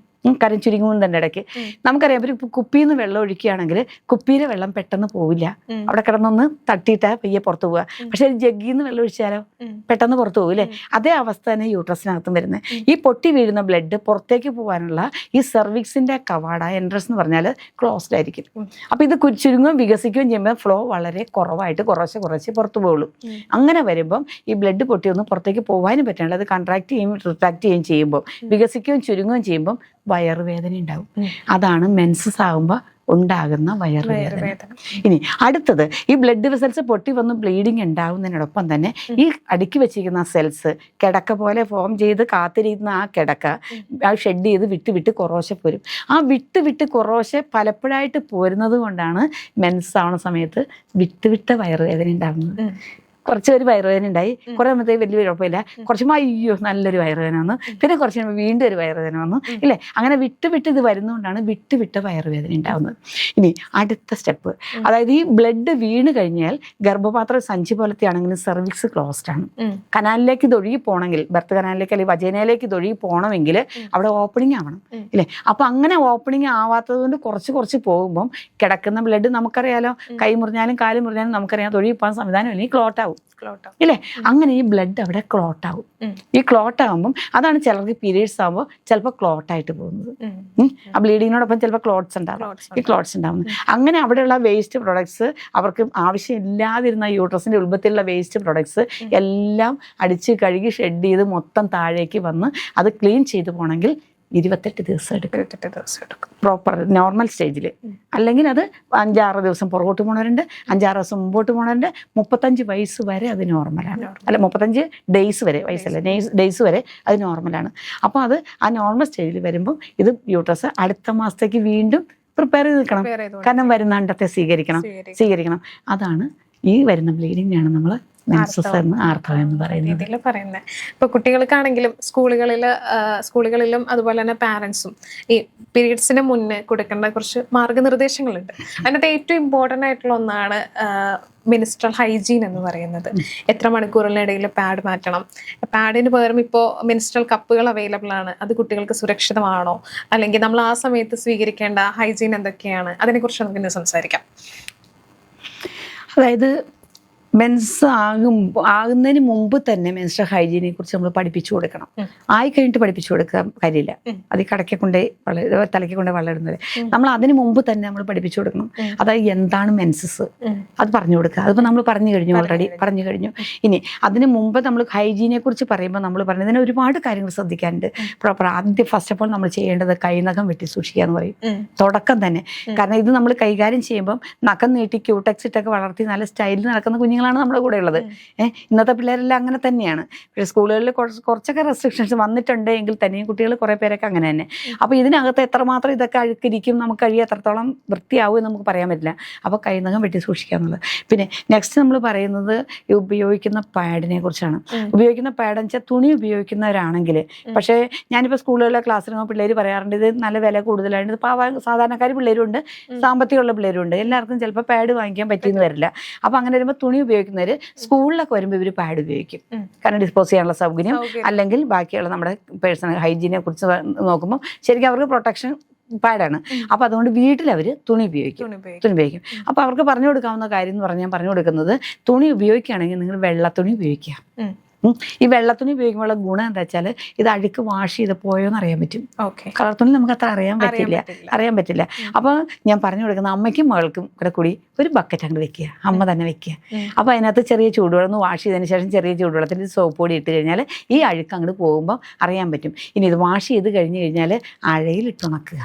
കാരണം ചുരുങ്ങും തന്നെ ഇടയ്ക്ക് നമുക്കറിയാം. ഒരു കുപ്പിയിൽ നിന്ന് വെള്ളം ഒഴിക്കുകയാണെങ്കിൽ കുപ്പിയിലെ വെള്ളം പെട്ടെന്ന് പോവില്ല, അവിടെ കിടന്നൊന്ന് തട്ടിയിട്ടാ പയ്യെ പുറത്തു പോവുക. പക്ഷെ ജഗ്ഗിൽ നിന്ന് വെള്ളം ഒഴിച്ചാലോ പെട്ടെന്ന് പുറത്തു പോകില്ലേ. അതേ അവസ്ഥ തന്നെ യൂട്രസിനകത്തും വരുന്നത്. ഈ പൊട്ടി വീഴുന്ന ബ്ലഡ് പുറത്തേക്ക് പോകാനുള്ള ഈ സെർവിക്സിന്റെ കവാട, എൻട്രൻസ് എന്ന് പറഞ്ഞാൽ ക്ലോസ്ഡ് ആയിരിക്കും. അപ്പൊ ഇത് ചുരുങ്ങുകയും വികസിക്കുകയും ചെയ്യുമ്പോൾ ഫ്ലോ വളരെ കുറവായിട്ട് കുറച്ച് പുറത്തു പോകുള്ളൂ. അങ്ങനെ വരുമ്പം ഈ ബ്ലഡ് പൊട്ടിയൊന്നും പുറത്തേക്ക് പോകാനും പറ്റില്ല. അത് കൺട്രാക്ട് ചെയ്യും, റിട്രാക്ട് ചെയ്യുകയും ചെയ്യുമ്പോൾ വികസിക്കുകയും ചുരുങ്ങുകയും ചെയ്യുമ്പം വയറുവേദന ഉണ്ടാവും. അതാണ് മെൻസസ് ആകുമ്പോൾ ഉണ്ടാകുന്ന വയറുവേദന. ഇനി അടുത്തത്, ഈ ബ്ലഡ് വെസൽസ് പൊട്ടി വന്ന് ബ്ലീഡിങ് ഉണ്ടാകുന്നതിനോടൊപ്പം തന്നെ ഈ അടുക്കി വെച്ചിരിക്കുന്ന സെൽസ് കിടക്ക പോലെ ഫോം ചെയ്ത് കാത്തിരിക്കുന്ന ആ കിടക്ക ഷെഡ് ചെയ്ത് വിട്ട് കുറോശ പോരും. ആ വിട്ട് കുറോശ പലപ്പോഴായിട്ട് പോരുന്നത് കൊണ്ടാണ് മെൻസ് ആവുന്ന സമയത്ത് വിട്ട് വയറുവേദന ഉണ്ടാകുന്നത്. കുറച്ച് ഒരു വയറുവേദന ഉണ്ടായി, കുറെ ആകുമ്പോഴത്തേക്ക് വലിയ കുഴപ്പമില്ല, കുറച്ച് അയ്യോ നല്ലൊരു വയറുവേദന വന്നു, പിന്നെ കുറച്ച് കഴിയുമ്പോൾ വീണ്ടും ഒരു വയറുവേദന വന്നു, ഇല്ലേ? അങ്ങനെ വിട്ട് ഇത് വരുന്നതുകൊണ്ടാണ് വിട്ട് വയറുവേദന ഉണ്ടാവുന്നത്. ഇനി അടുത്ത സ്റ്റെപ്പ്, അതായത് ഈ ബ്ലഡ് വീണ് കഴിഞ്ഞാൽ ഗർഭപാത്ര സഞ്ചി പോലത്തെ ആണെങ്കിലും സെർവിക്സ് ക്ലോസ്ഡ് ആണ്. കനാലിലേക്ക് ഇത് ഒഴുകി പോകണമെങ്കിൽ, ബർത്ത് കനാലിലേക്ക് അല്ലെങ്കിൽ വജൈനയിലേക്ക് ഇത് ഒഴുകി പോകണമെങ്കിൽ അവിടെ ഓപ്പണിംഗ് ആവണം, ഇല്ലേ? അപ്പൊ അങ്ങനെ ഓപ്പണിംഗ് ആവാത്തത് കൊണ്ട് കുറച്ച് പോകുമ്പം കിടക്കുന്ന ബ്ലഡ് നമുക്കറിയാലോ, കൈ മുറിഞ്ഞാലും കാല് മുറിഞ്ഞാലും നമുക്കറിയാം ഒഴുകി പോകാൻ സംവിധാനം ഇല്ലെങ്കിൽ ക്ലോട്ട് ആവും, ഇല്ലേ? അങ്ങനെ ഈ ബ്ലഡ് അവിടെ ക്ലോട്ട് ആവും. ഈ ക്ലോട്ട് ആകുമ്പം അതാണ് ചിലർക്ക് പീരീഡ്സ് ആകുമ്പോൾ ചിലപ്പോൾ ക്ലോട്ട് ആയിട്ട് പോകുന്നത്. ആ ബ്ലീഡിങ്ങിനോടൊപ്പം ചിലപ്പോൾ ക്ലോട്ട്സ് ഉണ്ടാവും, ഈ ക്ലോട്ട്സ് ഉണ്ടാവുന്നത്. അങ്ങനെ അവിടെയുള്ള വേസ്റ്റ് പ്രൊഡക്ട്സ്, അവർക്ക് ആവശ്യമില്ലാതിരുന്ന യൂട്രസിന്റെ ഉൾബത്തിലുള്ള വേസ്റ്റ് പ്രൊഡക്ട്സ് എല്ലാം അടിച്ച് കഴുകി ഷെഡ് ചെയ്ത് മൊത്തം താഴേക്ക് വന്ന് അത് ക്ലീൻ ചെയ്ത് പോകണമെങ്കിൽ 28 ദിവസം എടുക്കും പ്രോപ്പർ നോർമൽ സ്റ്റേജിൽ. അല്ലെങ്കിൽ അത് 5-6 ദിവസം പുറകോട്ട് പോകണവരുണ്ട്, 5-6 ദിവസം മുമ്പോട്ട് പോകണവരുണ്ട്. 35 വയസ്സ് വരെ അത് നോർമലാണ്, അല്ല 35 ഡേയ്സ് വരെ, വയസ്സല്ല ഡേയ്സ് വരെ അത് നോർമലാണ്. അപ്പോൾ അത് ആ നോർമൽ സ്റ്റേജിൽ വരുമ്പോൾ ഇത് യൂട്രസ് അടുത്ത മാസത്തേക്ക് വീണ്ടും പ്രിപ്പയർ ചെയ്ത് നിൽക്കണം, കാരണം വരുന്ന അണ്ടത്തെ സ്വീകരിക്കണം. അതാണ് ഈ വരുന്ന ബ്ലീഡിങ്ങിനാണ് നമ്മൾ മെൻസസ് എന്ന് ആർത്തവം എന്ന് പറയുന്നത്. ഇപ്പൊ കുട്ടികൾക്കാണെങ്കിലും സ്കൂളുകളിലും അതുപോലെ തന്നെ പാരന്റ്സും ഈ പീരീഡ്സിന് മുന്നേ കൊടുക്കേണ്ട കുറച്ച് മാർഗനിർദ്ദേശങ്ങളുണ്ട്. അതിനകത്ത് ഏറ്റവും ഇമ്പോർട്ടൻ്റ് ആയിട്ടുള്ള ഒന്നാണ് മിനിസ്ട്രൽ ഹൈജീൻ എന്ന് പറയുന്നത്. എത്ര മണിക്കൂറിനിടയിൽ പാഡ് മാറ്റണം, പാഡിന് പകരം ഇപ്പോൾ മിനിസ്ട്രൽ കപ്പുകൾ അവൈലബിൾ ആണ്, അത് കുട്ടികൾക്ക് സുരക്ഷിതമാണോ, അല്ലെങ്കിൽ നമ്മൾ ആ സമയത്ത് സ്വീകരിക്കേണ്ട ഹൈജീൻ എന്തൊക്കെയാണ്, അതിനെക്കുറിച്ച് നമുക്ക് ഇന്ന് സംസാരിക്കാം. അതായത് ആകുന്നതിന് മുമ്പ് തന്നെ മെൻസ്ട്രൽ ഹൈജീനെ കുറിച്ച് നമ്മൾ പഠിപ്പിച്ചു കൊടുക്കണം. ആയി കഴിഞ്ഞിട്ട് പഠിപ്പിച്ചു കൊടുക്കാൻ കാര്യമില്ല, അത് തലയ്ക്ക് കൊണ്ടേ വളരുന്നത്. നമ്മൾ അതിന് മുമ്പ് തന്നെ നമ്മൾ പഠിപ്പിച്ചു കൊടുക്കണം. അതായത് എന്താണ് മെൻസസ് അത് പറഞ്ഞു കൊടുക്കുക. അതിപ്പോൾ നമ്മൾ ഓൾറെഡി പറഞ്ഞു കഴിഞ്ഞു. ഇനി അതിന് മുമ്പ് നമ്മൾ ഹൈജീനെ കുറിച്ച് പറയുമ്പോൾ നമ്മൾ പറയുന്നത് ഇതിന് ഒരുപാട് കാര്യങ്ങൾ ശ്രദ്ധിക്കാനുണ്ട്. പ്രോപ്പർ ആദ്യം ഫസ്റ്റ് ഓഫ് ഓൾ നമ്മൾ ചെയ്യേണ്ടത് കൈനഖം വെട്ടി സൂക്ഷിക്കുക എന്ന് പറയും, തുടക്കം തന്നെ. കാരണം ഇത് നമ്മൾ കൈകാര്യം ചെയ്യുമ്പം നഖം നീട്ടി ക്യൂടെക്സ് ഇട്ടൊക്കെ വളർത്തി നല്ല സ്റ്റൈലിൽ നടക്കുന്ന കുഞ്ഞുങ്ങളാണ് നമ്മുടെ കൂടെ ഉള്ളത്. ഇന്നത്തെ പിള്ളേരെല്ലാം അങ്ങനെ തന്നെയാണ്. പക്ഷേ സ്കൂളുകളിൽ കുറച്ചൊക്കെ റെസ്ട്രിക്ഷൻസ് വന്നിട്ടുണ്ടെങ്കിൽ തന്നെയും കുട്ടികൾ കുറേ പേരൊക്കെ അങ്ങനെ തന്നെ. അപ്പോൾ ഇതിനകത്ത് എത്രമാത്രം ഇതൊക്കെ അഴുക്കിരിക്കും, നമുക്ക് കഴിയും എത്രത്തോളം വൃത്തിയാവും എന്ന് നമുക്ക് പറയാൻ പറ്റില്ല. അപ്പോൾ കൈനഖം വെട്ടി സൂക്ഷിക്കുക എന്നുള്ളത്. പിന്നെ നെക്സ്റ്റ് നമ്മൾ പറയുന്നത് ഉപയോഗിക്കുന്ന പാഡിനെ കുറിച്ചാണ്. ഉപയോഗിക്കുന്ന പാഡെന്ന് വെച്ചാൽ തുണി ഉപയോഗിക്കുന്നവരാണെങ്കിൽ, പക്ഷേ ഞാനിപ്പോൾ സ്കൂളുകളിലെ ക്ലാസ് റൂമിൽ പിള്ളേർ പറയാറുണ്ട് ഇത് നല്ല വില കൂടുതലായിട്ട്, സാധാരണക്കാർ പിള്ളേരുണ്ട്, സാമ്പത്തികമുള്ള പിള്ളേരുണ്ട്, എല്ലാവർക്കും ചിലപ്പോൾ പാഡ് വാങ്ങിക്കാൻ പറ്റിയെന്ന് വരില്ല. അപ്പോൾ അങ്ങനെ വരുമ്പോൾ തുണി ഉപയോഗിക്കുന്നവർ സ്കൂളിലൊക്കെ വരുമ്പോൾ ഇവർ പാഡ് ഉപയോഗിക്കും, കാരണം ഡിസ്പോസ് ചെയ്യാനുള്ള സൗകര്യം, അല്ലെങ്കിൽ ബാക്കിയുള്ള നമ്മുടെ പേഴ്സണൽ ഹൈജീനെ കുറിച്ച് നോക്കുമ്പോൾ ശരിക്കും അവർക്ക് പ്രൊട്ടക്ഷൻ പാഡാണ്. അപ്പോൾ അതുകൊണ്ട് വീട്ടിൽ അവർ തുണി ഉപയോഗിക്കും. അപ്പോൾ അവർക്ക് പറഞ്ഞു കൊടുക്കാവുന്ന കാര്യം എന്ന് പറഞ്ഞാൽ, ഞാൻ പറഞ്ഞു കൊടുക്കുന്നത് തുണി ഉപയോഗിക്കുകയാണെങ്കിൽ നിങ്ങൾ വെള്ളത്തുണി ഉപയോഗിക്കുക. ഈ വെള്ളത്തുണി ഉപയോഗിക്കുമ്പോഴുള്ള ഗുണം എന്താ വെച്ചാൽ ഇത് അഴുക്ക് വാഷ് ചെയ്ത് പോയോന്ന് അറിയാൻ പറ്റും. കളർ തുണി നമുക്ക് അത്ര അറിയാൻ പറ്റില്ല. അപ്പോൾ ഞാൻ പറഞ്ഞു കൊടുക്കുന്ന അമ്മയ്ക്കും മകൾക്കും കൂടി ഒരു ബക്കറ്റ് അങ്ങോട്ട് വെക്കുക, അമ്മ തന്നെ വെക്കുക. അപ്പോൾ അതിനകത്ത് ചെറിയ ചൂടുവെള്ളം വാഷ് ചെയ്തതിന് ശേഷം ചെറിയ ചൂടുവെള്ളത്തിൽ സോപ്പ് പൊടി ഇട്ട് കഴിഞ്ഞാൽ ഈ അഴുക്ക് അങ്ങോട്ട് പോകുമ്പോൾ അറിയാൻ പറ്റും. ഇനി ഇത് വാഷ് ചെയ്ത് കഴിഞ്ഞ് കഴിഞ്ഞാൽ അഴയിലിട്ട് ഉണക്കുക.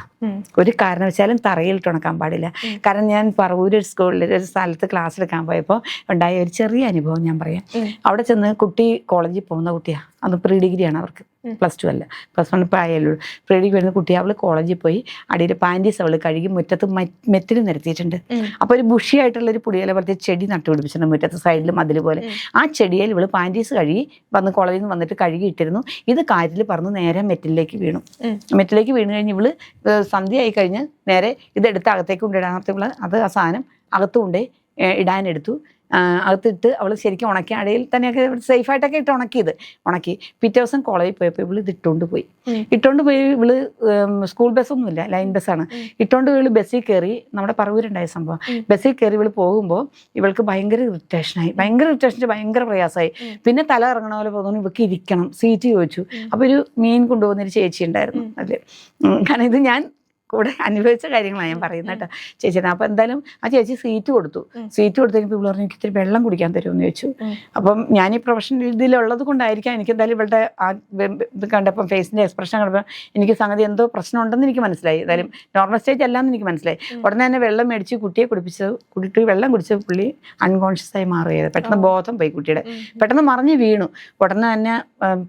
ഒരു കാരണവശാലും തറയിലിട്ട് ഉണക്കാൻ പാടില്ല. കാരണം ഞാൻ പറവൂര് സ്കൂളിൽ ഒരു സ്ഥലത്ത് ക്ലാസ് എടുക്കാൻ പോയപ്പോൾ ഉണ്ടായ ഒരു ചെറിയ അനുഭവം ഞാൻ പറയാം. അവിടെ ചെന്ന് കുട്ടി കോളേജിൽ പോകുന്ന കുട്ടിയാണ്, അത് പ്രീ ഡിഗ്രിയാണ്, അവർക്ക് +2 അല്ല, +1 ഇപ്പോൾ ആയാലും. പ്രീ ഡിഗ്രി വരുന്ന കുട്ടി അവൾ കോളേജിൽ പോയി അടിയിൽ പാൻറ്റീസ് അവൾ കഴുകി മുറ്റത്ത് മെറ്റിൽ നിരത്തിയിട്ടുണ്ട്. അപ്പോൾ ഒരു ബുഷിയായിട്ടുള്ളൊരു പുടിയില പോലത്തെ ചെടി നട്ടുപിടിപ്പിച്ചിട്ടുണ്ട് മുറ്റത്ത് സൈഡിൽ മതിൽ പോലെ. ആ ചെടിയിൽ ഇവൾ പാൻറ്റീസ് കഴുകി കോളേജിൽ നിന്ന് വന്നിട്ട് കഴുകി ഇട്ടിരുന്നു. ഇത് കാറ്റിൽ പറന്ന് നേരെ മെറ്റിലേക്ക് വീണു കഴിഞ്ഞ് ഇവള് സന്ധ്യയായി കഴിഞ്ഞ് നേരെ ഇതെടുത്ത് അകത്തേക്ക് കൊണ്ടിടാൻ അത് ആ സാധനം അകത്ത് കൊണ്ടേ ഇടാനെടുത്തു. അകത്തിട്ട് അവൾ ശരിക്കും ഉണക്കി അടയിൽ തന്നെയൊക്കെ സേഫായിട്ടൊക്കെ ഇട്ട് ഉണക്കി പിറ്റേ ദിവസം കോളേജിൽ പോയപ്പോൾ ഇവള് ഇത് ഇട്ടുകൊണ്ട് പോയി. ഇവള് സ്കൂൾ ബസ്സൊന്നുമില്ല, ലൈൻ ബസ്സാണ്. ഇവള് ബസ്സിൽ കയറി, നമ്മുടെ പറവൂരുണ്ടായ സംഭവം, ബസ്സിൽ കയറി ഇവള് പോകുമ്പോൾ ഇവൾക്ക് ഭയങ്കര ഇറിറ്റേഷൻ ഭയങ്കര പ്രയാസമായി. പിന്നെ തല ഇറങ്ങണ പോലെ തോന്നുന്നു, ഇവൾക്ക് ഇരിക്കണം, സീറ്റ് ചോദിച്ചു. അപ്പോൾ ഒരു മീൻ കൊണ്ടുപോകുന്നൊരു ചേച്ചി ഉണ്ടായിരുന്നു അതിൽ. കാരണം ഇത് ഞാൻ കൂടെ അനുഭവിച്ച കാര്യങ്ങളാണ് ഞാൻ പറയുന്നത് കേട്ടോ ചേച്ചിയുടെ. അപ്പോൾ എന്തായാലും ആ ചേച്ചി സീറ്റ് കൊടുത്തു കഴിഞ്ഞപ്പോൾ ഇവള് പറഞ്ഞു എനിക്ക് ഇത്തിരി വെള്ളം കുടിക്കാൻ തരുമെന്ന് ചോദിച്ചു. അപ്പം ഞാൻ ഈ പ്രൊഫഷണൽ ഇതിലുള്ളത് കൊണ്ടായിരിക്കാം എനിക്ക് എന്തായാലും ഇവളുടെ ആ ഇത് കണ്ടപ്പം ഫേസിൻ്റെ എക്സ്പ്രഷൻ കണ്ടപ്പോൾ എനിക്ക് സംഗതി എന്തോ പ്രശ്നമുണ്ടെന്ന് എനിക്ക് മനസ്സിലായി. എന്തായാലും നോർമൽ സ്റ്റേജ് അല്ലാന്ന് എനിക്ക് മനസ്സിലായി. ഉടനെ തന്നെ വെള്ളം മേടിച്ച് കുട്ടിയെ കുടിച്ച് വെള്ളം കുടിച്ച് പുള്ളി അൺകോൺഷ്യസ് ആയി മാറുകയത്. പെട്ടെന്ന് ബോധം പോയി കുട്ടിയുടെ, പെട്ടെന്ന് മറിഞ്ഞ് വീണു. ഉടനെ തന്നെ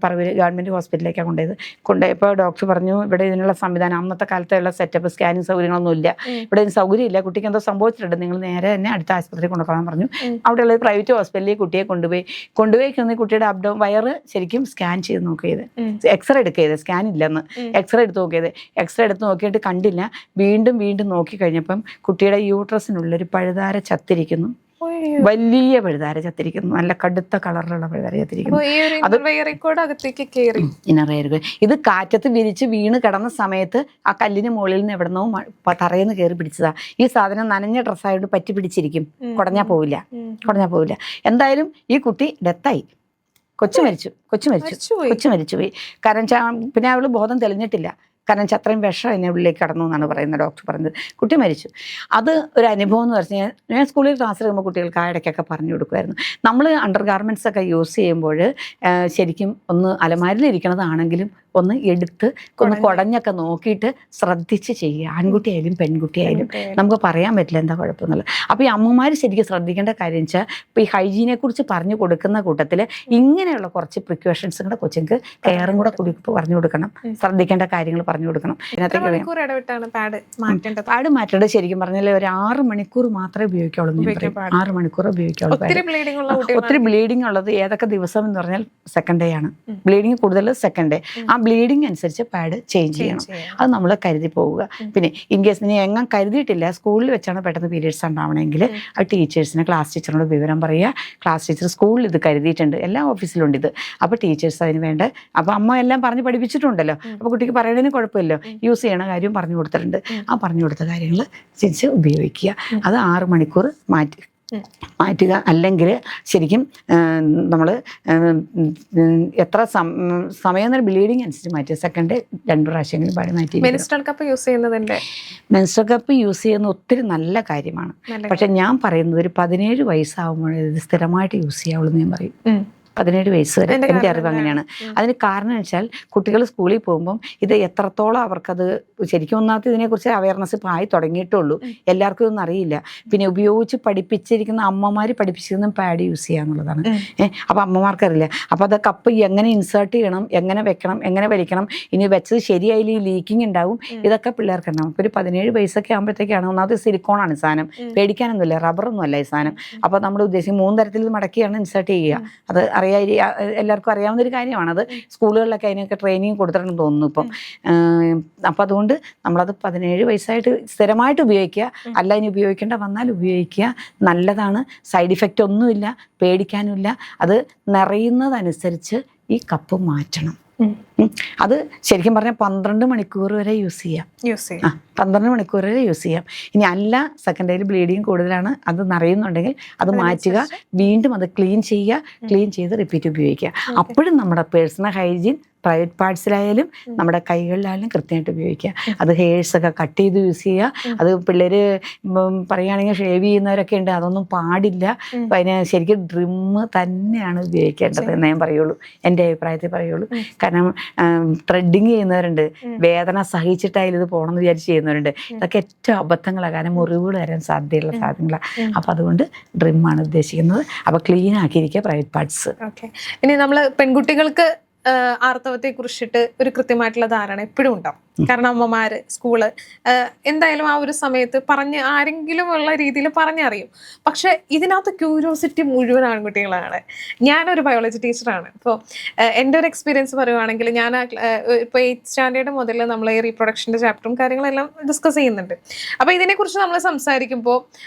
പറവൂര് ഗവൺമെൻറ് ഹോസ്പിറ്റലിലേക്കാണ് കൊണ്ടുപോയപ്പോൾ ഡോക്ടർ പറഞ്ഞു ഇവിടെ ഇതിനുള്ള സംവിധാനം അന്നത്തെ കാലത്തുള്ള സെറ്റപ്പ് സ്കാനിങ് സൗകര്യങ്ങളൊന്നും ഇല്ല, ഇവിടെ സൗകര്യം ഇല്ല, കുട്ടിക്ക് എന്തോ സംഭവിച്ചിട്ടുണ്ട്, നിങ്ങൾ നേരെ തന്നെ അടുത്ത ആശുപത്രി കൊണ്ടുപോകാൻ പറഞ്ഞു. അവിടെയുള്ള ഒരു പ്രൈവറ്റ് ഹോസ്പിറ്റലിൽ കുട്ടിയെ കൊണ്ടുപോയി കുട്ടിയുടെ വയറ് ശരിക്കും സ്കാൻ ചെയ്ത് നോക്കിയത്, എക്സ്റേ എടുക്കിയത്, സ്കാൻ ഇല്ലെന്ന് എക്സ്റേ എടുത്ത് നോക്കിയത്, എക്സ്റേ എടുത്ത് നോക്കിയിട്ട് കണ്ടില്ല. വീണ്ടും നോക്കി കഴിഞ്ഞപ്പം കുട്ടിയുടെ യൂട്രസിനുള്ളൊരു പഴുതാര ചത്തിരിക്കുന്നു, വലിയ പഴുതാര ചത്തിരിക്കുന്നു, നല്ല കടുത്ത കളറിലുള്ള പഴുതാര ചത്തിരിക്കുന്നു. ഇത് കാറ്റത്ത് വിരിച്ച് വീണ് കിടന്ന സമയത്ത് ആ കല്ലിന് മുകളിൽ നിന്ന് എവിടെന്നോ തറയെന്ന് കയറി പിടിച്ചതാ. ഈ സാധനം നനഞ്ഞ ഡ്രസ്സായിട്ട് പറ്റി പിടിച്ചിരിക്കും, കുടഞ്ഞാ പോവില്ല. എന്തായാലും ഈ കുട്ടി ഡെത്തായി, കൊച്ചു മരിച്ചുപോയി. കാരണം പിന്നെ അവള് ബോധം തെളിഞ്ഞിട്ടില്ല, കാരണം അത്രയും വിഷം എന്നെ ഉള്ളിലേക്ക് കടന്നു എന്നാണ് പറയുന്നത്, ഡോക്ടർ പറഞ്ഞത്. കുട്ടി മരിച്ചു. അത് ഒരു അനുഭവം എന്ന് പറഞ്ഞാൽ ഞാൻ സ്കൂളിൽ ക്ലാസ് എടുക്കുമ്പോൾ കുട്ടികൾക്ക് ആ ഇടയ്ക്കൊക്കെ പറഞ്ഞു കൊടുക്കുമായിരുന്നു. നമ്മൾ അണ്ടർ ഗാർമെൻറ്റ്സ് ഒക്കെ യൂസ് ചെയ്യുമ്പോൾ ശരിക്കും ഒന്ന് അലമാരിലിരിക്കണതാണെങ്കിലും ഒന്ന് എടുത്ത് ഒന്ന് കുടഞ്ഞൊക്കെ നോക്കിയിട്ട് ശ്രദ്ധിച്ച് ചെയ്യുക. ആൺകുട്ടിയായാലും പെൺകുട്ടിയായാലും നമുക്ക് പറയാൻ പറ്റില്ല എന്താ കുഴപ്പമെന്നുള്ളത്. അപ്പോൾ ഈ അമ്മമാർ ശരിക്കും ശ്രദ്ധിക്കേണ്ട കാര്യം വെച്ചാൽ ഇപ്പോൾ ഈ ഹൈജീനെ കുറിച്ച് പറഞ്ഞു കൊടുക്കുന്ന കൂട്ടത്തിൽ ഇങ്ങനെയുള്ള കുറച്ച് പ്രിക്കോഷൻസും കൂടെ കൊച്ചുങ്ങൾക്ക് കെയറും കൂടെ പറഞ്ഞു കൊടുക്കണം, ശ്രദ്ധിക്കേണ്ട കാര്യങ്ങൾ പറഞ്ഞു കൊടുക്കണം. പാഡ് മാറ്റേണ്ടത് ശരിക്കും പറഞ്ഞാൽ ഒരു 6 മണിക്കൂർ മാത്രമേ ഉപയോഗിക്കാവുള്ളൂ. 6 മണിക്കൂർ ഉപയോഗിക്കാവുള്ളൂ. ഒത്തിരി ബ്ലീഡിങ് ഉള്ളത് ഏതൊക്കെ ദിവസം എന്ന് പറഞ്ഞാൽ സെക്കൻഡ് ഡേ ആണ്. ബ്ലീഡിങ് കൂടുതൽ സെക്കൻഡ് ഡേ. ആ ബ്ലീഡിങ് അനുസരിച്ച് പാഡ് ചേഞ്ച് ചെയ്യണം. അത് നമ്മൾ കരുതി പോവുക. പിന്നെ ഇൻ കേസ് നീ എങ്ങാൻ കരുതിയിട്ടില്ല, സ്കൂളിൽ വെച്ചാണ് പെട്ടെന്ന് പീരീഡ്സ് ഉണ്ടാവണമെങ്കിൽ അത് ടീച്ചേഴ്സിന്, ക്ലാസ് ടീച്ചറിനോട് വിവരം പറയുക. ക്ലാസ് ടീച്ചർ സ്കൂളിൽ ഇത് കരുതിയിട്ടുണ്ട്, എല്ലാ ഓഫീസിലുണ്ട് ഇത്. അപ്പോൾ ടീച്ചേഴ്സ് അതിന് വേണ്ട, അപ്പോൾ അമ്മ എല്ലാം പറഞ്ഞ് പഠിപ്പിച്ചിട്ടുണ്ടല്ലോ, അപ്പോൾ കുട്ടിക്ക് പറയുന്നതിന് കുഴപ്പമില്ലല്ലോ, യൂസ് ചെയ്യണ കാര്യം പറഞ്ഞു കൊടുത്തിട്ടുണ്ട്. ആ പറഞ്ഞു കൊടുത്ത കാര്യങ്ങൾ തിരിച്ച് ഉപയോഗിക്കുക. അത് 6 മണിക്കൂർ മാറ്റുക. അല്ലെങ്കിൽ ശരിക്കും നമ്മൾ എത്ര സമയം ബ്ലീഡിങ് അനുസരിച്ച് മാറ്റുക. സെക്കൻഡ് 2 പ്രാവശ്യമെങ്കിലും പാടി മാറ്റി. മെൻസ്ട്രൽ കപ്പ് യൂസ് ചെയ്യുന്ന ഒത്തിരി നല്ല കാര്യമാണ്. പക്ഷെ ഞാൻ പറയുന്നത് ഒരു 17 വയസ്സാകുമ്പോൾ ഇത് സ്ഥിരമായിട്ട് യൂസ് ചെയ്യാവുള്ളൂ എന്ന് ഞാൻ പറയും. 17 വയസ്സ് വരെ എൻ്റെ അറിവ് അങ്ങനെയാണ്. അതിന് കാരണം വെച്ചാൽ കുട്ടികൾ സ്കൂളിൽ പോകുമ്പം ഇത് എത്രത്തോളം അവർക്കത് ശരിക്കും ഒന്നാമത്തെ ഇതിനെക്കുറിച്ച് അവയർനെസ് ഇപ്പോൾ ആയി തുടങ്ങിയിട്ടുള്ളൂ. എല്ലാവർക്കും ഇതൊന്നും അറിയില്ല. പിന്നെ ഉപയോഗിച്ച് പഠിപ്പിച്ചിരിക്കുന്ന അമ്മമാർ പഠിപ്പിച്ചിരുന്ന പാഡ് യൂസ് ചെയ്യുക എന്നുള്ളതാണ്. അപ്പോൾ അമ്മമാർക്കറിയില്ല. അപ്പോൾ അത് കപ്പ് എങ്ങനെ ഇൻസേർട്ട് ചെയ്യണം, എങ്ങനെ വെക്കണം, എങ്ങനെ വലിക്കണം, ഇനി വെച്ചത് ശരിയായില്ല ലീക്കിങ് ഉണ്ടാവും, ഇതൊക്കെ പിള്ളേർക്ക് ഉണ്ടാവും. ഇപ്പോൾ ഒരു 17 വയസ്സൊക്കെ ആകുമ്പോഴത്തേക്കാണ്. ഒന്നാമത് സിലിക്കോണാണ് സാധനം, പേടിക്കാനൊന്നുമില്ല, റബ്ബറൊന്നും അല്ല ഈ സാധനം. അപ്പോൾ നമ്മൾ ഉദ്ദേശിക്കും 3 തരത്തിൽ മടക്കിയാണ് ഇൻസേർട്ട് ചെയ്യുക. അത് എല്ലാവർക്കും അറിയാവുന്ന ഒരു കാര്യമാണത്. സ്കൂളുകളിലൊക്കെ അതിനൊക്കെ ട്രെയിനിങ് കൊടുത്തിട്ടുണ്ടെന്ന് തോന്നുന്നു ഇപ്പം. അപ്പം അതുകൊണ്ട് നമ്മളത് 17 വയസ്സായിട്ട് സ്ഥിരമായിട്ട് ഉപയോഗിക്കുക. അല്ല ഇനി ഉപയോഗിക്കേണ്ട വന്നാൽ ഉപയോഗിക്കുക, നല്ലതാണ്. സൈഡ് ഇഫക്റ്റ് ഒന്നുമില്ല, പേടിക്കാനുമില്ല. അത് നിറയുന്നതനുസരിച്ച് ഈ കപ്പ് മാറ്റണം. അത് ശരിക്കും പറഞ്ഞാൽ 12 മണിക്കൂർ വരെ യൂസ് ചെയ്യാം. 12 മണിക്കൂർ വരെ യൂസ് ചെയ്യാം. ഇനി അല്ല സെക്കൻഡ് ഡേയിൽ ബ്ലീഡിങ് കൂടുതലാണ്, അത് നിറയുന്നുണ്ടെങ്കിൽ അത് മാറ്റുക, വീണ്ടും അത് ക്ലീൻ ചെയ്യുക, ക്ലീൻ ചെയ്ത് റിപ്പീറ്റ് ഉപയോഗിക്കുക. അപ്പോഴും നമ്മുടെ പേഴ്സണൽ ഹൈജീൻ പ്രൈവറ്റ് പാർട്സിലായാലും നമ്മുടെ കൈകളിലായാലും കൃത്യമായിട്ട് ഉപയോഗിക്കുക. അത് ഹെയർസൊക്കെ കട്ട് ചെയ്ത് യൂസ് ചെയ്യുക. അത് പിള്ളേർ പറയുകയാണെങ്കിൽ ഷേവ് ചെയ്യുന്നവരൊക്കെ ഉണ്ട്, അതൊന്നും പാടില്ല. അപ്പം അതിന് ശരിക്കും ഡ്രിമ്മ് തന്നെയാണ് ഉപയോഗിക്കേണ്ടത് എന്ന് ഞാൻ പറയുള്ളൂ, എൻ്റെ അഭിപ്രായത്തിൽ പറയുള്ളൂ. കാരണം ത്രെഡിങ് ചെയ്യുന്നവരുണ്ട്, വേദന സഹിച്ചിട്ടായാലും ഇത് പോകണമെന്ന് വിചാരിച്ച് ചെയ്യുന്നവരുണ്ട്. ഇതൊക്കെ ഏറ്റവും അബദ്ധങ്ങളാണ്, കാരണം മുറിവുകൾ വരാൻ സാധ്യതയുള്ള സാധനങ്ങളാണ്. അപ്പം അതുകൊണ്ട് ഡ്രിമ്മാണ് ഉദ്ദേശിക്കുന്നത്. അപ്പോൾ ക്ലീൻ ആക്കിയിരിക്കുക പ്രൈവറ്റ് പാർട്സ്. ഇനി നമ്മൾ പെൺകുട്ടികൾക്ക് ആർത്തവത്തെ കുറിച്ചിട്ട് ഒരു കൃത്യമായിട്ടുള്ള ധാരണ എപ്പോഴും ഉണ്ടാവും. കാരണം അമ്മമാര്, സ്കൂള് എന്തായാലും ആ ഒരു സമയത്ത് പറഞ്ഞ് ആരെങ്കിലും ഉള്ള രീതിയിൽ പറഞ്ഞറിയും. പക്ഷെ ഇതിനകത്ത് ക്യൂരിയോസിറ്റി മുഴുവൻ ആൺകുട്ടികളാണ്. ഞാനൊരു ബയോളജി ടീച്ചറാണ്. ഇപ്പോൾ എൻ്റെ ഒരു എക്സ്പീരിയൻസ് പറയുവാണെങ്കിൽ, ഞാൻ ഇപ്പോൾ 8th സ്റ്റാൻഡേർഡ് മുതൽ നമ്മൾ ഈ റീപ്രൊഡക്ഷൻ്റെ ചാപ്റ്ററും കാര്യങ്ങളെല്ലാം ഡിസ്കസ് ചെയ്യുന്നുണ്ട്. അപ്പോൾ ഇതിനെക്കുറിച്ച് നമ്മൾ സംസാരിക്കുമ്പോൾ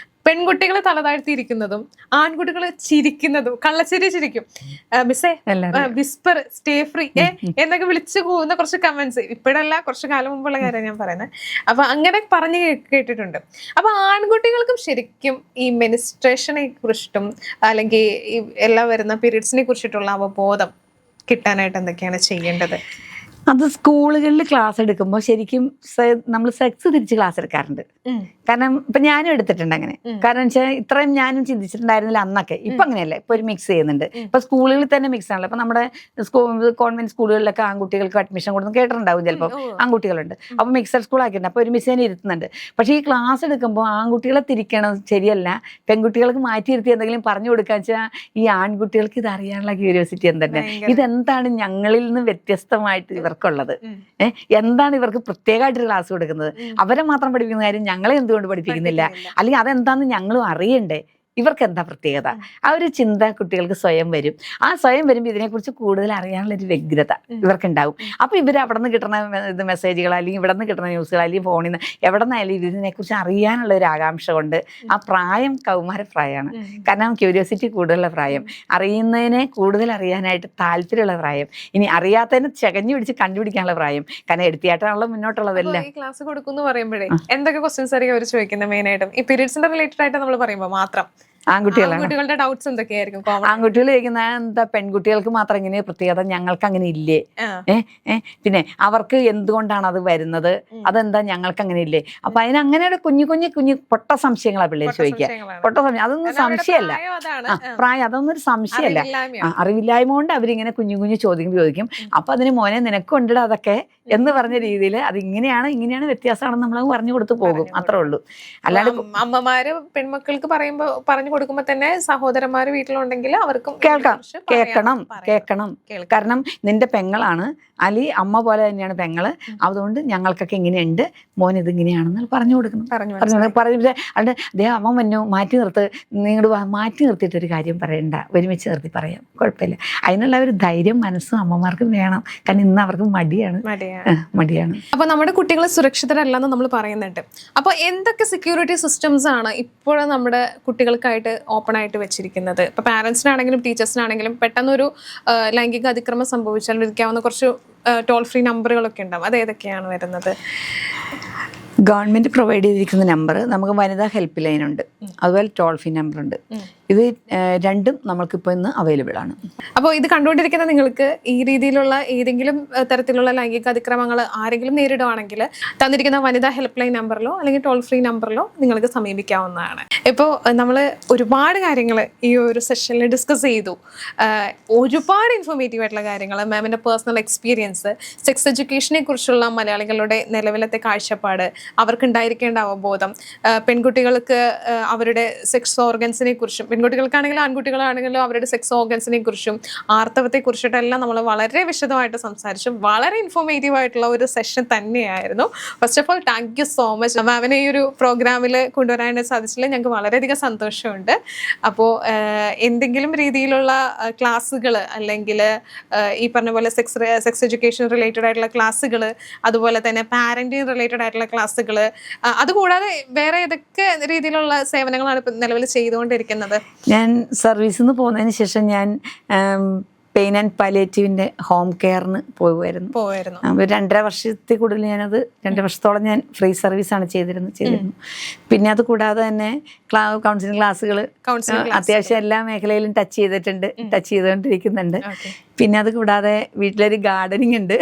പെൺകുട്ടികൾ തലതാഴ്ത്തിയിരിക്കുന്നതും ആൺകുട്ടികൾ ചിരിക്കുന്നതും, കള്ളച്ചിരി ചിരിക്കും, മിസ്സേ വിസ്പർ, സ്റ്റേ ഫ്രീ എന്നൊക്കെ വിളിച്ചു പോകുന്ന കുറച്ച് കമന്റ്സ് ഇപ്പോഴല്ല, കുറച്ച് കാലം മുമ്പുള്ള കാര്യം ഞാൻ പറയുന്നത്. അപ്പൊ അങ്ങനെ പറഞ്ഞ് കേട്ടിട്ടുണ്ട്. അപ്പൊ ആൺകുട്ടികൾക്കും ശരിക്കും ഈ മെനിസ്ട്രേഷനെ കുറിച്ചിട്ടും അല്ലെങ്കിൽ ഈ എല്ലാം വരുന്ന പീരീഡ്സിനെ കുറിച്ചിട്ടുള്ള അവബോധം കിട്ടാനായിട്ട് എന്തൊക്കെയാണ് ചെയ്യേണ്ടത്? അത് സ്കൂളുകളിൽ ക്ലാസ് എടുക്കുമ്പോൾ ശരിക്കും നമ്മൾ സെക്സ് തിരിച്ച് ക്ലാസ് എടുക്കാറുണ്ട്. കാരണം ഇപ്പൊ ഞാനും എടുത്തിട്ടുണ്ട് അങ്ങനെ. കാരണം വെച്ചാൽ ഇത്രയും ഞാനും ചിന്തിച്ചിട്ടുണ്ടായിരുന്നില്ല അന്നൊക്കെ. ഇപ്പൊ അങ്ങനെയല്ല, ഇപ്പൊ ഒരു മിക്സ് ചെയ്യുന്നുണ്ട്. ഇപ്പൊ സ്കൂളുകളിൽ തന്നെ മിക്സ് ആണല്ലോ. ഇപ്പൊ നമ്മുടെ കോൺവെന്റ് സ്കൂളുകളിലൊക്കെ ആൺകുട്ടികൾക്ക് അഡ്മിഷൻ കൊടുത്ത് കേട്ടിട്ടുണ്ടാവും ചിലപ്പോൾ, ആൺകുട്ടികളുണ്ട്. അപ്പൊ മിക്സഡ് സ്കൂൾ ആക്കിയിട്ടുണ്ട്. അപ്പൊ ഒരു മിസ്സിനെ ഇരുത്തുന്നുണ്ട്. പക്ഷെ ഈ ക്ലാസ് എടുക്കുമ്പോൾ ആൺകുട്ടികളെ തിരിക്കണം, ശരിയല്ല. പെൺകുട്ടികൾക്ക് മാറ്റിയിരുത്തി എന്തെങ്കിലും പറഞ്ഞു കൊടുക്കുക വെച്ചാൽ ഈ ആൺകുട്ടികൾക്ക് ഇത് അറിയാനുള്ള ക്യൂരിയോസിറ്റി എന്താണ്, ഇതെന്താണ് ഞങ്ങളിൽ നിന്ന് വ്യത്യസ്തമായിട്ട് ഇവർ ഇവർക്കുള്ളത്? എന്താണ് ഇവർക്ക് പ്രത്യേകമായിട്ടൊരു ക്ലാസ് കൊടുക്കുന്നത്? അവരെ മാത്രം പഠിപ്പിക്കുന്ന കാര്യം ഞങ്ങളെ എന്തുകൊണ്ട് പഠിപ്പിക്കുന്നില്ല? അല്ലെങ്കിൽ അതെന്താന്ന് ഞങ്ങളും അറിയണ്ടേ? ഇവർക്ക് എന്താ പ്രത്യേകത? ആ ഒരു ചിന്ത കുട്ടികൾക്ക് സ്വയം വരും. ആ സ്വയം വരുമ്പോൾ ഇതിനെക്കുറിച്ച് കൂടുതൽ അറിയാനുള്ള ഒരു വ്യഗ്രത ഇവർക്കുണ്ടാവും. അപ്പോൾ ഇവർ അവിടെ നിന്ന് കിട്ടുന്ന ഇത് മെസ്സേജുകൾ, അല്ലെങ്കിൽ ഇവിടെ നിന്ന് കിട്ടുന്ന ന്യൂസുകൾ, അല്ലെങ്കിൽ ഫോണിൽ നിന്ന് എവിടെ നിന്നായാലും ഇതിനെക്കുറിച്ച് അറിയാനുള്ള ഒരു ആകാംക്ഷ കൊണ്ട് ആ പ്രായം കൗമാരപ്രായമാണ്. കാരണം ക്യൂരിയോസിറ്റി കൂടുതലുള്ള പ്രായം, അറിയുന്നതിനെ കൂടുതൽ അറിയാനായിട്ട് താല്പര്യമുള്ള പ്രായം, ഇനി അറിയാത്തതിനെ ചകഞ്ഞു പിടിച്ച് കണ്ടുപിടിക്കാനുള്ള പ്രായം. കാരണം എടുത്തിയായിട്ടാണല്ലോ മുന്നോട്ടുള്ളതെല്ലാം. ഈ ക്ലാസ് കൊടുക്കുന്നു പറയുമ്പോഴേ എന്തൊക്കെ ക്വസ്റ്റ്യൻസ് ആയിരിക്കും അവർ ചോദിക്കുന്നത്? മെയിനായിട്ടും ഈ പീരീഡ്സിന്റെ റിലേറ്റഡ് ആയിട്ട് നമ്മൾ പറയുമ്പോൾ മാത്രം ആൺകുട്ടികളുടെ ഡൗട്ട്സ് എന്തൊക്കെയായിരിക്കും? ആൺകുട്ടികൾ ചോദിക്കുന്ന എന്താ പെൺകുട്ടികൾക്ക് മാത്രം ഇങ്ങനെ പ്രത്യേകത, ഞങ്ങൾക്ക് അങ്ങനെ ഇല്ലേ? പിന്നെ അവർക്ക് എന്തുകൊണ്ടാണ് അത് വരുന്നത്, അതെന്താ ഞങ്ങൾക്ക് അങ്ങനെ ഇല്ലേ? അപ്പൊ അതിനങ്ങനെ കുഞ്ഞു പൊട്ട സംശയങ്ങളാ പിള്ളേർ ചോദിക്കുക. പൊട്ട സംശയം അതൊന്നും സംശയമല്ല, പ്രായം അതൊന്നും ഒരു സംശയമല്ല. അറിവില്ലായ്മ കൊണ്ട് അവരിങ്ങനെ കുഞ്ഞു ചോദിക്കും. അപ്പൊ അതിന് മോനെ നിനക്കുണ്ട് അതൊക്കെ എന്ന് പറഞ്ഞ രീതിയിൽ അത് ഇങ്ങനെയാണ് വ്യത്യാസമാണെന്ന് നമ്മൾ പറഞ്ഞു കൊടുത്തു പോകും. അത്രേ ഉള്ളൂ. അല്ലാണ്ട് അമ്മമാര് പെൺമക്കൾക്ക് പറഞ്ഞു കൊടുക്കുമ്പോ തന്നെ സഹോദരന്മാര് വീട്ടിലുണ്ടെങ്കിൽ അവർക്കും കേൾക്കണം. കാരണം നിന്റെ പെങ്ങളാണ്, അലി അമ്മ പോലെ തന്നെയാണ് പെങ്ങള്, അതുകൊണ്ട് ഞങ്ങൾക്കൊക്കെ ഇങ്ങനെയുണ്ട്, മോൻ ഇത് ഇങ്ങനെയാണെന്ന് പറഞ്ഞു കൊടുക്കണം. അതുകൊണ്ട് അദ്ദേഹം അമ്മ വന്നു മാറ്റി നിങ്ങളുടെ മാറ്റി നിർത്തിയിട്ടൊരു കാര്യം പറയണ്ട, ഒരുമിച്ച് നിർത്തി പറയാം, കുഴപ്പമില്ല. അതിനുള്ള ഒരു ധൈര്യം മനസ്സും അമ്മമാർക്കും വേണം. കാരണം ഇന്ന് അവർക്ക് മടിയാണ്. അപ്പൊ നമ്മുടെ കുട്ടികൾ സുരക്ഷിതരല്ലെന്ന് നമ്മൾ പറയുന്നുണ്ട്. അപ്പൊ എന്തൊക്കെ സെക്യൂരിറ്റി സിസ്റ്റംസ് ആണ് ഇപ്പോഴും നമ്മുടെ കുട്ടികൾക്കായിട്ട് ഓപ്പൺ ആയിട്ട് വെച്ചിരിക്കുന്നത്? ഇപ്പൊ പാരന്റ്സിനാണെങ്കിലും ടീച്ചേഴ്സിനാണെങ്കിലും പെട്ടെന്നൊരു ലൈംഗിക അതിക്രമം സംഭവിച്ചാൽ വിളിക്കാവുന്ന കുറച്ച് ടോൾ ഫ്രീ നമ്പറുകളൊക്കെ ഉണ്ടാവും. അത് ഏതൊക്കെയാണ് വരുന്നത്? ഗവൺമെന്റ് പ്രൊവൈഡ് ചെയ്തിരിക്കുന്ന നമ്പർ നമുക്ക് വനിതാ ഹെൽപ്പ് ലൈൻ ഉണ്ട്, അതുപോലെ ടോൾ ഫ്രീ നമ്പർ ഉണ്ട്. ഇത് രണ്ടും നമ്മൾക്കിപ്പോൾ ഇന്ന് അവൈലബിൾ ആണ്. അപ്പോൾ ഇത് കണ്ടുകൊണ്ടിരിക്കുന്ന നിങ്ങൾക്ക് ഈ രീതിയിലുള്ള ഏതെങ്കിലും തരത്തിലുള്ള ലൈംഗിക അതിക്രമങ്ങൾ ആരെങ്കിലും നേരിടുകയാണെങ്കിൽ തന്നിരിക്കുന്ന വനിതാ ഹെൽപ്പ് ലൈൻ നമ്പറിലോ അല്ലെങ്കിൽ ടോൾ ഫ്രീ നമ്പറിലോ നിങ്ങൾക്ക് സമീപിക്കാവുന്നതാണ്. ഇപ്പോൾ നമ്മൾ ഒരുപാട് കാര്യങ്ങൾ ഈ ഒരു സെഷനിൽ ഡിസ്കസ് ചെയ്തു. ഒരുപാട് ഇൻഫോർമേറ്റീവ് ആയിട്ടുള്ള കാര്യങ്ങൾ, മാമിൻ്റെ പേഴ്സണൽ എക്സ്പീരിയൻസ്, സെക്സ് എഡ്യൂക്കേഷനെ കുറിച്ചുള്ള മലയാളികളുടെ നിലവിലത്തെ കാഴ്ചപ്പാട്, അവർക്കുണ്ടായിരിക്കേണ്ട അവബോധം, പെൺകുട്ടികൾക്ക് അവരുടെ സെക്സ് ഓർഗൻസിനെ കുറിച്ചും, പെൺകുട്ടികൾക്കാണെങ്കിലും ആൺകുട്ടികളാണെങ്കിലും അവരുടെ സെക്സ് ഓർഗൻസിനെ കുറിച്ചും ആർത്തവത്തെ കുറിച്ചിട്ടെല്ലാം നമ്മൾ വളരെ വിശദമായിട്ട് സംസാരിച്ചു. വളരെ ഇൻഫോർമേറ്റീവ് ആയിട്ടുള്ള ഒരു സെഷൻ തന്നെയായിരുന്നു. First of all thank you so much. മാമിനെ ഈ ഒരു പ്രോഗ്രാമിൽ കൊണ്ടുവരാനായിട്ട് സാധിച്ചില്ല, ഞങ്ങൾക്ക് വളരെയധികം സന്തോഷമുണ്ട്. അപ്പോൾ എന്തെങ്കിലും രീതിയിലുള്ള ക്ലാസ്സുകൾ അല്ലെങ്കിൽ ഈ പറഞ്ഞ പോലെ സെക്സ് എഡ്യൂക്കേഷൻ റിലേറ്റഡ് ആയിട്ടുള്ള ക്ലാസ്സുകൾ, അതുപോലെ തന്നെ പാരന്റിങ് റിലേറ്റഡ് ആയിട്ടുള്ള ക്ലാസ്സുകൾ, അതുകൂടാതെ വേറെ ഏതൊക്കെ രീതിയിലുള്ള സേവനങ്ങളാണ് ഇപ്പം നിലവിൽ ചെയ്തുകൊണ്ടിരിക്കുന്നത്? ഞാൻ സർവീസിൽ നിന്ന് പോകുന്നതിന് ശേഷം ഞാൻ പെയിൻ ആൻഡ് പാലിയേറ്റീവിൻ്റെ ഹോം കെയറിന് പോയിരുന്നു. 2.5 വർഷത്തിൽ കൂടുതൽ ഞാനത് 2 വർഷത്തോളം ഞാൻ ഫ്രീ സർവീസാണ് ചെയ്തിരുന്നു. പിന്നെ അത് കൂടാതെ തന്നെ കൗൺസിലിംഗ് ക്ലാസ്സുകൾ അത്യാവശ്യം എല്ലാ മേഖലയിലും ടച്ച് ചെയ്തുകൊണ്ടിരിക്കുന്നുണ്ട്. പിന്നെ അത് കൂടാതെ വീട്ടിലൊരു ഗാർഡനിങ് ഉണ്ട്,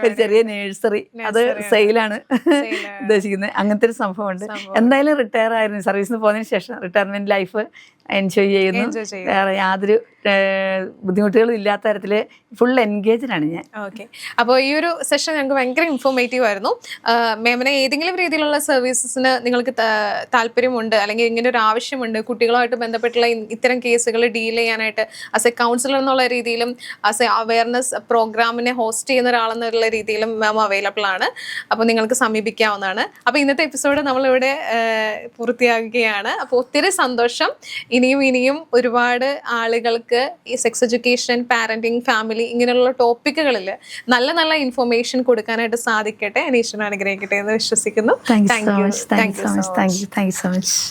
ഒരു ചെറിയ നേഴ്സറി, അത് സെയിലാണ് ഉദ്ദേശിക്കുന്നത്. അങ്ങനത്തെ ഒരു സംഭവമുണ്ട്. എന്തായാലും റിട്ടയർ ആയിരുന്നു, സർവീസിന് പോകുന്നതിന് ശേഷം റിട്ടയർമെന്റ് ലൈഫ് എൻജോയ് ചെയ്യുന്നു. വേറെ യാതൊരു ബുദ്ധിമുട്ടുകളും ഇല്ലാത്ത തരത്തിൽ ഫുൾ എൻഗേജ്ഡ് ആണ് ഞാൻ. ഓക്കെ, അപ്പോൾ ഈ ഒരു സെഷൻ ഞങ്ങൾക്ക് ഭയങ്കര ഇൻഫോർമേറ്റീവ് ആയിരുന്നു. മാമിനെ ഏതെങ്കിലും രീതിയിലുള്ള സർവീസസിന് നിങ്ങൾക്ക് താല്പര്യമുണ്ട്, അല്ലെങ്കിൽ ഇങ്ങനെ ഒരു ആവശ്യമുണ്ട്, കുട്ടികളുമായിട്ട് ബന്ധപ്പെട്ടുള്ള ഇത്തരം കേസുകൾ ഡീൽ ചെയ്യാനായിട്ട് ആസ് എ കൗൺസിലർ എന്നുള്ള രീതിയിലും ആസ് എ അവയർനെസ് പ്രോഗ്രാമിനെ ഹോസ്റ്റ് ചെയ്യുന്ന ഒരാളെന്നുള്ള രീതിയിലും മാം അവൈലബിൾ ആണ്. അപ്പോൾ നിങ്ങൾക്ക് സമീപിക്കാവുന്നതാണ്. അപ്പോൾ ഇന്നത്തെ എപ്പിസോഡ് നമ്മളിവിടെ പൂർത്തിയാക്കുകയാണ്. അപ്പോൾ ഒത്തിരി സന്തോഷം. ഇനിയും ഒരുപാട് ആളുകൾക്ക് ഈ സെക്സ് എഡ്യൂക്കേഷൻ, പാരന്റിങ്, ഫാമിലി ഇങ്ങനെയുള്ള ടോപ്പിക്കുകളിൽ നല്ല ഇൻഫർമേഷൻ കൊടുക്കാനായിട്ട് സാധിക്കട്ടെ. ഈശ്വരൻ അനുഗ്രഹിക്കട്ടെ എന്ന് വിശ്വസിക്കുന്നു. Thank you so much.